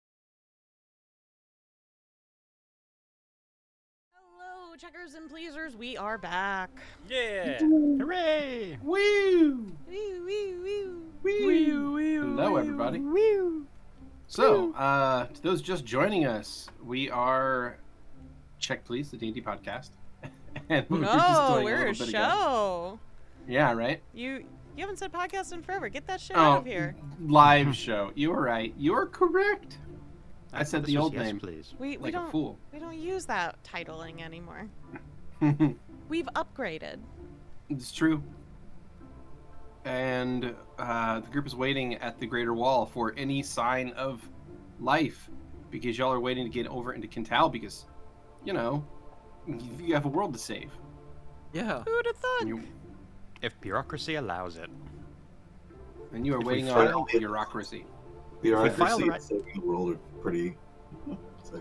Hello, checkers and pleasers. We are back. Yeah. Hooray! Woo! Woo, woo, woo. Hello, everybody. So, to those just joining us, we are Check Please, the D&D podcast, and we were just No, doing we're a little bit ago. show. Yeah, right. You haven't said podcast in forever. Get that shit Oh, out of here. live show. You were right. You are correct. I said This the was old yes, name please. We like don't a fool. we don't use that titling anymore. We've upgraded. It's true. And the group is waiting at the Greater Wall for any sign of life, because y'all are waiting to get over into Kintal because, you know, you have a world to save. Yeah. Who'd have thought? And you, If bureaucracy allows it. and you are If we waiting fail- on bureaucracy. Bureaucracy right- and saving the world are pretty. So,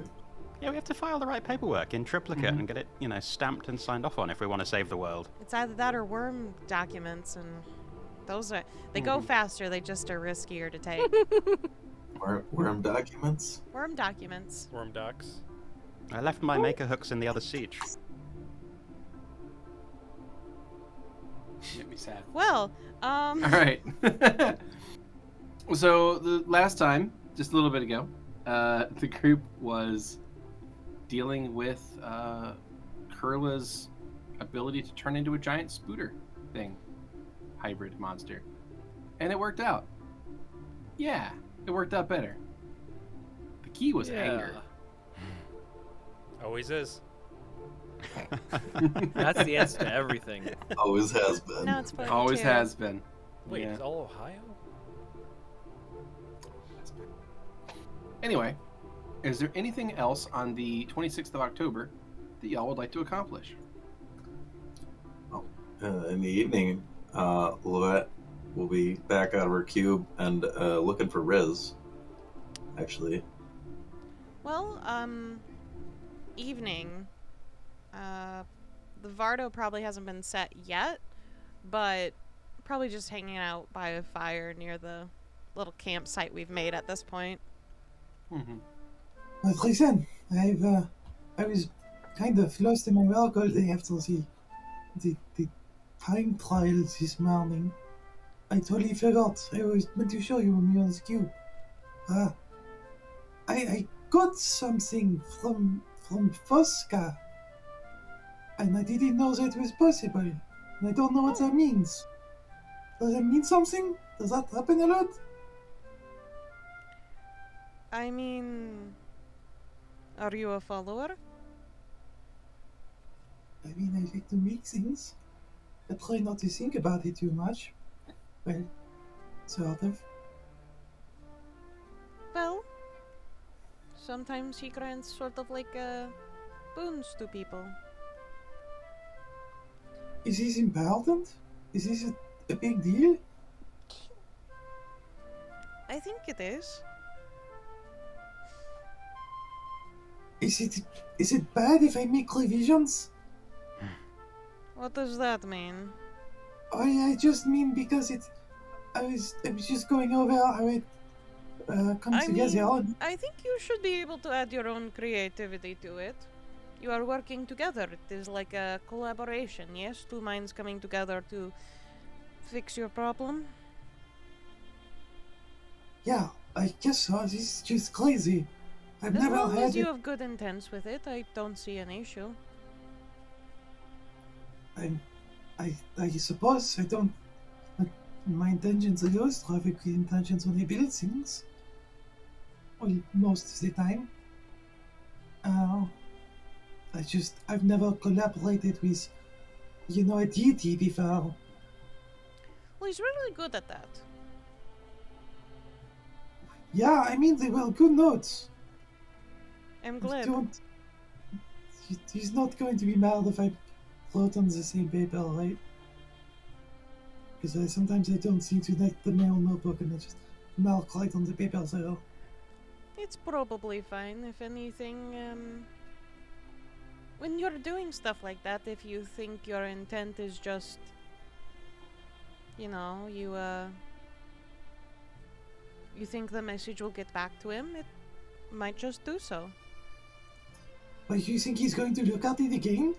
Yeah, we have to file the right paperwork in triplicate and get it, stamped and signed off on if we want to save the world. It's either that or worm documents, and those they go faster. They just are riskier to take. worm documents. Worm documents. Worm ducks. I left my maker hooks in the other siege. Make me sad. Well, All right. So the last time, just a little bit ago, the group was dealing with Kurla's ability to turn into a giant spooter thing, hybrid monster, and it worked out. Yeah, it worked out better. The key was anger. Always is. That's the answer to everything. Always has been. no, it's funny Always too. has been. Wait, Yeah. is all Ohio? Anyway, is there anything else on the 26th of October that y'all would like to accomplish? In the evening, Lovette will be back out of her cube and looking for Riz. Actually, Well, evening. The Vardo probably hasn't been set yet, but probably just hanging out by a fire near the little campsite we've made at this point. Mm-hmm. But listen, I was kind of lost in my work all day after the time trial this morning. I totally forgot. I was meant to show you when we were on the cube. I got something from Fosca, and I didn't know that was possible. And I don't know what that means. Does that mean something? Does that happen a lot? I mean, are you a follower? I mean, I like to make things. I try not to think about it too much. Well, sort of. Well, sometimes he grants sort of like boons to people. Is this important? Is this a big deal? I think it is. Is it bad if I make revisions? What does that mean? I just mean because I was just going over how it comes I together. mean, I think you should be able to add your own creativity to it. You are working together. It is like a collaboration, yes? Two minds coming together to fix your problem. Yeah, I guess so. This is just crazy. I've As never long had as you it. have good intents with it, I don't see an issue. I suppose I don't. My intentions are yours to have good intentions when I build things. Well, most of the time. I've never collaborated with, a deity before. Well, he's really good at that. Yeah, I mean, they were good notes. I'm I glad. don't. He's not going to be mad if I float on the same paper, right? Because sometimes I don't seem to like the mail notebook and I just mark right on the paper, so. It's probably fine, if anything. When you're doing stuff like that, if you think your intent is just, you think the message will get back to him, it might just do so. But you think he's going to look at it again?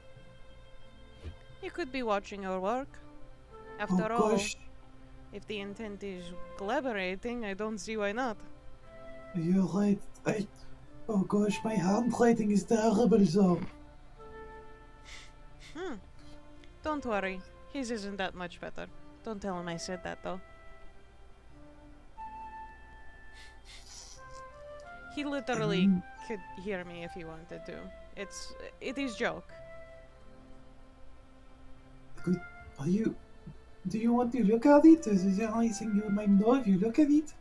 He could be watching your work. After Oh all, gosh, if the intent is collaborating, I don't see why not. you're right. Oh gosh, my handwriting is terrible, so. Don't worry. His isn't that much better. Don't tell him I said that, though. He literally could hear me if he wanted to. It is joke. Good. Do you want to look at it? Is there anything you might know if you look at it?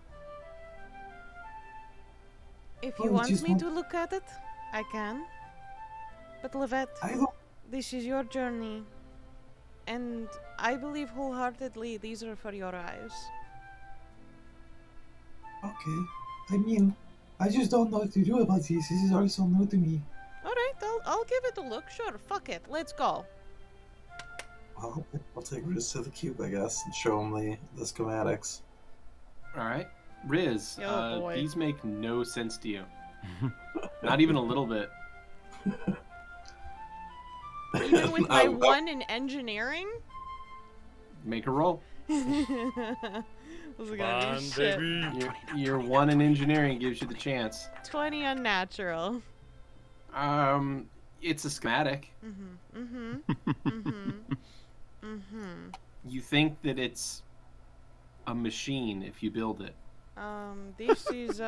If Oh, you you want just me want- to look at it, I can. But Lovette, I don't. this is your journey. And I believe wholeheartedly these are for your eyes. Okay. I mean, I just don't know what to do about this. This is also new to me. Alright, I'll give it a look. Sure, fuck it. Let's go. Well, I'll take Riz to the cube, I guess, and show him the schematics. All right, Riz. Oh, boy. These make no sense to you. Not even a little bit. Even with my one in engineering? Make a roll. This is gonna be shit. Your one in engineering gives you the chance. 20 unnatural. It's a schematic. You think that it's a machine if you build it. This is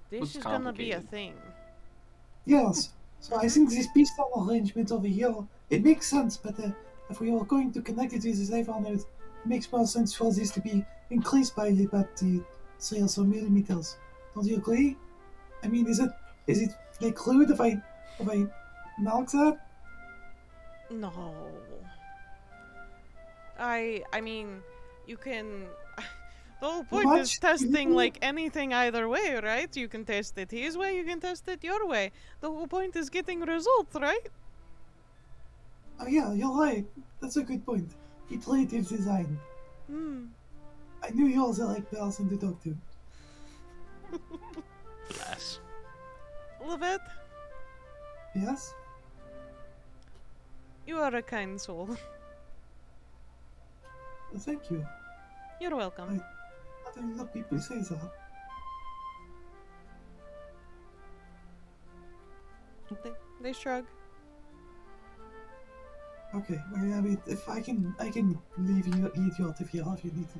this Looks is gonna be a complicated. thing. Yes. So I think this pistol arrangement over here, it makes sense, but if we are going to connect it with the iPhone, it makes more sense for this to be increased by about 3 or so millimeters. Don't you agree? I mean, is it like rude if I mark that? No. I mean, you can. The whole point What? is testing like anything either way, right? You can test it his way, you can test it your way. The whole point is getting results, right? Oh yeah, you're right. That's a good point. Iterative design. I knew you was the right person to talk to. Bless. Lovette, Yes? you are a kind soul. Well, thank you. You're welcome. Not a lot of people say that. They shrug. Okay, well, I mean, if I can leave you idiot if you need to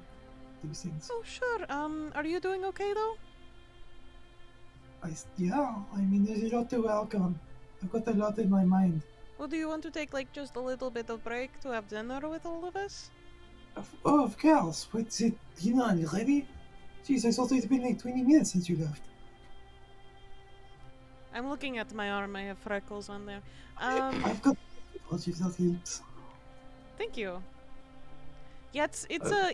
do things. Oh, sure. Are you doing okay though? Yeah, I mean, there's a lot to work on. I've got a lot in my mind. Well, do you want to take like just a little bit of break to have dinner with all of us? Of course. What's it? Are you ready? Jeez, I thought it'd been like 20 minutes since you left. I'm looking at my arm. I have freckles on there. I've got. Well, if that helps. Thank you. Yeah, it's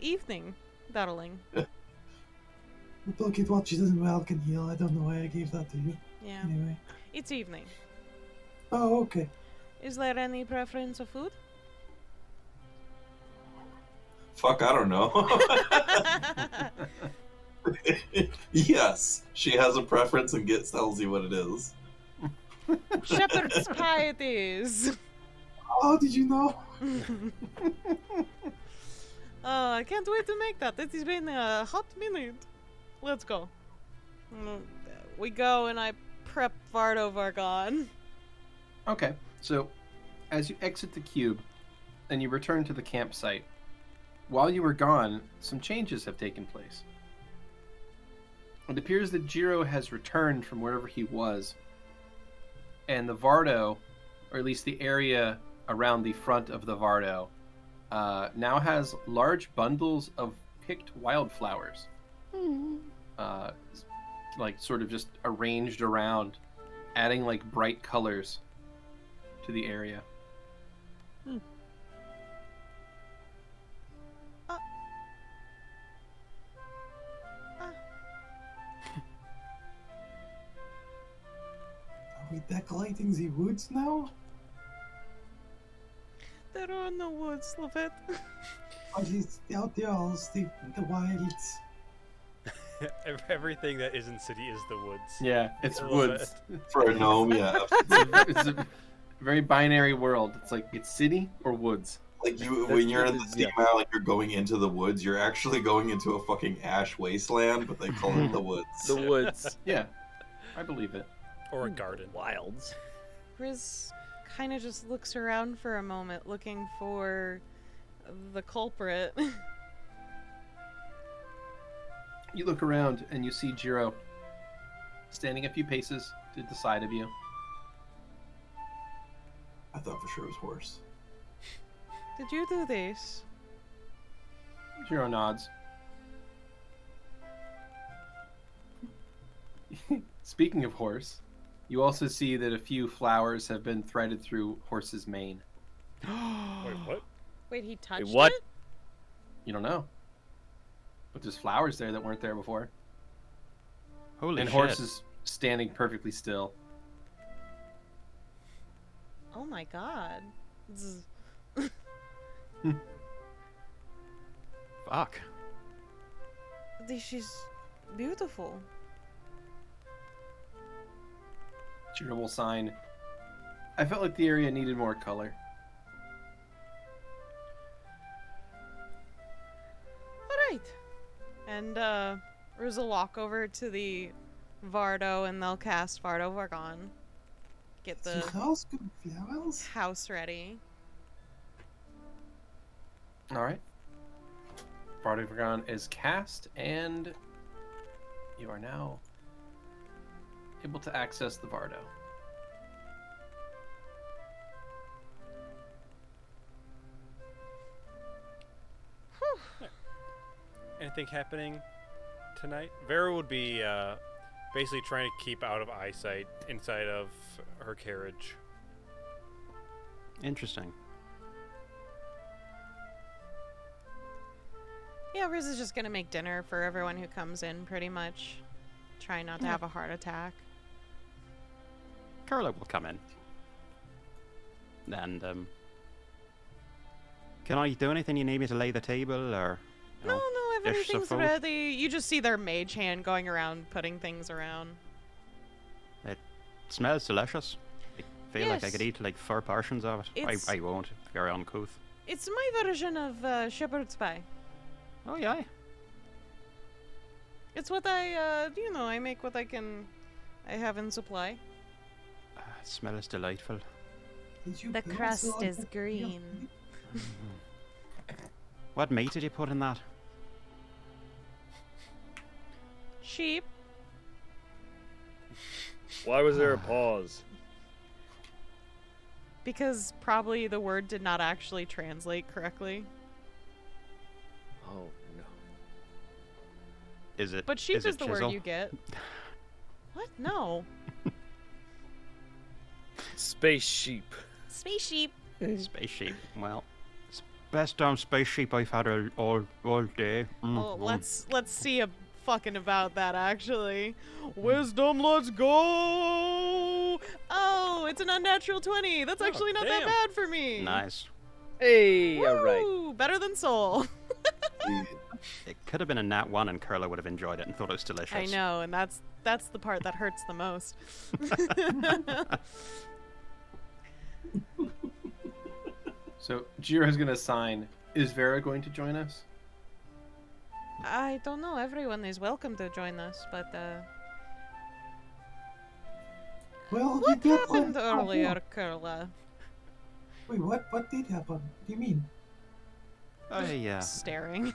evening, darling. The pocket watch doesn't work in here. I don't know why I gave that to you. Yeah, Anyway. it's evening. Oh, okay. Is there any preference of food? Fuck, I don't know. Yes, she has a preference and tells you what it is. Shepherd's pie it is. Oh, did you know? I can't wait to make that. It has been a hot minute. Let's go. We go and I prep Vardo Vargon. Okay, so as you exit the cube and you return to the campsite, while you were gone, some changes have taken place. It appears that Jiro has returned from wherever he was, and the Vardo, or at least the area around the front of the Vardo, now has large bundles of picked wildflowers, like sort of just arranged around, adding like bright colors to the area. Are we decorating the woods now? There are no woods, Lovette. Or is out there all the wilds? Everything that isn't city is the woods. Yeah, it's I love woods. For a gnome, yeah. It's a very binary world. It's like it's city or woods. Like when you're in the Steam Island, you're going into the woods. You're actually going into a fucking ash wasteland, but they call it the woods. The woods. Yeah, I believe it. Or a garden. Wilds. Riz kind of just looks around for a moment, looking for the culprit. You look around and you see Jiro standing a few paces to the side of you. I thought for sure it was horse. Did you do this? Jiro nods. Speaking of horse, you also see that a few flowers have been threaded through Horse's mane. Wait, what? Wait, he touched what? it? You don't know. But there's flowers there that weren't there before. Holy and shit. Horse is standing perfectly still. Oh my god. Zzz. Fuck. This is beautiful. Jiro will sign. I felt like the area needed more color. Alright. And Riz will walk over to the Vardo and they'll cast Vardo Vargon. Get the house good flowers? house ready. Alright. Bardic Vargon is cast, and you are now able to access the Vardo. Anything happening tonight? Vera would be basically trying to keep out of eyesight inside of her carriage. Interesting. Yeah, Riz is just gonna make dinner for everyone who comes in, pretty much. Try not to have a heart attack. Kurla will come in. And, can I do anything you need me to lay the table, or... you No, know, no, dish some everything's food? ready. You just see their mage hand going around, putting things around. It smells delicious. I feel like I Yes. could eat, like, 4 portions of it. It's- I won't. Very uncouth. It's my version of shepherd's pie. Oh, yeah. It's what I, I make what I have in supply. It smells delightful. Did you The put crust also is on- green. What meat did you put in that? Sheep. Why was there a pause? Because probably the word did not actually translate correctly. Oh no. Is it? But sheep is is it the chisel? word you get. What? No. Space sheep. Space sheep. Space sheep. Well, it's the best damn space sheep I've had all day. Well, let's see a fucking about that actually. Wisdom, let's go. Oh, it's an unnatural 20. That's actually not that damn. bad for me. Nice. Hey, all right. Woo, better than Soul. It could have been a nat 1 and Kurla would have enjoyed it and thought it was delicious. I know, and that's the part that hurts the most. So Jiro's going to assign. Is Vera going to join us? I don't know. Everyone is welcome to join us, but Well, what we did happened one- oh, earlier, Kurla? Wait, what did happen? What do you mean? Staring.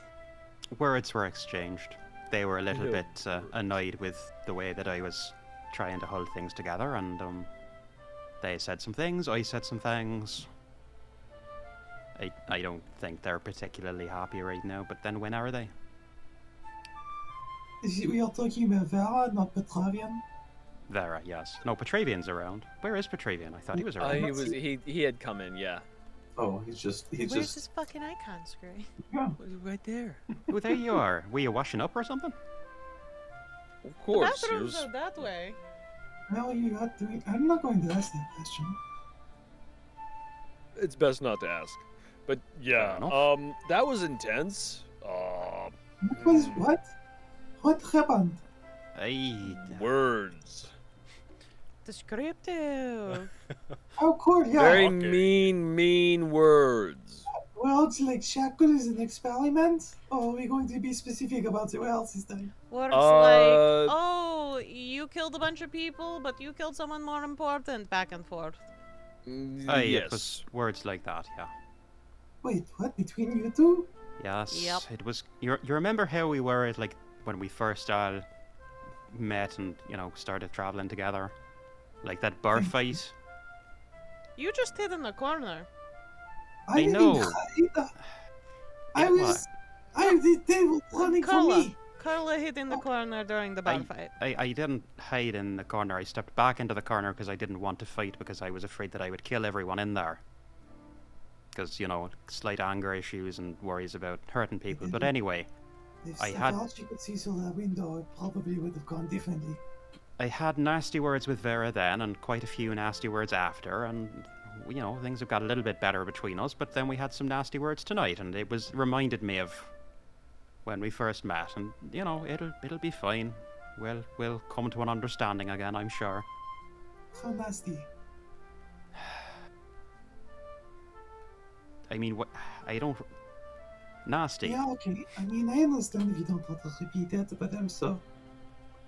Words were exchanged. They were a little bit annoyed with the way that I was trying to hold things together, and they said some things, I said some things. I don't think they're particularly happy right now, but then when are they? We are talking about Vera, not Petravian. Vera, yes. No, Petravian's around. Where is Petravian? I thought he was around. He had come in, yeah. Oh, he's just Where's his fucking icon, Skrewy? Yeah. Right there. Oh, there you are. Were you washing up or something? Of The course. bathrooms are that way. Well, you got to. I'm not going to ask that question. It's best not to ask. But yeah, Fair that was intense. What was what? What happened? Words. Descriptive. How cool, yeah. Very mean words. Words like shackle is an experiment? Or are we going to be specific about what else this time? Words like, oh, you killed a bunch of people, but you killed someone more important. Back and forth. It was words like that, yeah. Wait, what? Between you two? Yes, Yep. it was. You remember how we were like when we first all met and started traveling together, like that bar fight. You just hid in the corner. I know. They were running from me. Kurla hid in the corner during the bar fight. I didn't hide in the corner. I stepped back into the corner because I didn't want to fight because I was afraid that I would kill everyone in there. Because, slight anger issues and worries about hurting people. But anyway, If I I had thought you could see through that window, it probably would have gone differently. I had nasty words with Vera then, and quite a few nasty words after, and things have got a little bit better between us. But then we had some nasty words tonight, and it reminded me of when we first met, and it'll be fine. We'll come to an understanding again, I'm sure. How nasty. I mean, I don't. Nasty. Yeah, okay. I mean, I understand if you don't want to repeat it, but I'm so.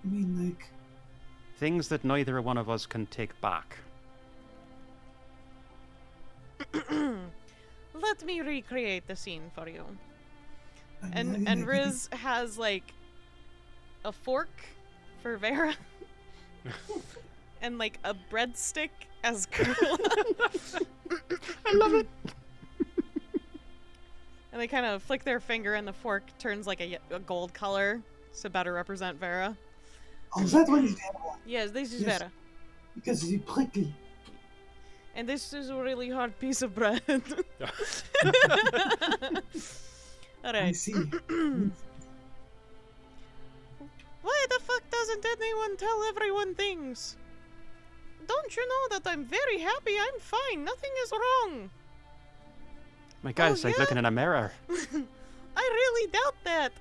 I mean, like. Things that neither one of us can take back. Let me recreate the scene for you. I mean, And Riz has like a fork for Vera and like a breadstick as Kurla. I love it. And they kind of flick their finger and the fork turns like a gold color to better represent Vera. Oh, that one is Vera. Yes, this is Yes. Vera. Because it's prickly. And this is a really hard piece of bread. I Alright. see. Why the fuck doesn't anyone tell everyone things? Don't you know that I'm very happy? I'm fine. Nothing is wrong. My God, Oh, it's like yeah? looking in a mirror. I really doubt that.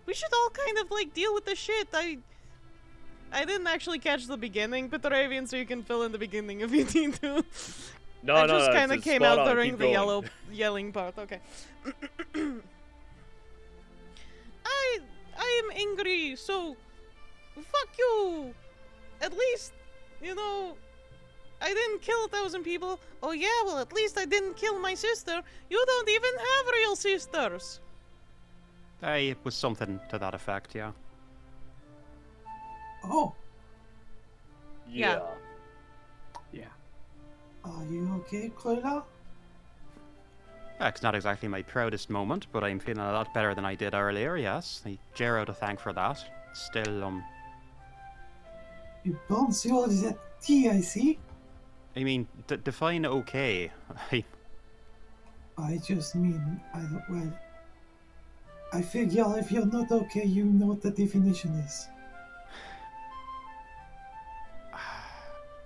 We should all kind of like deal with the shit. I didn't actually catch the beginning, Petravian, so you can fill in the beginning if you need to. No, I no, just no, kind of it's came spot out on. during Keep the going. yelling part. Okay. I am angry, so fuck you. At least, I didn't kill 1,000 people. Oh yeah, well at least I didn't kill my sister. You don't even have real sisters. It was something to that effect, yeah. Oh, Yeah. Yeah. are you okay, Kurla? It's not exactly my proudest moment, but I'm feeling a lot better than I did earlier, yes. Jero to thank for that. Still, You don't see all that tea, I see. I mean, define okay. I just mean, I figure if you're not okay, you know what the definition is.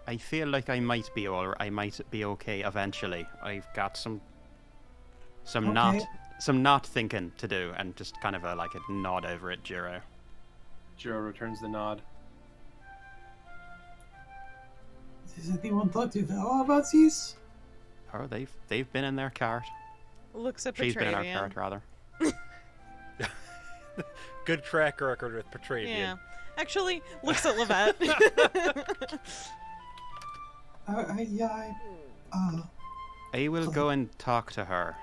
I feel like I might be okay eventually. I've got some not thinking to do, and just kind of a nod over at Jiro. Jiro returns the nod. Does anyone talk to Vera about this? Oh, they've been in their cart. Looks at She's been in our Petravian. cart, rather. Good track record with Petravian. Yeah. Actually, looks at Lovette. I will go and talk to her.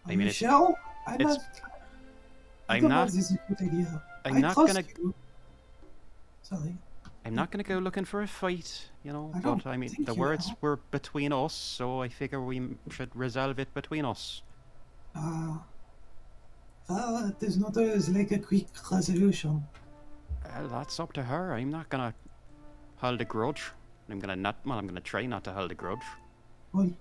I mean, Michelle? I I'm don't know not. if this is a good idea. I'm I not trust gonna. you. Sorry. I'm not gonna go looking for a fight, I But don't I mean, think the you words are. were between us, so I figure we should resolve it between us. Well, there's not always like a quick resolution. Well, that's up to her. I'm not gonna hold a grudge. I'm gonna try not to hold a grudge. Well,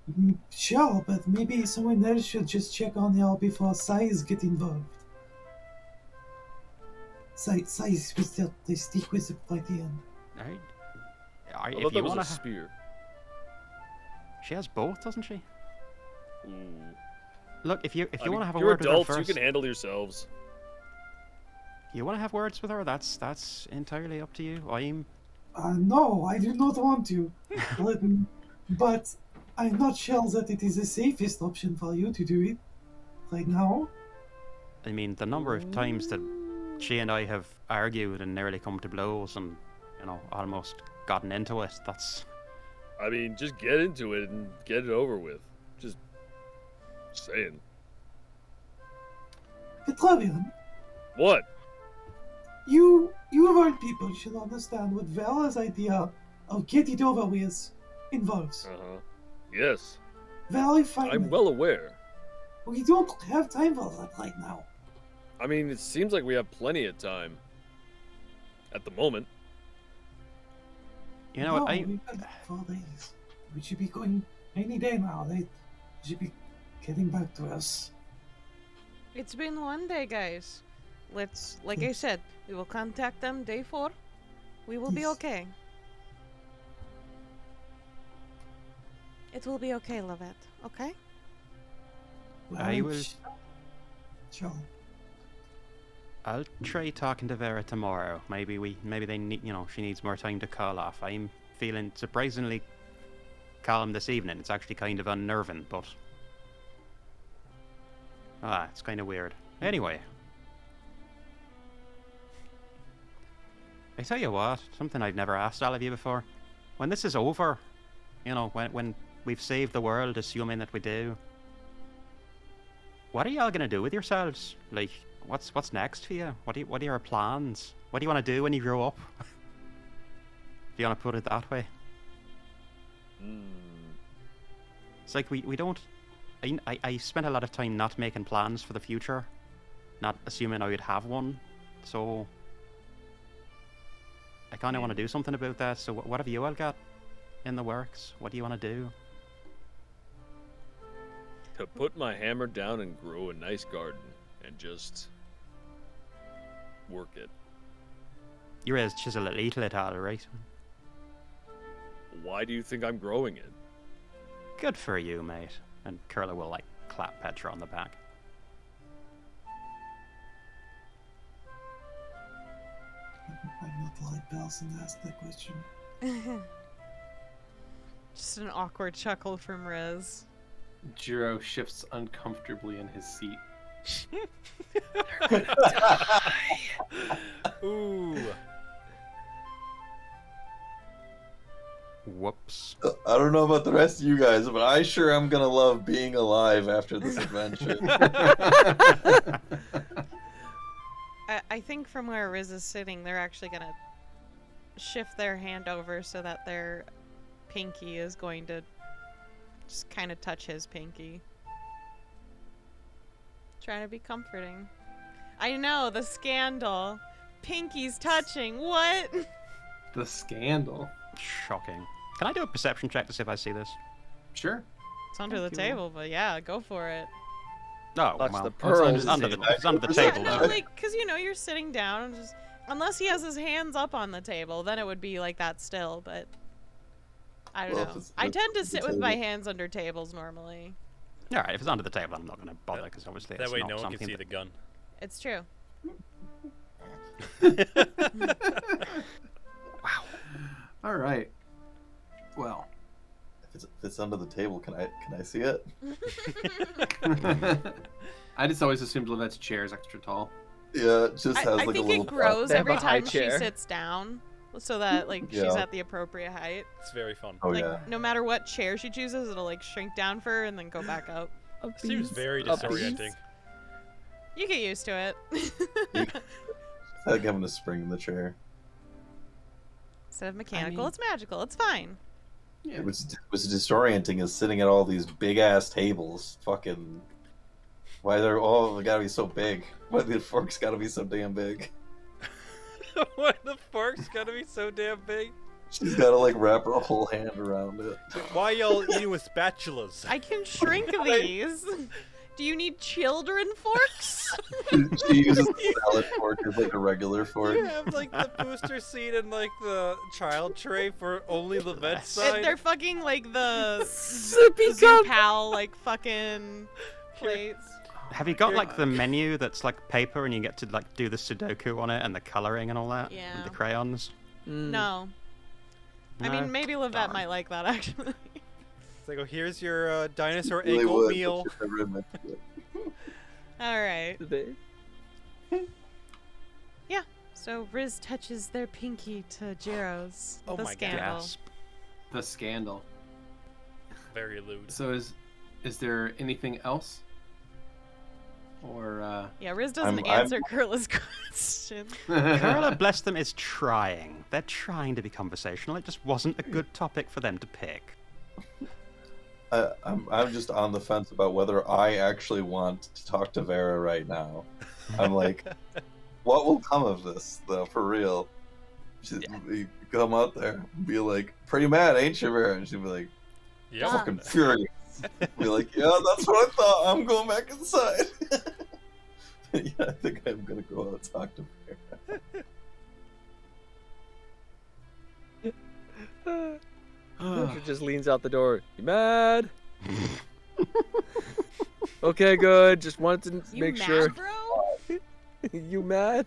sure, but maybe someone else should just check on her before size get involved. Size was they stick with the Paladin. I If thought you that was wanna a spear. She has both, doesn't she? Ooh. Look, if you want to have a You're word with her adults, first, you can handle yourselves. you want to have words with her. That's entirely up to you. No, I do not want to. but I'm not sure that it is the safest option for you to do it right now. I mean, the number of times that she and I have argued and nearly come to blows, and almost gotten into it. That's. I mean, just get into it and get it over with. Just saying. Petravian, What? you of all people should understand what Vera's idea of get it over with involves. Uh-huh. Yes. Very fine. I'm well aware. We don't have time for that right now. I mean, it seems like we have plenty of time. At the moment. You know what? We've got 4 days. We should be going any day now. They should be getting back to us. It's been 1 day, guys. Let's, like I said, we will contact them day 4. We will be Yes. okay. It will be okay, Lovette. Okay? I will. Sure. I'll try talking to Vera tomorrow. Maybe they need, she needs more time to call off. I'm feeling surprisingly calm this evening. It's actually kind of unnerving, but it's kind of weird. Anyway, I tell you what, something I've never asked all of you before. When this is over, when we've saved the world, assuming that we do, what are y'all gonna do with yourselves? Like, what's next for you? What are your plans? What do you want to do when you grow up? If you want to put it that way. It's like we don't. I spent a lot of time not making plans for the future, not assuming I would have one. So I kind of want to do something about that. So what have you all got in the works? What do you want to do? To put my hammer down and grow a nice garden and just work it. You're as chisel it, little it, all right? Why do you think I'm growing it? Good for you, mate. And Kurla will clap Petra on the back. I'm not the right person to ask that question. Just an awkward chuckle from Riz. Jiro shifts uncomfortably in his seat. Ooh. Whoops. I don't know about the rest of you guys, but I sure am gonna love being alive after this adventure. I think from where Riz is sitting, they're actually gonna shift their hand over so that their pinky is going to just kind of touch his pinky. Trying to be comforting. I know, the scandal. Pinkies touching. What? The scandal. Shocking. Can I do a perception check to see if I see this? Sure. It's under Thank the you. table, but yeah, go for it. Oh, Touch well, the it's pearls. under the Yeah, table. Yeah, Then. no, like, because you're sitting down and just Unless he has his hands up on the table, then it would be like that still, but I don't know. I tend to sit with my hands under tables normally. Alright, if it's under the table, I'm not going to bother, because obviously That it's way not no one something can see that- the gun. It's true. Wow. All right. Well, If it's under the table, can I see it? I just always assumed Lovette's chair is extra tall. Yeah, it just has I like a think little. it grows They have every a high time she chair. sits down, so that like she's Yeah. at the appropriate height. It's very fun. Oh Like yeah. no matter what chair she chooses, it'll like shrink down for her and then go back up. Seems very A piece. disorienting. You get used to it. It's like having a spring in the chair. Instead of mechanical, mean- it's magical. It's fine. Yeah. It was disorienting is sitting at all these big ass tables. Fucking. Why they're all gotta be so big? Why the forks gotta be so damn big? Why the fork's gotta be so damn big? She's gotta like wrap her whole hand around it. Why y'all eating with spatulas? I can shrink these. Do you need children forks? She uses the salad fork as like a regular fork. You have like the booster seat and like the child tray for only Lovette's And side. they're fucking like the Sippy cup. Zoopal like fucking plates. Have you got like the menu that's like paper and you get to like do the Sudoku on it and the coloring and all that? Yeah. And the crayons? No. I No? mean, maybe Lovette Darn. might like that actually. It's like, oh, here's your dinosaur Really egg would, but oatmeal. she never admitted it. All right. They- So Riz touches their pinky to Jiro's. Oh the my God. scandal. Gasp. The scandal. Very lewd. So is there anything else? Or Yeah, Riz doesn't I'm- answer Kurla's question. Kurla, bless them, is trying. They're trying to be conversational. It just wasn't a good topic for them to pick. I'm just on the fence about whether I actually want to talk to Vera right now. I'm like, what will come of this, though, for real? You come out there and be like, pretty mad, ain't you, Vera? And she'd be like, Yeah. fucking furious. Be like, yeah, that's what I thought. I'm going back inside. Yeah, I think I'm gonna go out and talk to Vera. Roger just leans out the door. You mad? Okay, good. Just wanted to You make mad, sure. bro? You mad?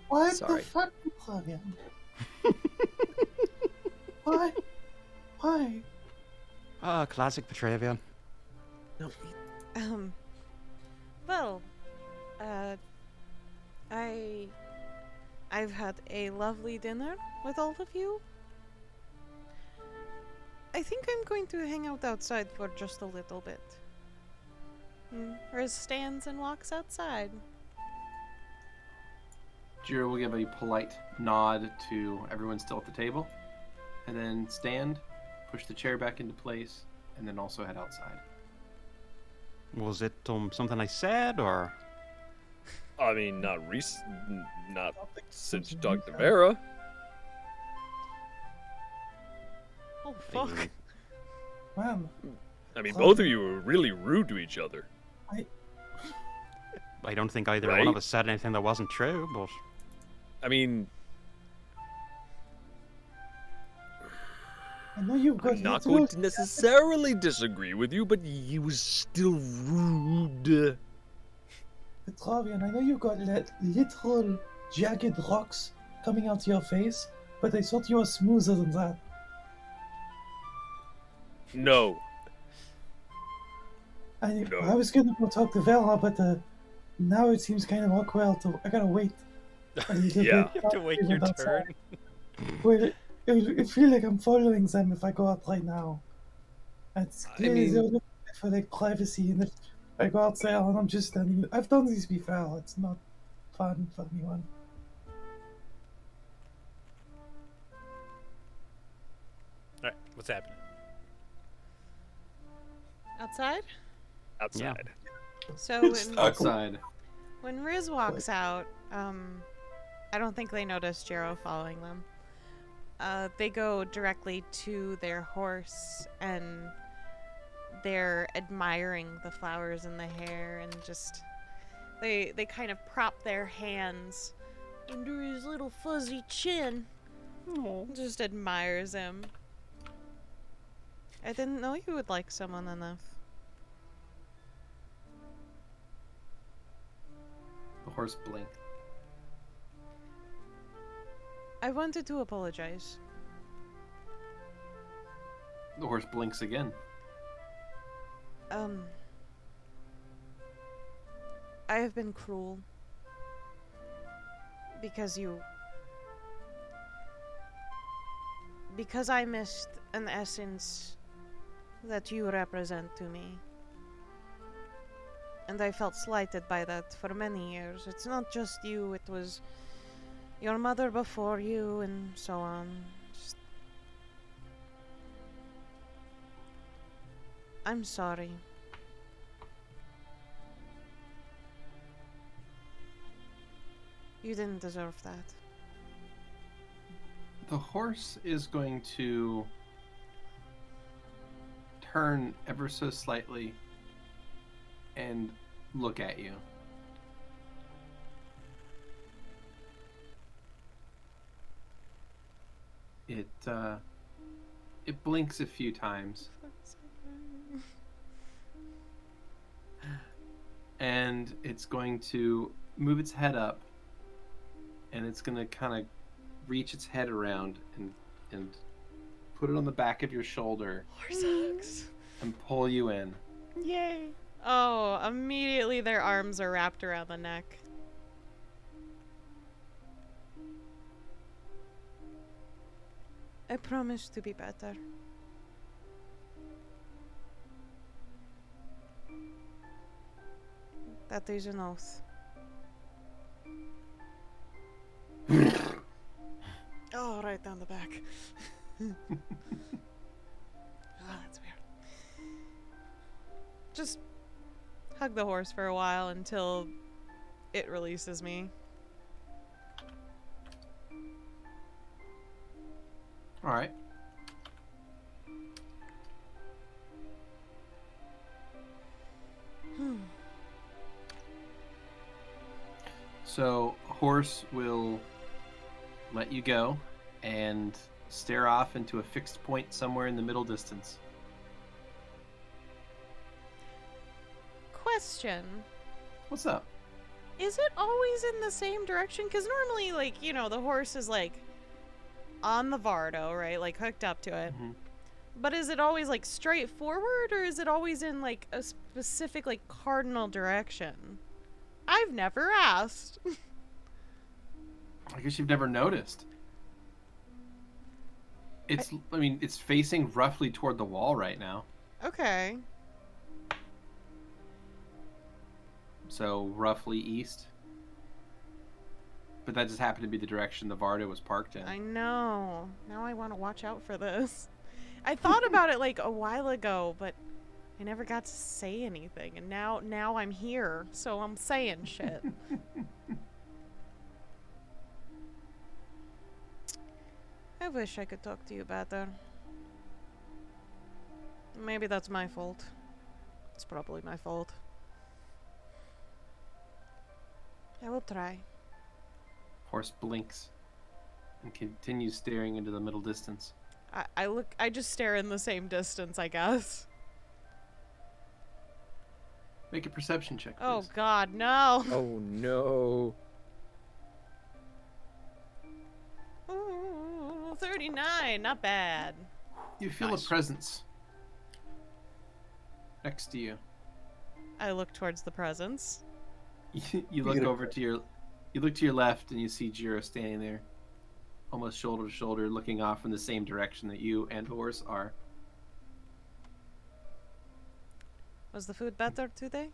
What Sorry. the fuck, Petravian? Why? Why? Ah, classic Petravian. Well, I've had a lovely dinner with all of you. I think I'm going to hang out outside for just a little bit. Riz stands and walks outside. Jiro will give a polite nod to everyone still at the table, and then stand, push the chair back into place, and then also head outside. Was it something I said, or...? I mean, not since you talked to Vera. Oh fuck! Man, I mean, both of you were really rude to each other. I don't think either one Right? of us said anything that wasn't true, but... I mean, I know you've got I'm not little- going to necessarily disagree with you, but he was still rude. Petravian, I know you've got little jagged rocks coming out your face, but I thought you were smoother than that. No. I No. was gonna go talk to Vera, but now it seems kind of awkward, so I gotta wait. a little Yeah. bit You have to wait your outside. turn. Well, it feel like I'm following them if I go out right now. It's I clearly mean- they're looking for like privacy, and if I go out there and I'm just standing, I've done this before. It's not fun for anyone. Alright, what's happening? Outside. Outside. So when, Awkward. Outside. when Riz walks out, I don't think they notice Jiro following them. They go directly to their horse and they're admiring the flowers in the hair and just they kind of prop their hands Under his little fuzzy chin. Just admires him. I didn't know you would like someone enough. The horse blinked. I wanted to apologize. The horse blinks again. I have been cruel. Because I missed an essence that you represent to me. And I felt slighted by that for many years. It's not just you, it was your mother before you and so on. I'm sorry. You didn't deserve that. The horse is going to turn ever so slightly and look at you. It blinks a few times. And it's going to move its head up, and it's going to kind of reach its head around and put it on the back of your shoulder. Horse hugs. And pull you in. Yay. Oh, immediately their arms are wrapped around the neck. I promise to be better. That is an oath. Oh, right down the back. Oh, that's weird. Just hug the horse for a while until it releases me. All right. So, horse will let you go and stare off into a fixed point somewhere in the middle distance. Question. What's up? Is it always in the same direction? Because normally, like, you know, the horse is, like, on the Vardo, right? Like, hooked up to it. Mm-hmm. But is it always, like, straight forward, or is it always in, like, a specific, like, cardinal direction? I've never asked. I guess you've never noticed. I mean, it's facing roughly toward the wall right now. Okay. So, roughly east. But that just happened to be the direction the Vardo was parked in. I know. Now I want to watch out for this. I thought about it, like, a while ago, but I never got to say anything. And now I'm here, so I'm saying shit. I wish I could talk to you better. Maybe that's my fault. It's probably my fault. I will try. Horse blinks and continues staring into the middle distance. I just stare in the same distance, I guess. Make a perception check, please. Oh god, no. Oh no. Ooh, 39, not bad. You feel a presence next to you. I look towards the presence. You look over to your left and you see Jiro standing there, almost shoulder to shoulder, looking off in the same direction that you and the horse are. Was the food better today?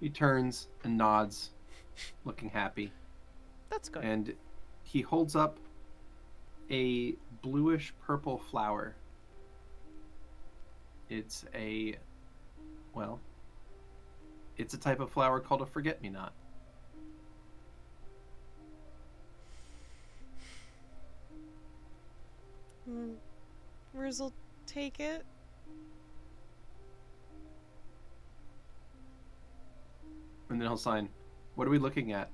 He turns and nods, looking happy. That's good. And he holds up a bluish purple flower. It's a type of flower called a forget-me-not. Riz will take it. And then he'll sign. What are we looking at?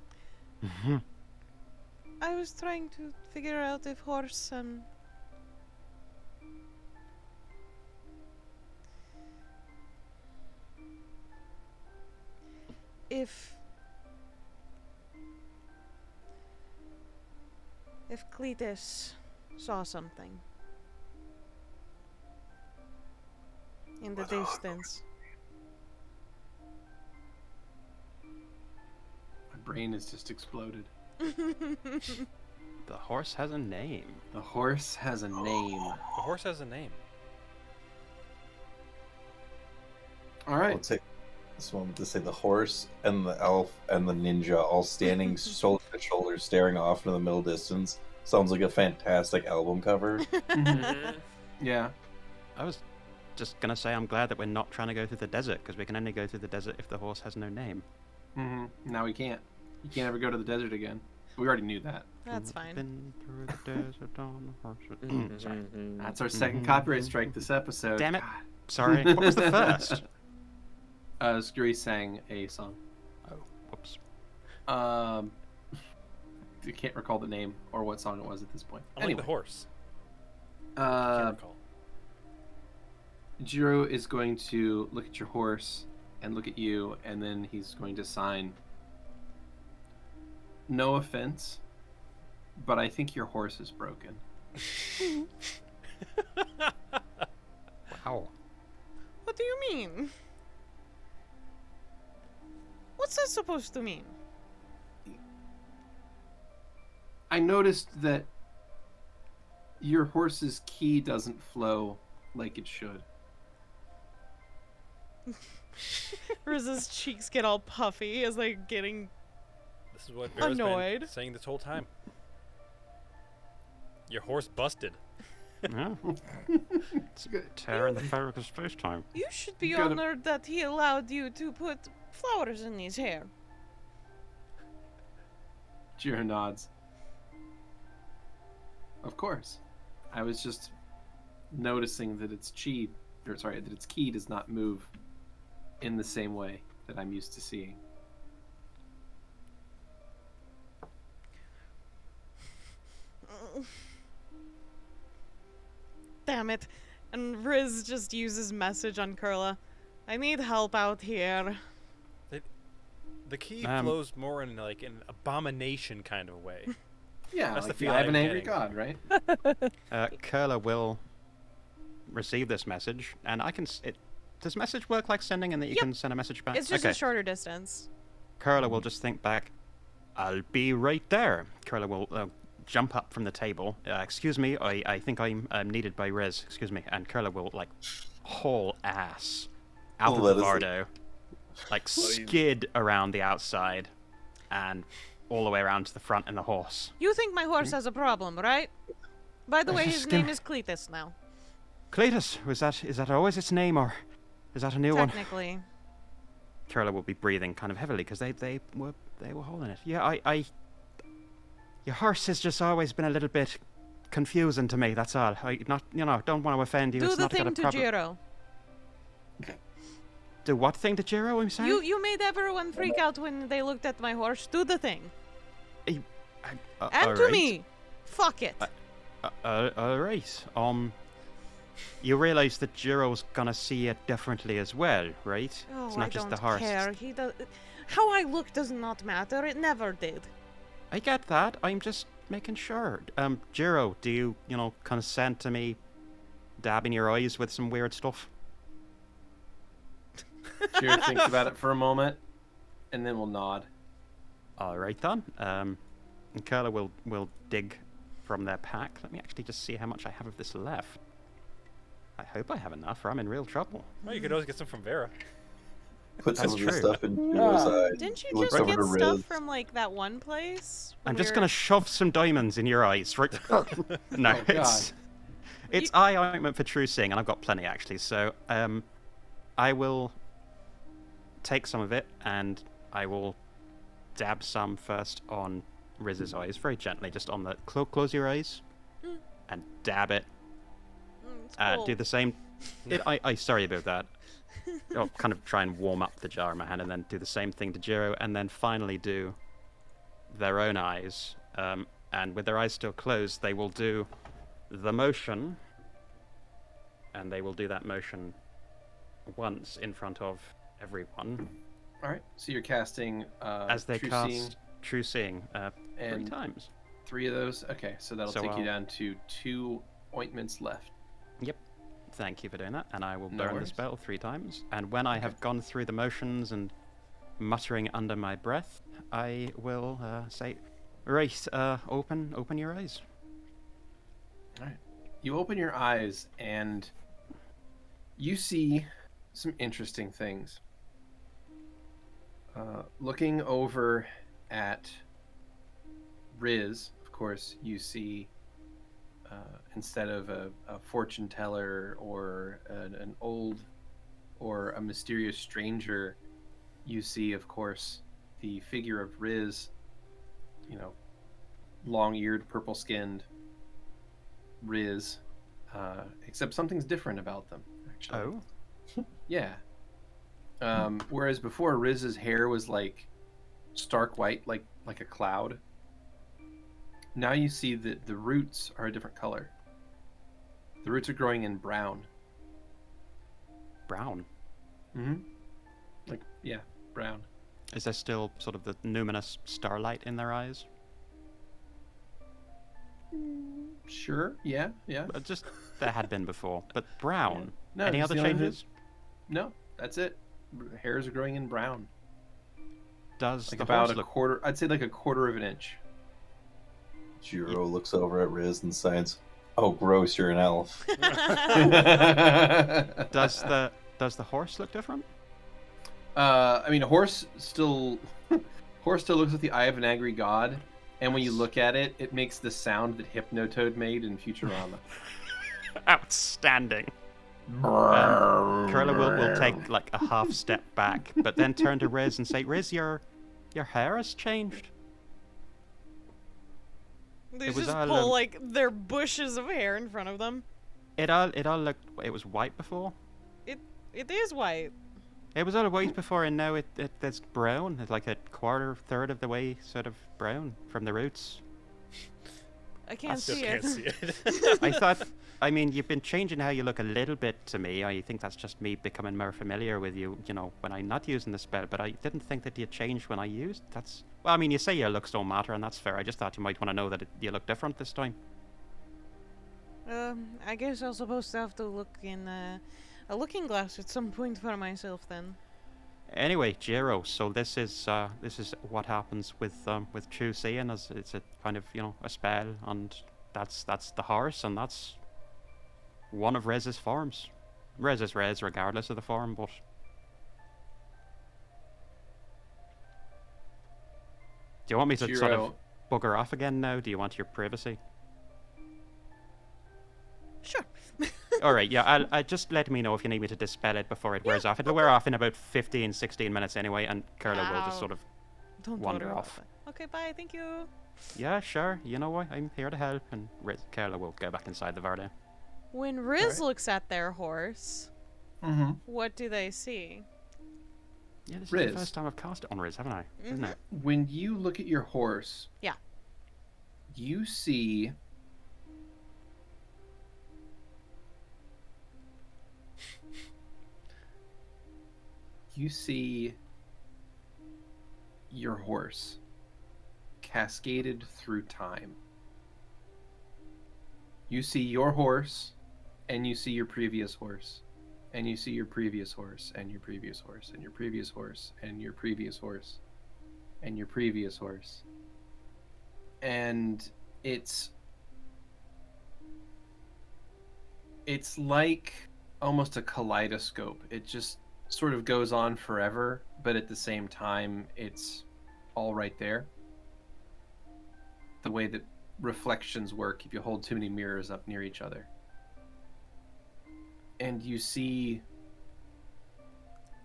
I was trying to figure out if horse if Cletus saw something in the distance. My brain has just exploded. The horse has a name. The horse has a name. The horse has a name. All right. I'll take this moment to say the horse and the elf and the ninja all standing shoulder to shoulder, staring off into the middle distance. Sounds like a fantastic album cover. Yeah. I was just gonna say I'm glad that we're not trying to go through the desert, because we can only go through the desert if the horse has no name. Now we can't. You can't ever go to the desert again. We already knew that. That's fine. Been through the desert on a horse. Sorry. That's our second copyright strike this episode. Damn it. God. Sorry. What was the first? Skrewy sang a song. Oh, whoops. I can't recall the name or what song it was at this point. I like the horse. I can't recall. Jiro is going to look at your horse and look at you, and then he's going to sign. No offense, but I think your horse is broken. Wow. What do you mean? What's that supposed to mean? I noticed that your horse's key doesn't flow like it should. Riz's cheeks get all puffy as like getting This is what Vera's annoyed. been saying this whole time. Your horse busted. Yeah. It's tearing the fabric of space-time. You should be Gotta- honored that he allowed you to put flowers in his hair. Jiro nods. Of course. I was just noticing that its that its key does not move in the same way that I'm used to seeing. Damn it. And Riz just uses message on Kurla. I need help out here. The key flows more in like an abomination kind of way. Yeah, That's like the the feel I have I'm an angry getting. god, right? Kurla will receive this message, and I can. Does message work like sending, in that you Yep. can send a message back? It's just okay. a shorter distance. Kurla will just think back. I'll be right there. Kurla will jump up from the table. Excuse me, I think I'm needed by Riz. Excuse me. And Kurla will like haul ass out of that the is bardo, like skid around the outside, and all the way around to the front in the horse. You think my horse has a problem, right? By the way, his Just name give- is Cletus now. Cletus, is that always its name, or is that a new one? Technically. Kurla will be breathing kind of heavily because they were holding it. Yeah, your horse has just always been a little bit confusing to me. That's all. I don't want to offend you. Do it's the not got a thing to problem. Jiro. Do what thing to Jiro? I'm sorry. You made everyone freak out when they looked at my horse. Do the thing. And all to right. me. Fuck it. All right. You realize that Jiro's gonna see it differently as well, right? Oh, It's not I just don't the horse. care. He does. How I look does not matter. It never did. I get that. I'm just making sure. Jiro, do you consent to me dabbing your eyes with some weird stuff? Jiro thinks about it for a moment, and then will nod. All right then. And Kurla will dig from their pack. Let me actually just see how much I have of this left. I hope I have enough, or I'm in real trouble. Well, you could always get some from Vera. Put some That's of the true. stuff in Jiro's eye. Didn't He you looks just over get to stuff Riz. from like that one place? I'm when just we gonna were- shove some diamonds in your eyes, right? No, Oh, it's eye ointment for true seeing, and I've got plenty actually. So I will take some of it, and I will dab some first on Riz's eyes, very gently, just on the close your eyes, and dab it. It's Do cold. the same. I sorry about that. I'll kind of try and warm up the jar in my hand, and then do the same thing to Jiro, and then finally do their own eyes, and with their eyes still closed, they will do the motion, and they will do that motion once in front of everyone. All right. So you're casting As they True cast Seeing, True Seeing 3 and times. 3 of those. Okay, so that'll So take you I'll- down to 2 ointments left. Yep. Thank you for doing that, and I will No burn the worries. spell 3 times. And when I have gone through the motions and muttering under my breath, I will say, "Right, open your eyes." All right. You open your eyes and you see some interesting things. Looking over at Riz, of course, you see instead of a fortune teller or an old or a mysterious stranger, you see, of course, the figure of Riz, long-eared, purple-skinned Riz, except something's different about them, actually. Oh. Yeah. Whereas before, Riz's hair was like stark white, like a cloud. Now you see that the roots are a different color. The roots are growing in brown. Brown. Mm-hmm. Brown. Is there still sort of the numinous starlight in their eyes? Sure. Yeah. Just there had been before, but brown. No, Any just other the only changes? No, that's it. Hairs are growing in brown. Does Like the about horse a look quarter. I'd say like a quarter of an inch. Jiro looks over at Riz and signs, "Oh, gross! You're an elf." Does the horse look different? I mean, a horse still looks like the eye of an angry god, and when you look at it, it makes the sound that Hypnotoad made in Futurama. Outstanding. Kurla will take like a half step back, but then turn to Riz and say, "Riz, your hair has changed." They It was just all, pull like their bushes of hair in front of them. It all looked. It was white before. It is white. It was all white before, and now it's brown. It's like a third of the way sort of brown from the roots. I can't Still see can't it. see it. I thought, I mean, you've been changing how you look a little bit to me. I think that's just me becoming more familiar with you, when I'm not using the spell. But I didn't think that you changed when I used. Well, I mean, you say your looks don't matter, and that's fair. I just thought you might want to know that you look different this time. I guess I'm supposed to have to look in a looking glass at some point for myself then. Anyway, Jiro, so this is what happens with True Seeing, as it's a kind of a spell, and that's the horse, and that's one of Rez's forms. Rez is Rez regardless of the form, but do you want me to sort of Jiro. bugger off again now? Do you want your privacy? Sure. All right, yeah, I'll just let me know if you need me to dispel it before it wears off. It'll wear off in about 15, 16 minutes anyway, and Kurla will just sort of Don't wander worry off. about it. Okay, bye. Thank you. Yeah, sure. You know what? I'm here to help, and Kurla will go back inside the Verde. When Riz looks at their horse, Mm-hmm. what do they see? Yeah, this is Riz. the first time I've cast it on Riz, haven't I? Isn't it? When you look at your horse, Yeah. you see your horse cascaded through time. You see your horse, and you see your previous horse, and you see your previous horse, and your previous horse, and your previous horse, and your previous horse, and your previous horse. And it's like almost a kaleidoscope. It just sort of goes on forever, but at the same time, it's all right there. The way that reflections work if you hold too many mirrors up near each other. And you see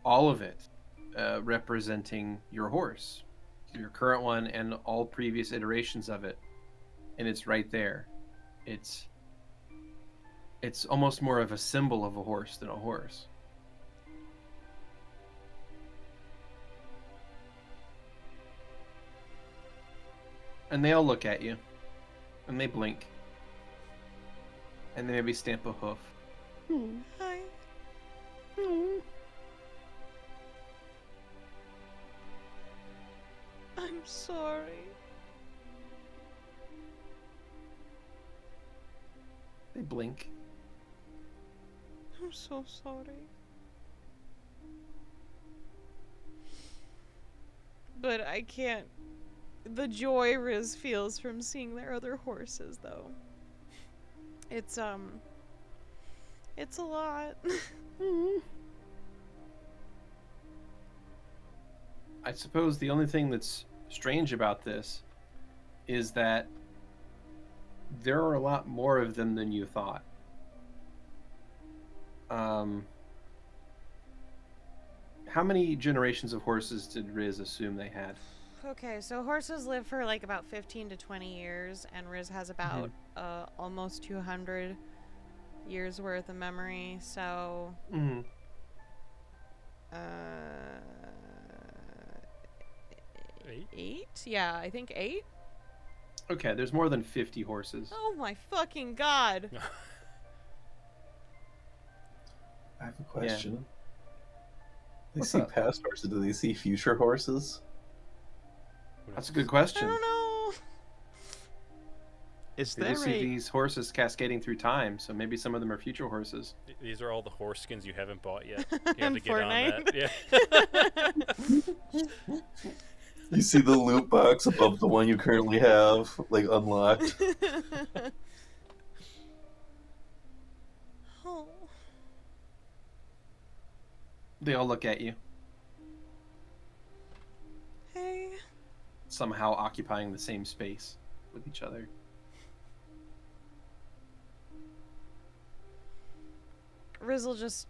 all of it representing your horse, your current one and all previous iterations of it. And it's right there. It's almost more of a symbol of a horse than a horse. And they all look at you. And they blink. And they maybe stamp a hoof. Hi. I'm sorry. They blink. I'm so sorry. But I can't. The joy Riz feels from seeing their other horses, though. It's a lot. I suppose the only thing that's strange about this is that there are a lot more of them than you thought. How many generations of horses did Riz assume they had? Okay, so horses live for like about 15 to 20 years, and Riz has about almost 200 years worth of memory, so... Mm-hmm. 8? Yeah, I think 8. Okay, there's more than 50 horses. Oh my fucking god! I have a question. They What's see up? past horses. Do they see future horses? That's a good question. I don't know. Is They there do see a these horses cascading through time, so maybe some of them are future horses. These are all the horse skins you haven't bought yet. You have In to get on Fortnite? that. Yeah. You see the loot box above the one you currently have, like unlocked. Oh. They all look at you, Hey. somehow occupying the same space with each other. Riz will just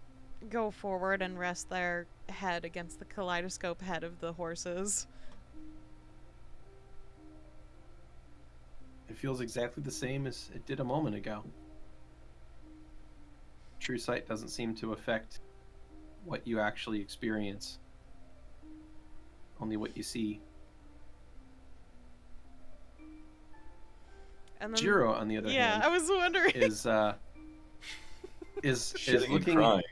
go forward and rest their head against the kaleidoscope head of the horses. It feels exactly the same as it did a moment ago. True sight doesn't seem to affect what you actually experience, only what you see. And then, Jiro, on the other yeah, hand, I was wondering. is Shitting and looking. crying.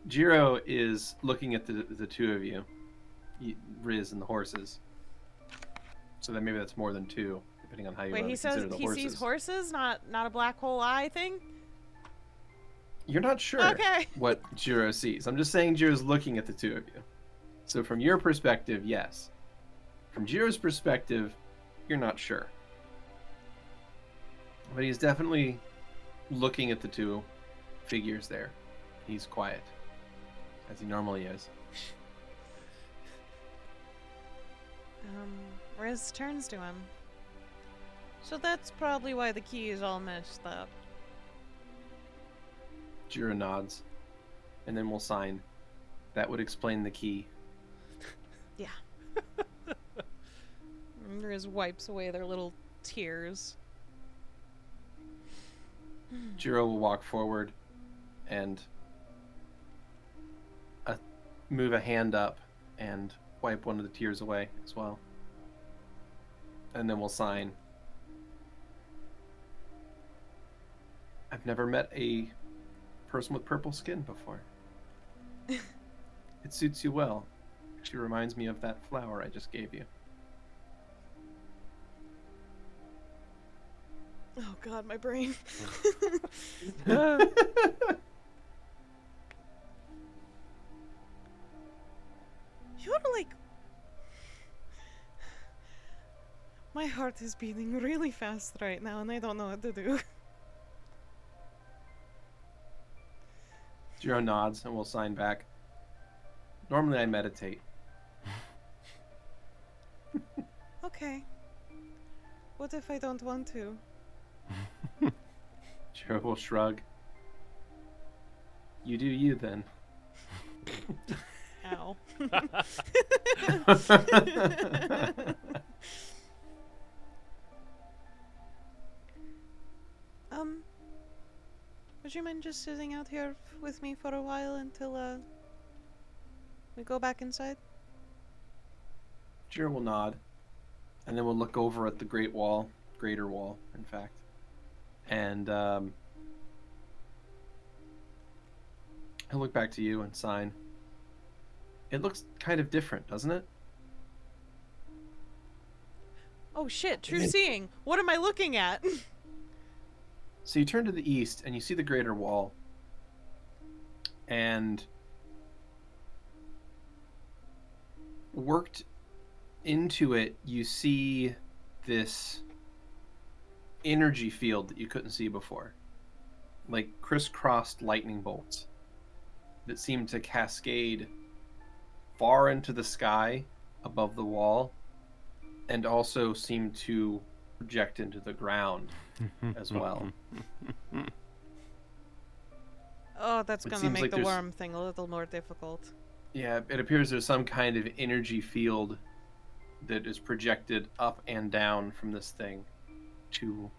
Jiro is looking at the two of you, Riz and the horses. So then maybe that's more than two, depending on how you Wait, want he to consider says the he horses. sees horses, not a black hole eye thing? You're not sure Okay. what Jiro sees. I'm just saying Jiro's looking at the two of you. So from your perspective, yes. From Jiro's perspective, you're not sure. But he's definitely looking at the two figures there. He's quiet, as he normally is. Riz turns to him. So that's probably why the key is all messed up. Jiro nods, and then we'll sign. That would explain the key. Yeah. And Riz wipes away their little tears. Jiro will walk forward and move a hand up and wipe one of the tears away as well. And then we'll sign. I've never met a person with purple skin before. It suits you well. She reminds me of that flower I just gave you. Oh god, my brain. You're like... My heart is beating really fast right now and I don't know what to do. Jiro nods and we'll sign back. Normally I meditate. Okay. What if I don't want to? Jiro will shrug. You do you then. Ow. Would you mind just sitting out here with me for a while until we go back inside? Jiro will nod, and then we'll look over at the greater wall, in fact. And he'll look back to you and sign. It looks kind of different, doesn't it? Oh shit, true seeing. What am I looking at? So you turn to the east and you see the greater wall. And worked into it, you see this energy field that you couldn't see before. Like crisscrossed lightning bolts that seem to cascade far into the sky above the wall and also seem to project into the ground as well. Oh, that's It gonna seems make like the there's- worm thing a little more difficult. Yeah, it appears there's some kind of energy field that is projected up and down from this thing to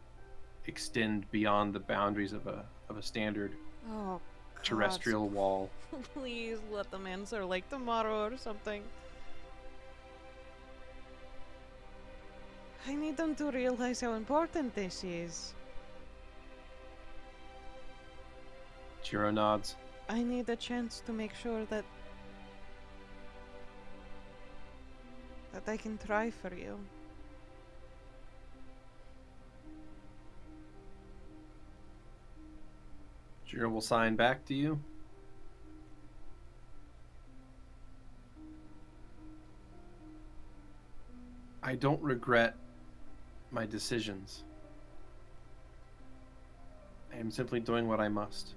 extend beyond the boundaries of a standard Oh, God. terrestrial wall. Please let them answer like tomorrow or something. I need them to realize how important this is. Jiro nods. I need a chance to make sure that I can try for you. Jiro will sign back to you. I don't regret my decisions. I am simply doing what I must.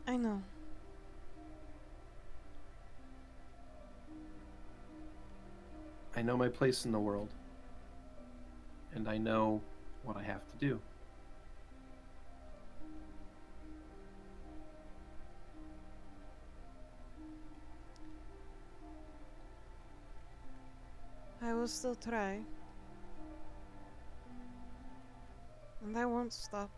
I know. I know my place in the world. And I know what I have to do. I will still try. And I won't stop.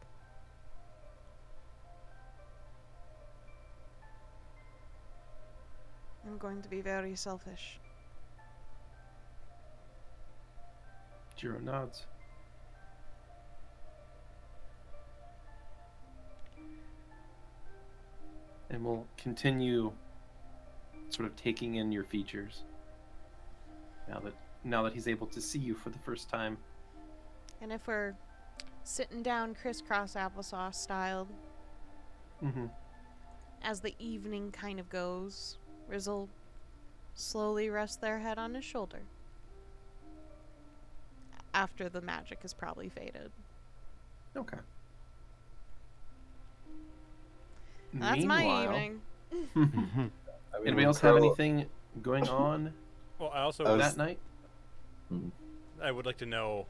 I'm going to be very selfish. Jiro nods. And we'll continue sort of taking in your features. Now that he's able to see you for the first time. And if we're sitting down crisscross applesauce style, Mm-hmm. as the evening kind of goes, Riz will slowly rest their head on his shoulder. After the magic is probably faded. Okay. That's my Meanwhile- evening. I mean, Anybody when else have Kurla- anything going on Well, I also I was- that night? I would like to know,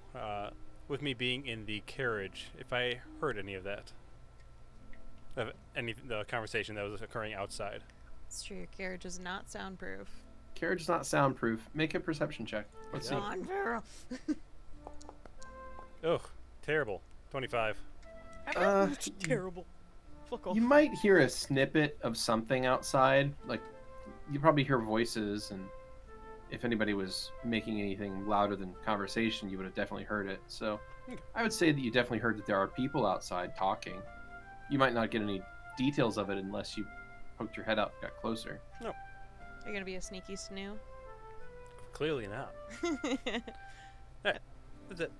with me being in the carriage, if I heard any of that, of the conversation that was occurring outside. It's true, your carriage is not soundproof. Carriage is not soundproof. Make a perception check. Let's see. Come on, Vera. Ugh, terrible. 25. Terrible. Fuck off. You might hear a snippet of something outside. Like, you probably hear voices, and if anybody was making anything louder than conversation, you would have definitely heard it. So I would say that you definitely heard that there are people outside talking. You might not get any details of it unless you poked your head out and got closer. You're gonna be a sneaky snoo. Clearly not. Alright, that's it.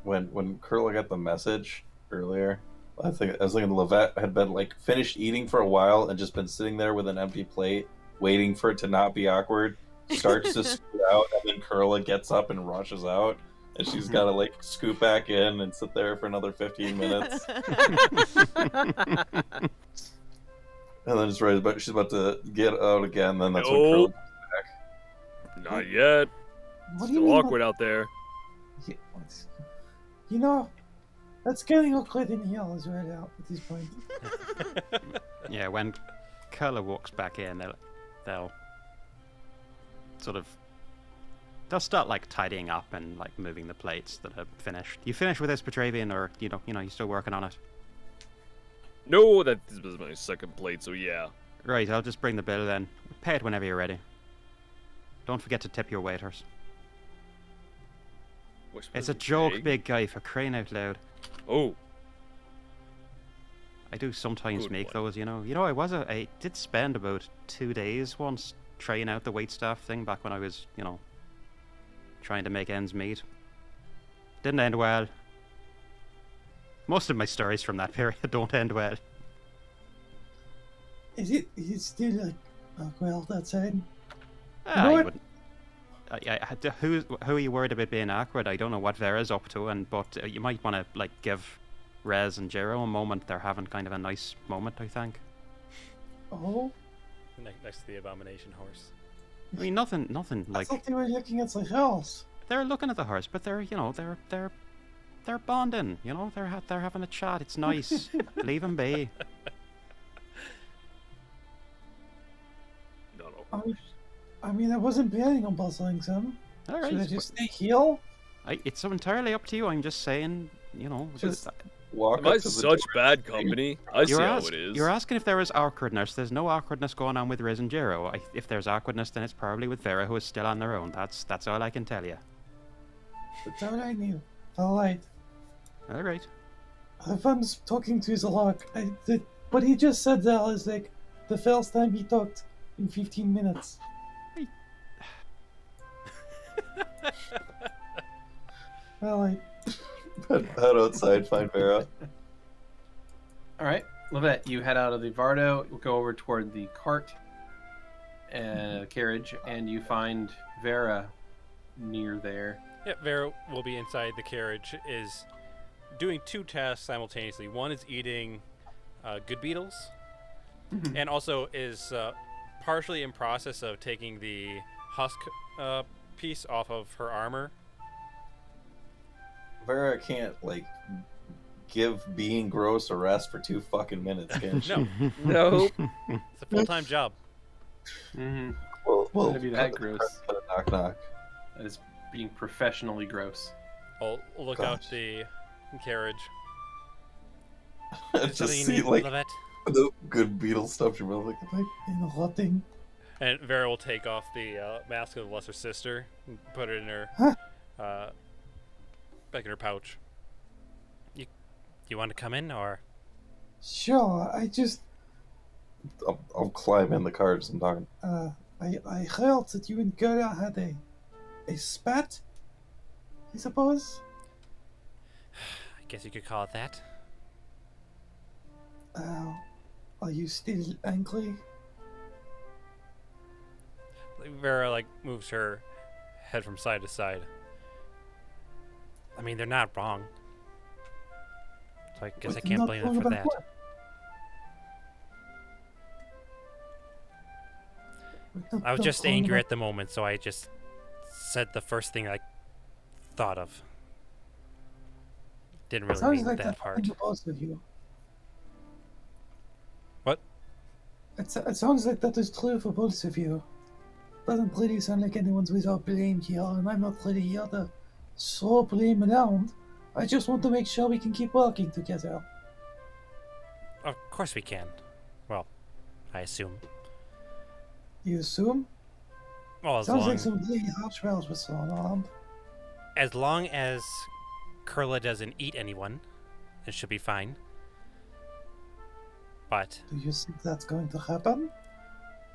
When Kurla got the message earlier, I was thinking Lovette had been like finished eating for a while and just been sitting there with an empty plate, waiting for it to not be awkward. Starts to scoot out, and then Kurla gets up and rushes out, and she's got to like scoot back in and sit there for another 15 minutes, and then she's about to get out again. Then that's when Kurla Nope. comes back. Not yet. What do you Still mean? awkward out there. Yeah, you know, that's getting awkward in here as right out at this point. Yeah, when Kurla walks back in, they'll sort of start like tidying up and like moving the plates that are finished. You finished with this Petravian, or you're still working on it? No, that this was my second plate, so yeah. Right, I'll just bring the bill then. Pay it whenever you're ready. Don't forget to tip your waiters. It's a joke, big guy, for crying out loud. Oh. I do sometimes Good make one. those, you know. I did spend about 2 days once trying out the waitstaff thing back when I was, trying to make ends meet. Didn't end well. Most of my stories from that period don't end well. Is it still like awkward outside? I what? wouldn't. Who are you worried about being awkward? I don't know what Vera's up to, but you might want to give Rez and Jero a moment. They're having kind of a nice moment, I think. Oh, Next to the abomination horse. I mean, nothing I like thought they were looking at the house. they're looking at the horse, but they're they're bonding. They're having a chat. It's nice. Leave them be. No. I mean, I wasn't planning on puzzling them. All right. Should I just stay here? It's entirely up to you. I'm just saying, Just- Walk Am up I to the such door. bad company? I see how it is. You're asking if there is awkwardness. There's no awkwardness going on with Riz and Jero. If there's awkwardness, then it's probably with Vera, who is still on their own. That's all I can tell you. That's all I knew. Alright. All right. Have fun talking to the lock. What he just said there is like the first time he talked in 15 minutes. Alright. Head outside, find Vera. All right, Lovette, you head out of the Vardo, go over toward the cart carriage, and you find Vera near there. Yep, Vera will be inside the carriage, is doing 2 tasks simultaneously. One is eating good beetles, and also is partially in process of taking the husk piece off of her armor. Vera can't give being gross a rest for 2 fucking minutes, can she? No, Nope. it's a full-time job. Mm-hmm. Well, Gonna be that gross. Knock knock. That is being professionally gross. I'll look out the carriage. Just Something you see need, Lovette? the good beetle stuff you really like. Interrupting. And Vera will take off the mask of the Lesser Sister and put it in her back in her pouch. You want to come in, or? Sure, I'll climb in the cart as I'm talking. I heard that you and Kurla had a spat, I suppose? I guess you could call it that. Are you still angry? Vera moves her head from side to side. I mean, they're not wrong. So I guess I But can't not blame wrong them for about that. what? I was just angry at the moment, so I just said the first thing I thought of. Didn't really Sounds mean like that that's part. the both of you. What? It sounds like that is true for both of you. Doesn't really sound like anyone's without blame here, and I'm not really here to throw blame around. I just want to make sure we can keep working together. Of course we can. Well, I assume. You assume? Well, Sounds like some really harsh words were thrown around. as long as Kurla doesn't eat anyone, it should be fine. But Do you think that's going to happen?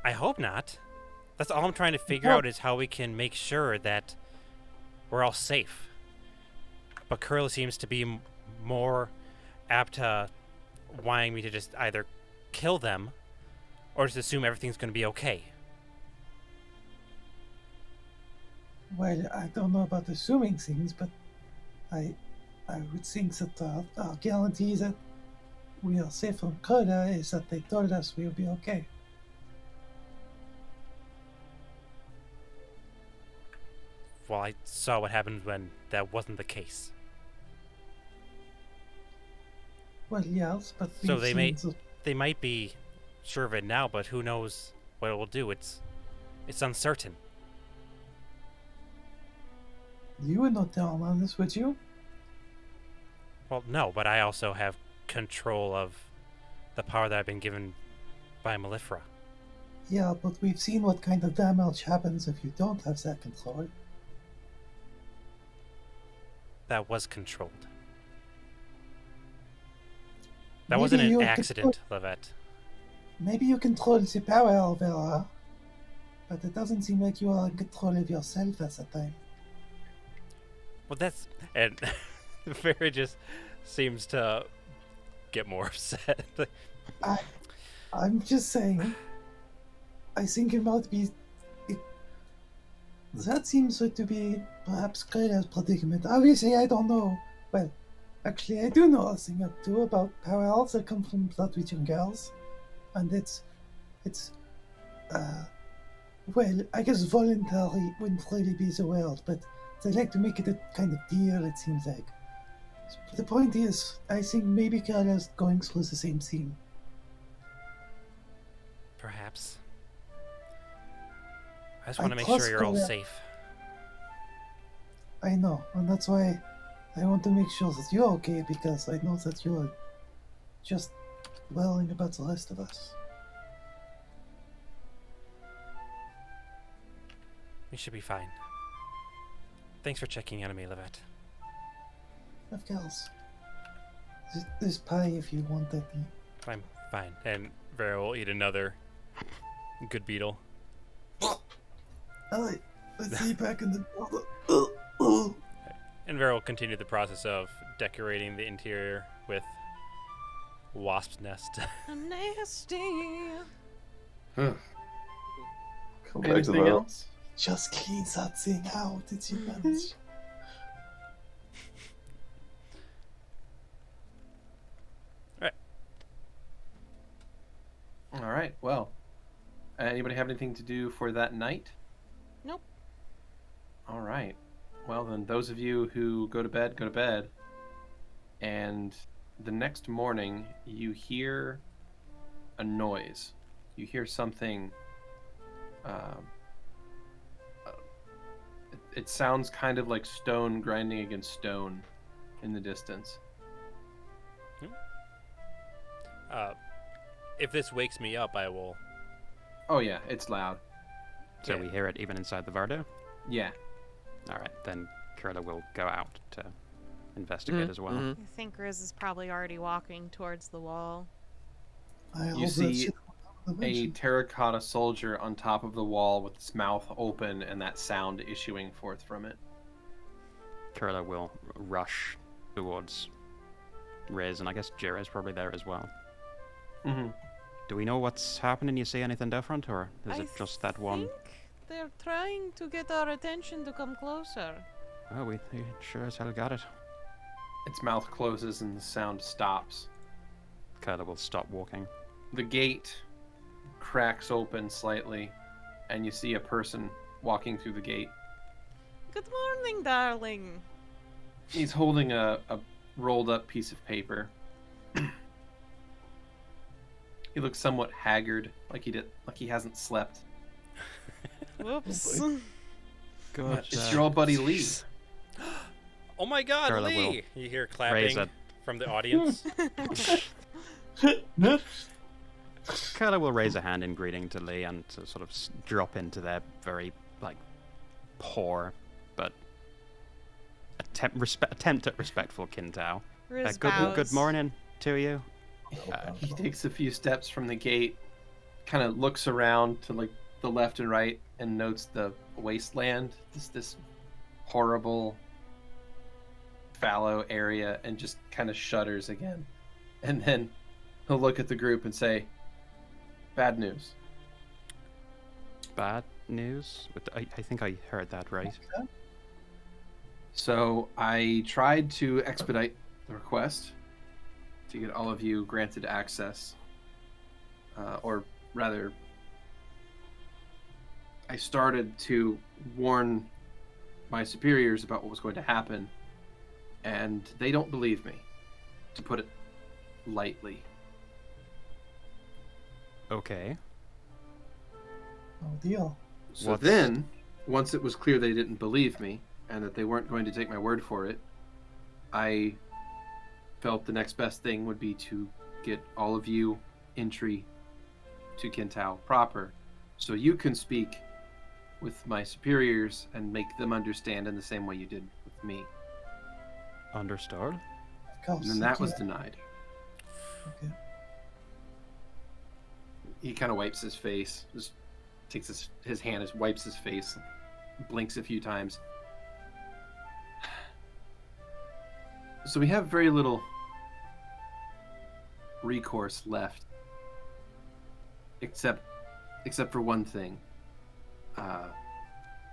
I hope not. That's all I'm trying to figure Well- out is how we can make sure that we're all safe. But Kurla seems to be more apt to wanting me to just either kill them or just assume everything's going to be okay. Well, I don't know about assuming things, but I would think that our guarantee that we are safe from Kurla is that they told us we'll be okay. Well, I saw what happened when that wasn't the case. Well, yes, but So we've they seen may- the- They might be sure of it now, but who knows what it will do. It's uncertain. You would not tell them on this, would you? Well, no, but I also have control of the power that I've been given by Malifera. Yeah, but we've seen what kind of damage happens if you don't have that control. That was controlled. That Maybe wasn't an you accident, Lovette. Maybe you control the power, Vera, but it doesn't seem like you are in control of yourself at the time. Well, that's... And Vera just seems to get more upset. I'm just saying, I think it might be... that seems to be perhaps Kurla's predicament. Obviously, I don't know. Well, actually, I do know a thing or two about powers that come from blood witching girls. And well, I guess voluntary wouldn't really be the word, but they like to make it a kind of deal, it seems like. But the point is, I think maybe Kurla's going through the same thing. Perhaps. I just want to make trust sure you're all Kurla. safe. I know, and that's why I want to make sure that you're okay, because I know that you're just worrying about the rest of us. We should be fine. Thanks for checking in on me, Lovette. Of course. There's pie if you want that. I'm fine. And Vera will eat another good beetle. Alright, let's see back in the... And Vera will continue the process of decorating the interior with wasp's nest. Nasty. Come back to Anything that. else? Just clean that thing out, it's your manage. All right. Well, anybody have anything to do for that night? Nope. All right. Well, then, those of you who go to bed, go to bed. And the next morning, you hear a noise. You hear something. It sounds kind of like stone grinding against stone in the distance. If this wakes me up, I will. Oh yeah, it's loud. So Yeah. we hear it even inside the Vardo? Yeah. Alright, then Kurla will go out to investigate as well. I think Riz is probably already walking towards the wall. I You hope that see shit will a mention. terracotta soldier on top of the wall with its mouth open and that sound issuing forth from it. Kurla will rush towards Riz, and I guess Jira's probably there as well. Mm-hmm. Do we know what's happening? You see anything different, or is it just that one? I think they're trying to get our attention to come closer. Oh, we sure as hell got it. Its mouth closes and the sound stops. Kurla will stop walking. The gate cracks open slightly, and you see a person walking through the gate. Good morning, darling. He's holding a rolled up piece of paper. He looks somewhat haggard, like he hasn't slept. Whoops. Good. It's your old buddy Lee. Oh my God, Kurla Lee! You hear raise clapping it. from the audience. Kurla will raise a hand in greeting to Lee and to sort of drop into their very, poor, but attempt at respectful Kintao. Riz Good bows. morning to you. He takes a few steps from the gate, kind of looks around to the left and right, and notes the wasteland, this horrible fallow area, and just kind of shudders again. And then he'll look at the group and say, "Bad news." Bad news? I think I heard that right. So I tried to expedite the request to get all of you granted access, or rather, I started to warn my superiors about what was going to happen, and they don't believe me, to put it lightly. Okay. Oh deal. So What's- then, once it was clear they didn't believe me, and that they weren't going to take my word for it, I felt the next best thing would be to get all of you entry to Kintao proper, so you can speak with my superiors and make them understand in the same way you did with me. Understood. Of course. And then that was denied. Okay. He kind of wipes his face, just takes his hand, just wipes his face, blinks a few times. So we have very little recourse left, except for one thing.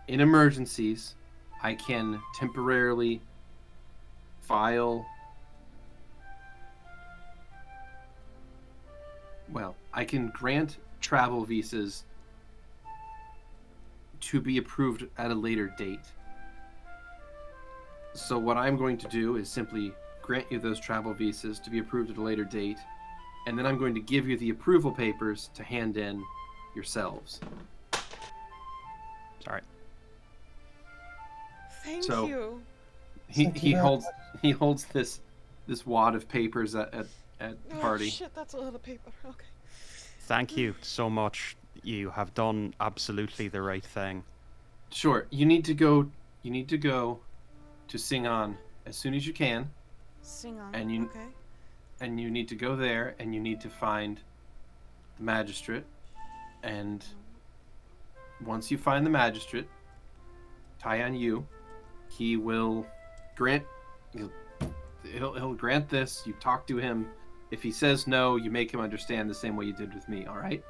In emergencies, I can temporarily file. Well, I can grant travel visas to be approved at a later date. So what I'm going to do is simply grant you those travel visas to be approved at a later date, and then I'm going to give you the approval papers to hand in yourselves. Sorry. Thank So- you. He holds this wad of papers at the Oh, party. shit, that's a lot of paper. Okay. Thank you so much. You have done absolutely the right thing. Sure, you need to go to Sing On as soon as you can, Sing on. And you- Okay. and you need to go there and you need to find the magistrate, and once you find the magistrate, Taiyan Yu, he will grant he'll grant this. You talk to him. If he says no, you make him understand the same way you did with me, all right?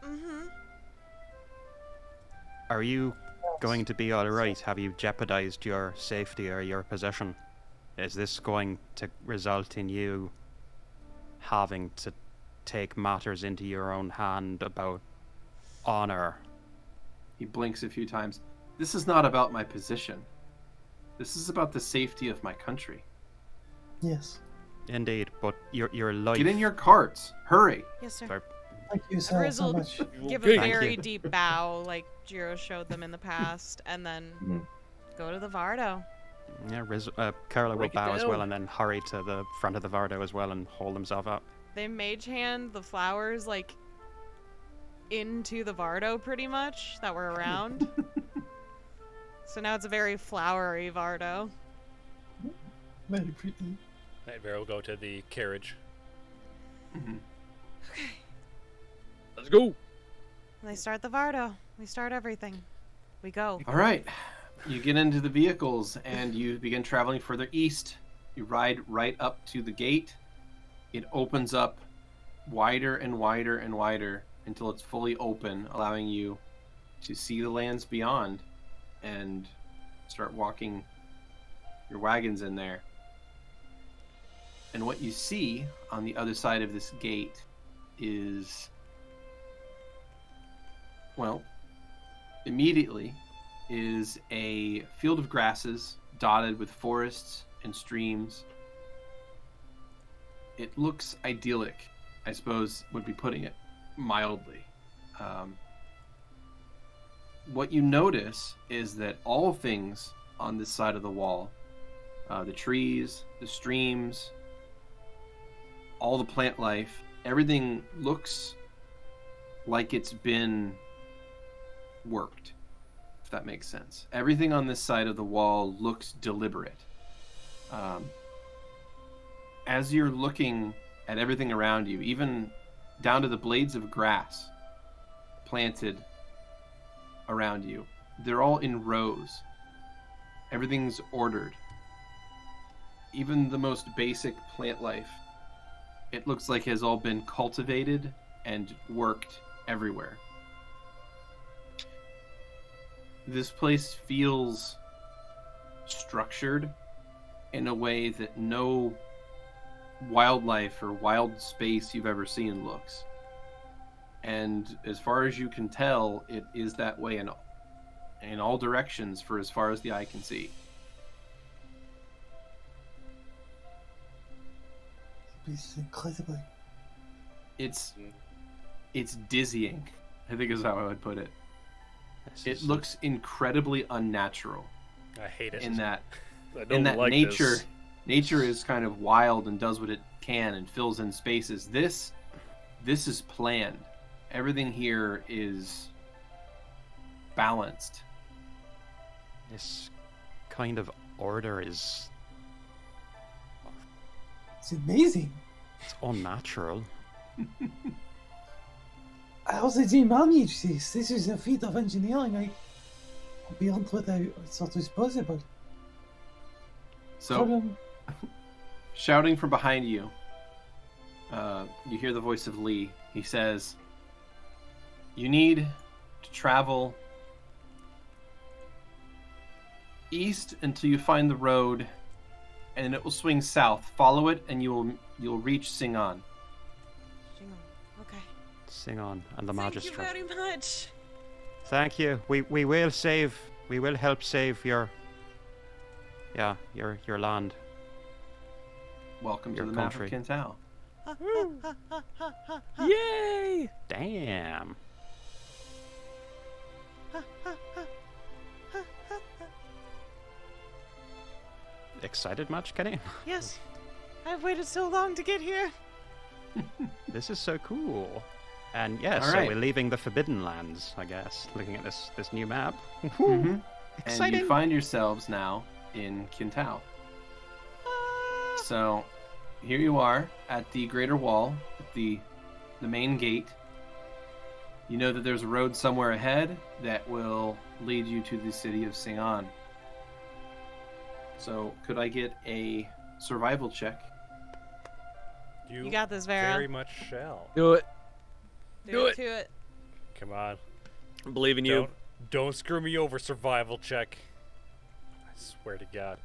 Mm-hmm. Are you going to be alright? Have you jeopardized your safety or your position? Is this going to result in you having to take matters into your own hand about honor? He blinks a few times. This is not about my position. This is about the safety of my country. Yes. Indeed, but your life... Get in your carts. Hurry. Yes, sir. Sorry. Thank you so Grizzled much. give Okay. a Thank very you. deep bow, like Jiro showed them in the past, and then Mhm. go to the Vardo. Yeah, Kurla will Break it bow as well down. and then hurry to the front of the Vardo as well and hold himself up. They mage hand the flowers like into the Vardo pretty much that were around. So now it's a very flowery Vardo. Very pretty. And Vera will go to the carriage. Mhm. Let's go. And they start the Vardo. We start everything. We go. All right. You get into the vehicles and you begin traveling further east. You ride right up to the gate. It opens up wider and wider and wider until it's fully open, allowing you to see the lands beyond and start walking your wagons in there. And what you see on the other side of this gate is, well, immediately is a field of grasses dotted with forests and streams. It looks idyllic, I suppose would be putting it mildly. What you notice is that all things on this side of the wall, the trees, the streams, all the plant life, everything looks like it's been worked, if that makes sense. Everything on this side of the wall looks deliberate. As you're looking at everything around you, even down to the blades of grass planted around you, they're all in rows. Everything's ordered. Even the most basic plant life, it looks like has all been cultivated and worked everywhere. This place feels structured in a way that no wildlife or wild space you've ever seen looks. And as far as you can tell, it is that way in all directions for as far as the eye can see. It's incredibly. It's dizzying, I think is how I would put it. It looks incredibly unnatural I hate it. in that I don't like nature this. nature is kind of wild and does what it can and fills in spaces. This is planned, everything here is balanced. This kind of order is It's amazing. it's unnatural. How did they manage this? This is a feat of engineering. Beyond what I thought was possible. So, shouting from behind you, you hear the voice of Lee. He says, "You need to travel east until you find the road, and it will swing south. Follow it, and you'll reach Singon." Okay. Sing on, and the Thank magistrate. you very much. Thank you. We will save. We will help save your land. Welcome Your to the country. map of Kentao. Yay! Damn. Excited much, Kenny? Yes. I've waited so long to get here. This is so cool. And yes, All so right. we're leaving the Forbidden Lands, I guess. Looking at this new map. Mhm. And Exciting. you find yourselves now in Kentao. So, here you are at the Greater Wall, at the main gate. You know that there's a road somewhere ahead that will lead you to the city of Singon. So, could I get a survival check? You got this, Vera. Very much shall. Do it. Do it to it. Come on. I believe in you. Don't screw me over, survival check. I swear to God.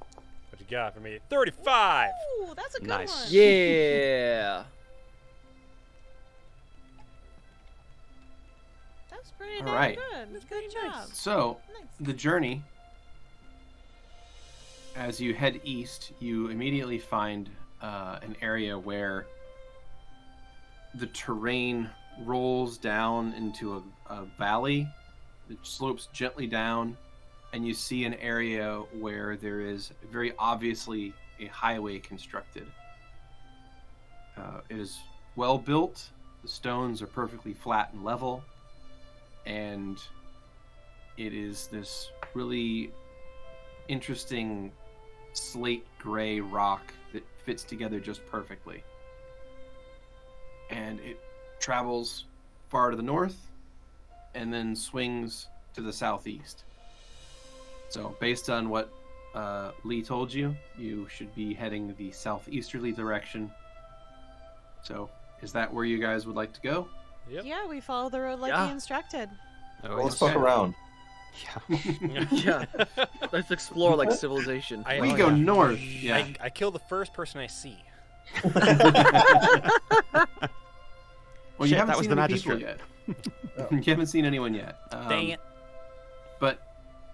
What you got for me? 35! Ooh, that's a good Nice. one. Yeah. That's pretty All damn right. good. Good job. So, Nice. the journey, as you head east, you immediately find an area where the terrain rolls down into a valley. It slopes gently down, and you see an area where there is very obviously a highway constructed. It is well built. The stones are perfectly flat and level, and it is this really interesting slate gray rock that fits together just perfectly. And it travels far to the north and then swings to the southeast. So based on what Lee told you, you should be heading the southeasterly direction. So is that where you guys would like to go? Yep. Yeah, we follow the road like Yeah. he instructed. Oh, Well, let's yes. fuck around. Yeah. Yeah. Let's explore like civilization. We go north. Yeah. I kill the first person I see. Well, you Shit, haven't that was seen the any people magistrate. yet. You haven't seen anyone yet. Dang it. But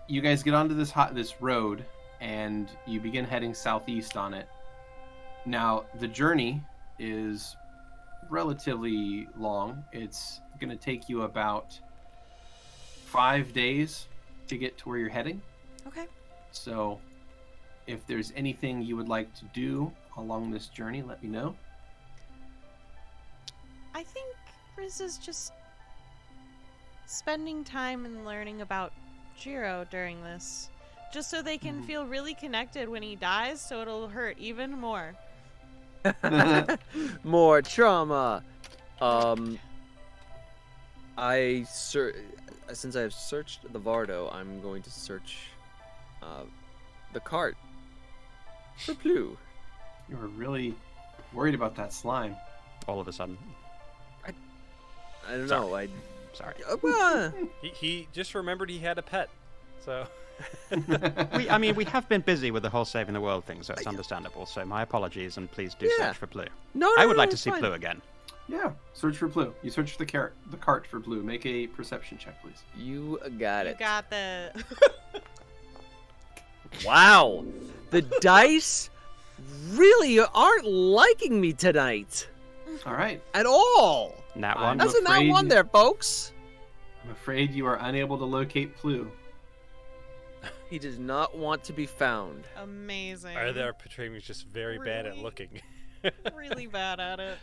you guys get onto this road, and you begin heading southeast on it. Now, the journey is relatively long. It's going to take you about 5 days to get to where you're heading. Okay. So, if there's anything you would like to do along this journey, let me know. I think Riz is just spending time and learning about Jiro during this. Just so they can feel really connected when he dies, so it'll hurt even more. More trauma. Since I have searched the Vardo, I'm going to search the cart for Plu. You were really worried about that slime. All of a sudden. I don't know. Sorry. He just remembered he had a pet. So We have been busy with the whole saving the world thing, so it's understandable. So my apologies, and please do Yeah. search for Plu. No, I would like to it's see fine. Plu again. Yeah, search for Blue. You search for the cart for Blue. Make a perception check, please. You got You it. got the. Wow. The dice really aren't liking me tonight. All right. At all. Nat I'm one. That's a nat afraid- one there, folks. I'm afraid you are unable to locate Blue. He does not want to be found. Amazing. either our Petravian's just very bad at Really? looking. Really bad at it.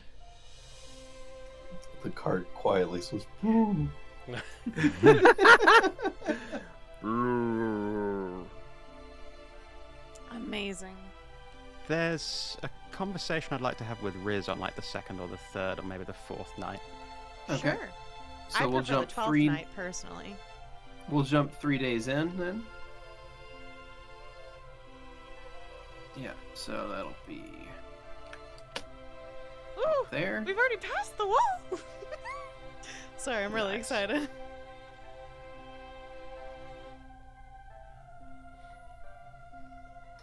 The cart quietly says, Amazing. There's a conversation I'd like to have with Riz on like the second or the third or maybe the fourth night. Okay. Sure. So I we'll prefer jump the 12th three. night personally. We'll jump 3 days in then. Yeah. So that'll be Ooh, there. we've already passed the wall. Sorry, I'm really Nice. excited.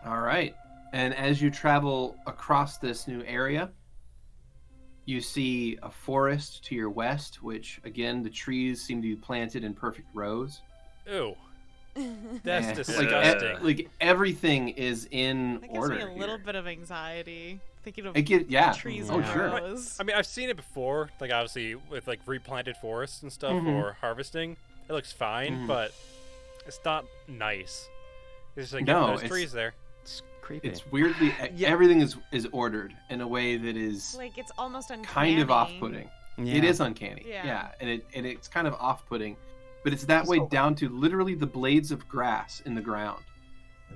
All right. And as you travel across this new area, you see a forest to your west, which, again, the trees seem to be planted in perfect rows. Ew. That's And, disgusting. Like everything is in That gives order me a little here. bit of anxiety thinking of Yeah. trees Oh, and sure. rows. I mean, I've seen it before, like obviously with like replanted forests and stuff Mhm. or harvesting. It looks fine, Mhm. but it's not nice. It's just like, No, yeah, there's it's- trees there. It's creepy. It's weirdly everything is ordered in a way that is Like it's almost uncanny. kind of off-putting. Yeah. It is uncanny. Yeah. Yeah, and it's kind of off-putting, but it's that way So- down to literally the blades of grass in the ground.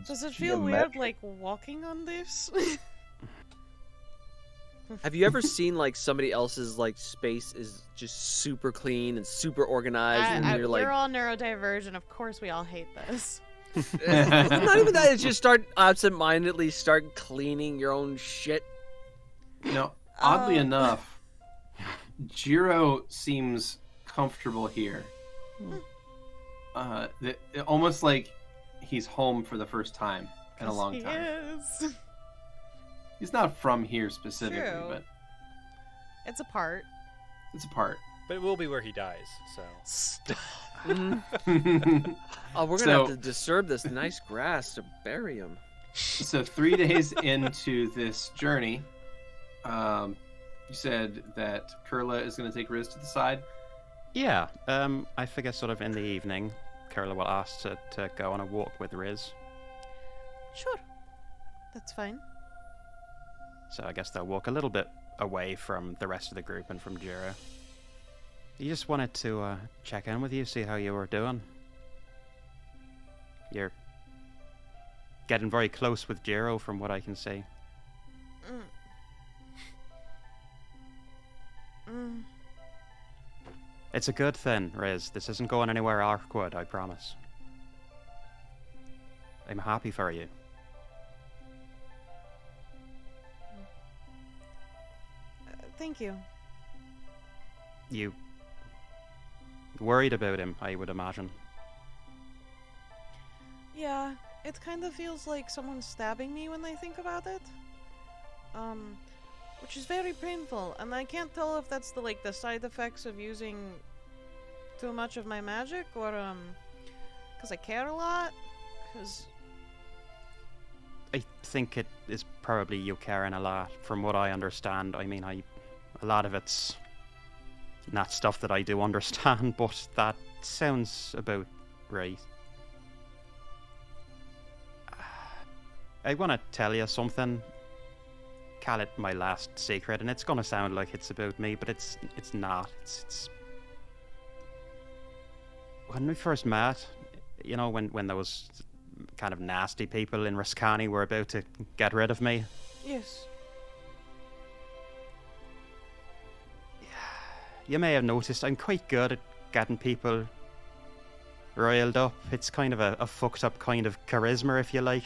Does it feel weird like walking on this? Have you ever seen like somebody else's like space is just super clean and super organized, and you're like, we're all neurodivergent. Of course, we all hate this. not even that. It's just start absentmindedly start cleaning your own shit. No, oddly Oh. enough, Jiro seems comfortable here. Almost like he's home for the first time in a long time. Is. He's not from here specifically, True. but It's a part. it's a part. But it will be where he dies, so. Stop. Oh, we're gonna So- have to disturb this nice grass to bury him. So 3 days into this journey, you said that Kurla is going to take Riz to the side. Yeah, I figure sort of in the evening, Kurla will ask to go on a walk with Riz. Sure. That's fine. So I guess they'll walk a little bit away from the rest of the group and from Jira. He just wanted to check in with you, see how you were doing. You're getting very close with Jiro from what I can see. It's a good thing, Riz. This isn't going anywhere awkward, I promise. I'm happy for you. Thank you. You worried about him, I would imagine. Yeah, it kind of feels like someone's stabbing me when I think about it. Which is very painful, and I can't tell if that's the side effects of using too much of my magic or because I care a lot. Because I think it is probably you caring a lot, from what I understand. I mean, a lot of it's not stuff that I do understand, but that sounds about right. I want to tell you something. Call it my last secret, and it's gonna sound like it's about me, but it's not. It's when we first met, you know, when those kind of nasty people in Riscani were about to get rid of me. yes, You may have noticed I'm quite good at getting people riled up. It's kind of a fucked up kind of charisma, if you like.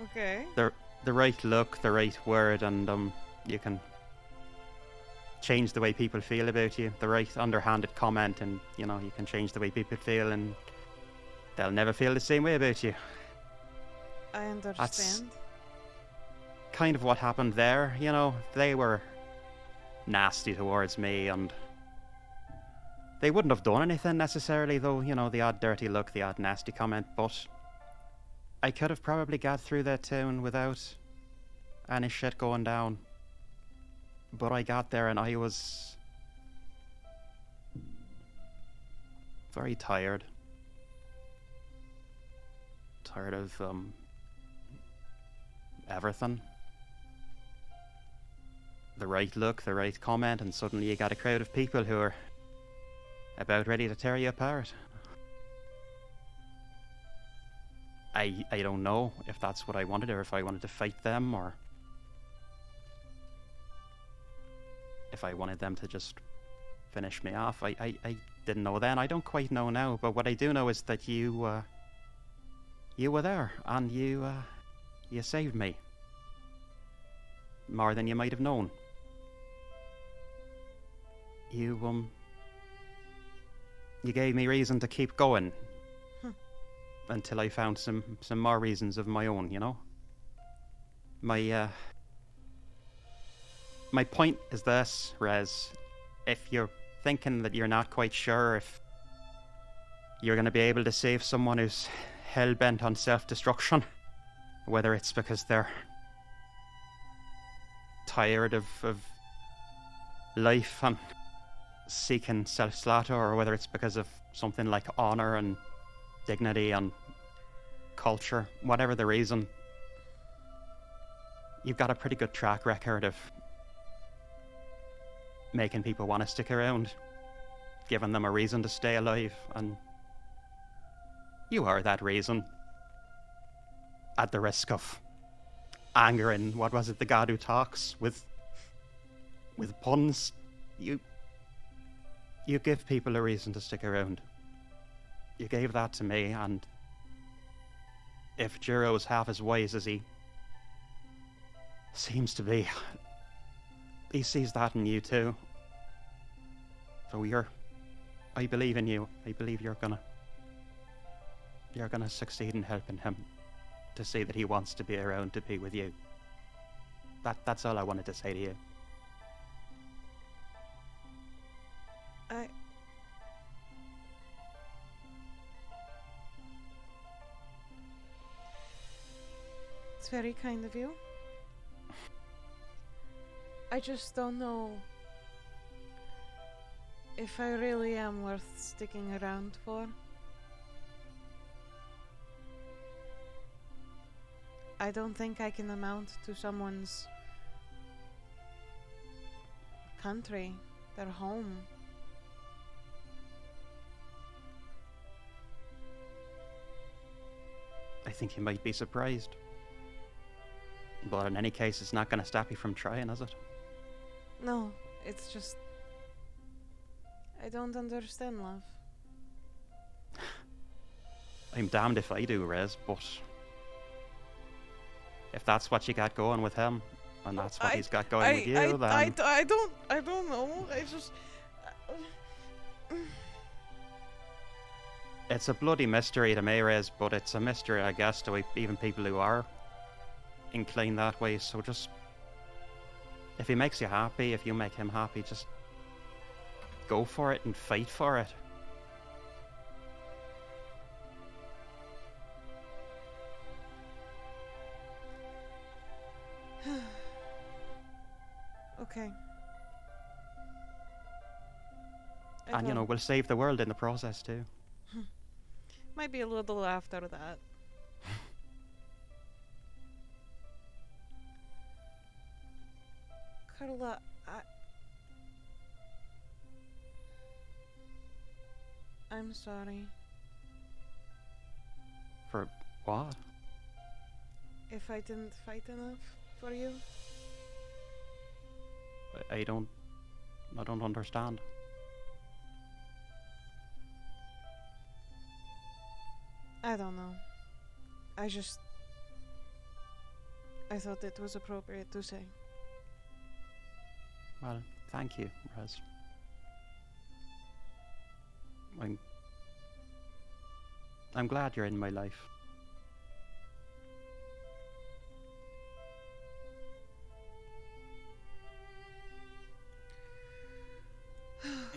okay. The right look, the right word, and you can change the way people feel about you. The right underhanded comment, and you know, you can change the way people feel, and they'll never feel the same way about you. I understand. Kind of what happened there, you know. They were nasty towards me, and they wouldn't have done anything necessarily, though, you know, the odd dirty look, the odd nasty comment, but I could have probably got through that town without any shit going down. But I got there and I was very tired. Tired of everything. the right look, the right comment, and suddenly you got a crowd of people who are about ready to tear you apart. I don't know if that's what I wanted, or if I wanted to fight them, or if I wanted them to just finish me off. I didn't know then. I don't quite know now. But what I do know is that you were there, and you saved me. More than you might have known. You gave me reason to keep going. Until I found some more reasons of my own, you know? My point is this, Rez. If you're thinking that you're not quite sure if you're going to be able to save someone who's hell-bent on self-destruction, whether it's because they're tired of life and seeking self-slaughter, or whether it's because of something like honor and dignity and culture, whatever the reason, you've got a pretty good track record of making people want to stick around, giving them a reason to stay alive, and you are that reason. At the risk of angering, what was it, the god who talks with puns, you give people a reason to stick around. You gave that to me, and if Jiro's half as wise as he seems to be, he sees that in you too. So I believe in you. I believe you're gonna succeed in helping him to see that he wants to be around to be with you. That's all I wanted to say to you. It's very kind of you. I just don't know if I really am worth sticking around for. I don't think I can amount to someone's country, their home. I think you might be surprised. But in any case, it's not going to stop you from trying, is it? No, it's just... I don't understand love. I'm damned if I do, Rez, but... if that's what you got going with him, and that's what he's got going with you, then... I don't know, I just... It's a bloody mystery to me, Rez, but it's a mystery, I guess, to even people who are inclined that way, so just... if he makes you happy, if you make him happy, just... go for it and fight for it. Okay. And, you know, we'll save the world in the process, too. Might be a little after that. Kurla, I'm sorry. For what? If I didn't fight enough for you. I don't understand. I don't know. I thought it was appropriate to say. Well, thank you, Rez. I'm glad you're in my life.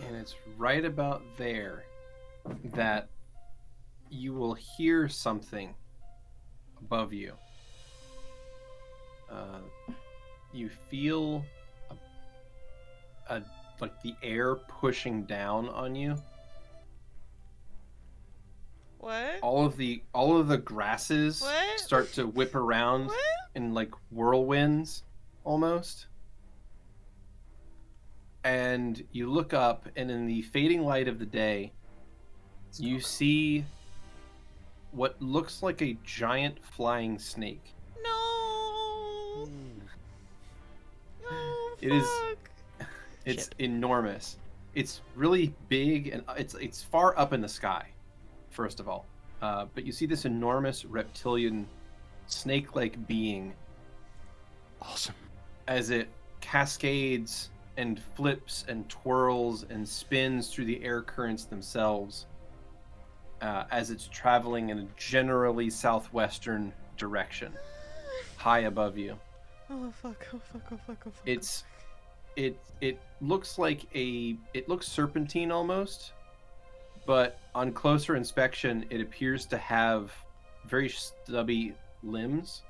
And it's right about there that you will hear something above you. You feel like the air pushing down on you. What? All of the grasses start to whip around in like whirlwinds almost. and you look up, and in the fading light of the day, you see what looks like a giant flying snake. No. No. It is. Fuck. It's Shit. enormous. It's really big, and it's far up in the sky. First of all, but you see this enormous reptilian, snake-like being. Awesome. As it cascades and flips and twirls and spins through the air currents themselves, as it's traveling in a generally southwestern direction, high above you. Oh fuck! Oh fuck! Oh fuck! Oh fuck! It looks like it looks serpentine almost, but on closer inspection, it appears to have very stubby limbs,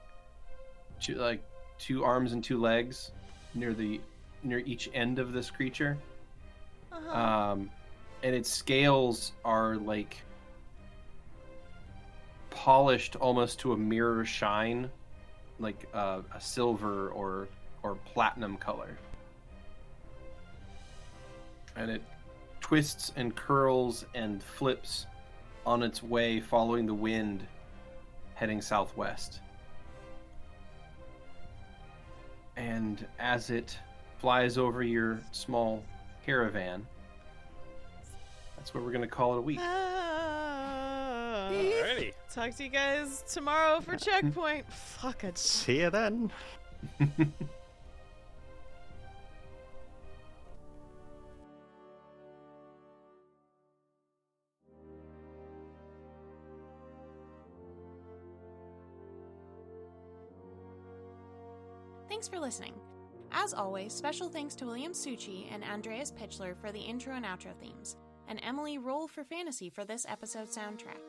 like 2 arms and 2 legs near each end of this creature. And its scales are like polished almost to a mirror shine, like a silver or platinum color. And it twists and curls and flips on its way, following the wind, heading southwest. And as it flies over your small caravan, that's where we're going to call it a week. Alrighty. Talk to you guys tomorrow for checkpoint. Fuck it. See you then. Thanks for listening. As always, special thanks to William Succi and Andreas Pichler for the intro and outro themes, and Emily Roll for Fantasy for this episode soundtrack.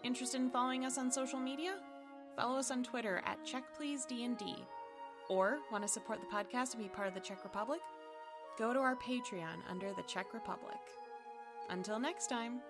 Interested in following us on social media? Follow us on Twitter at CheckPleaseDND. Or want to support the podcast and be part of the Czech Republic? Go to our Patreon under the Czech Republic. Until next time.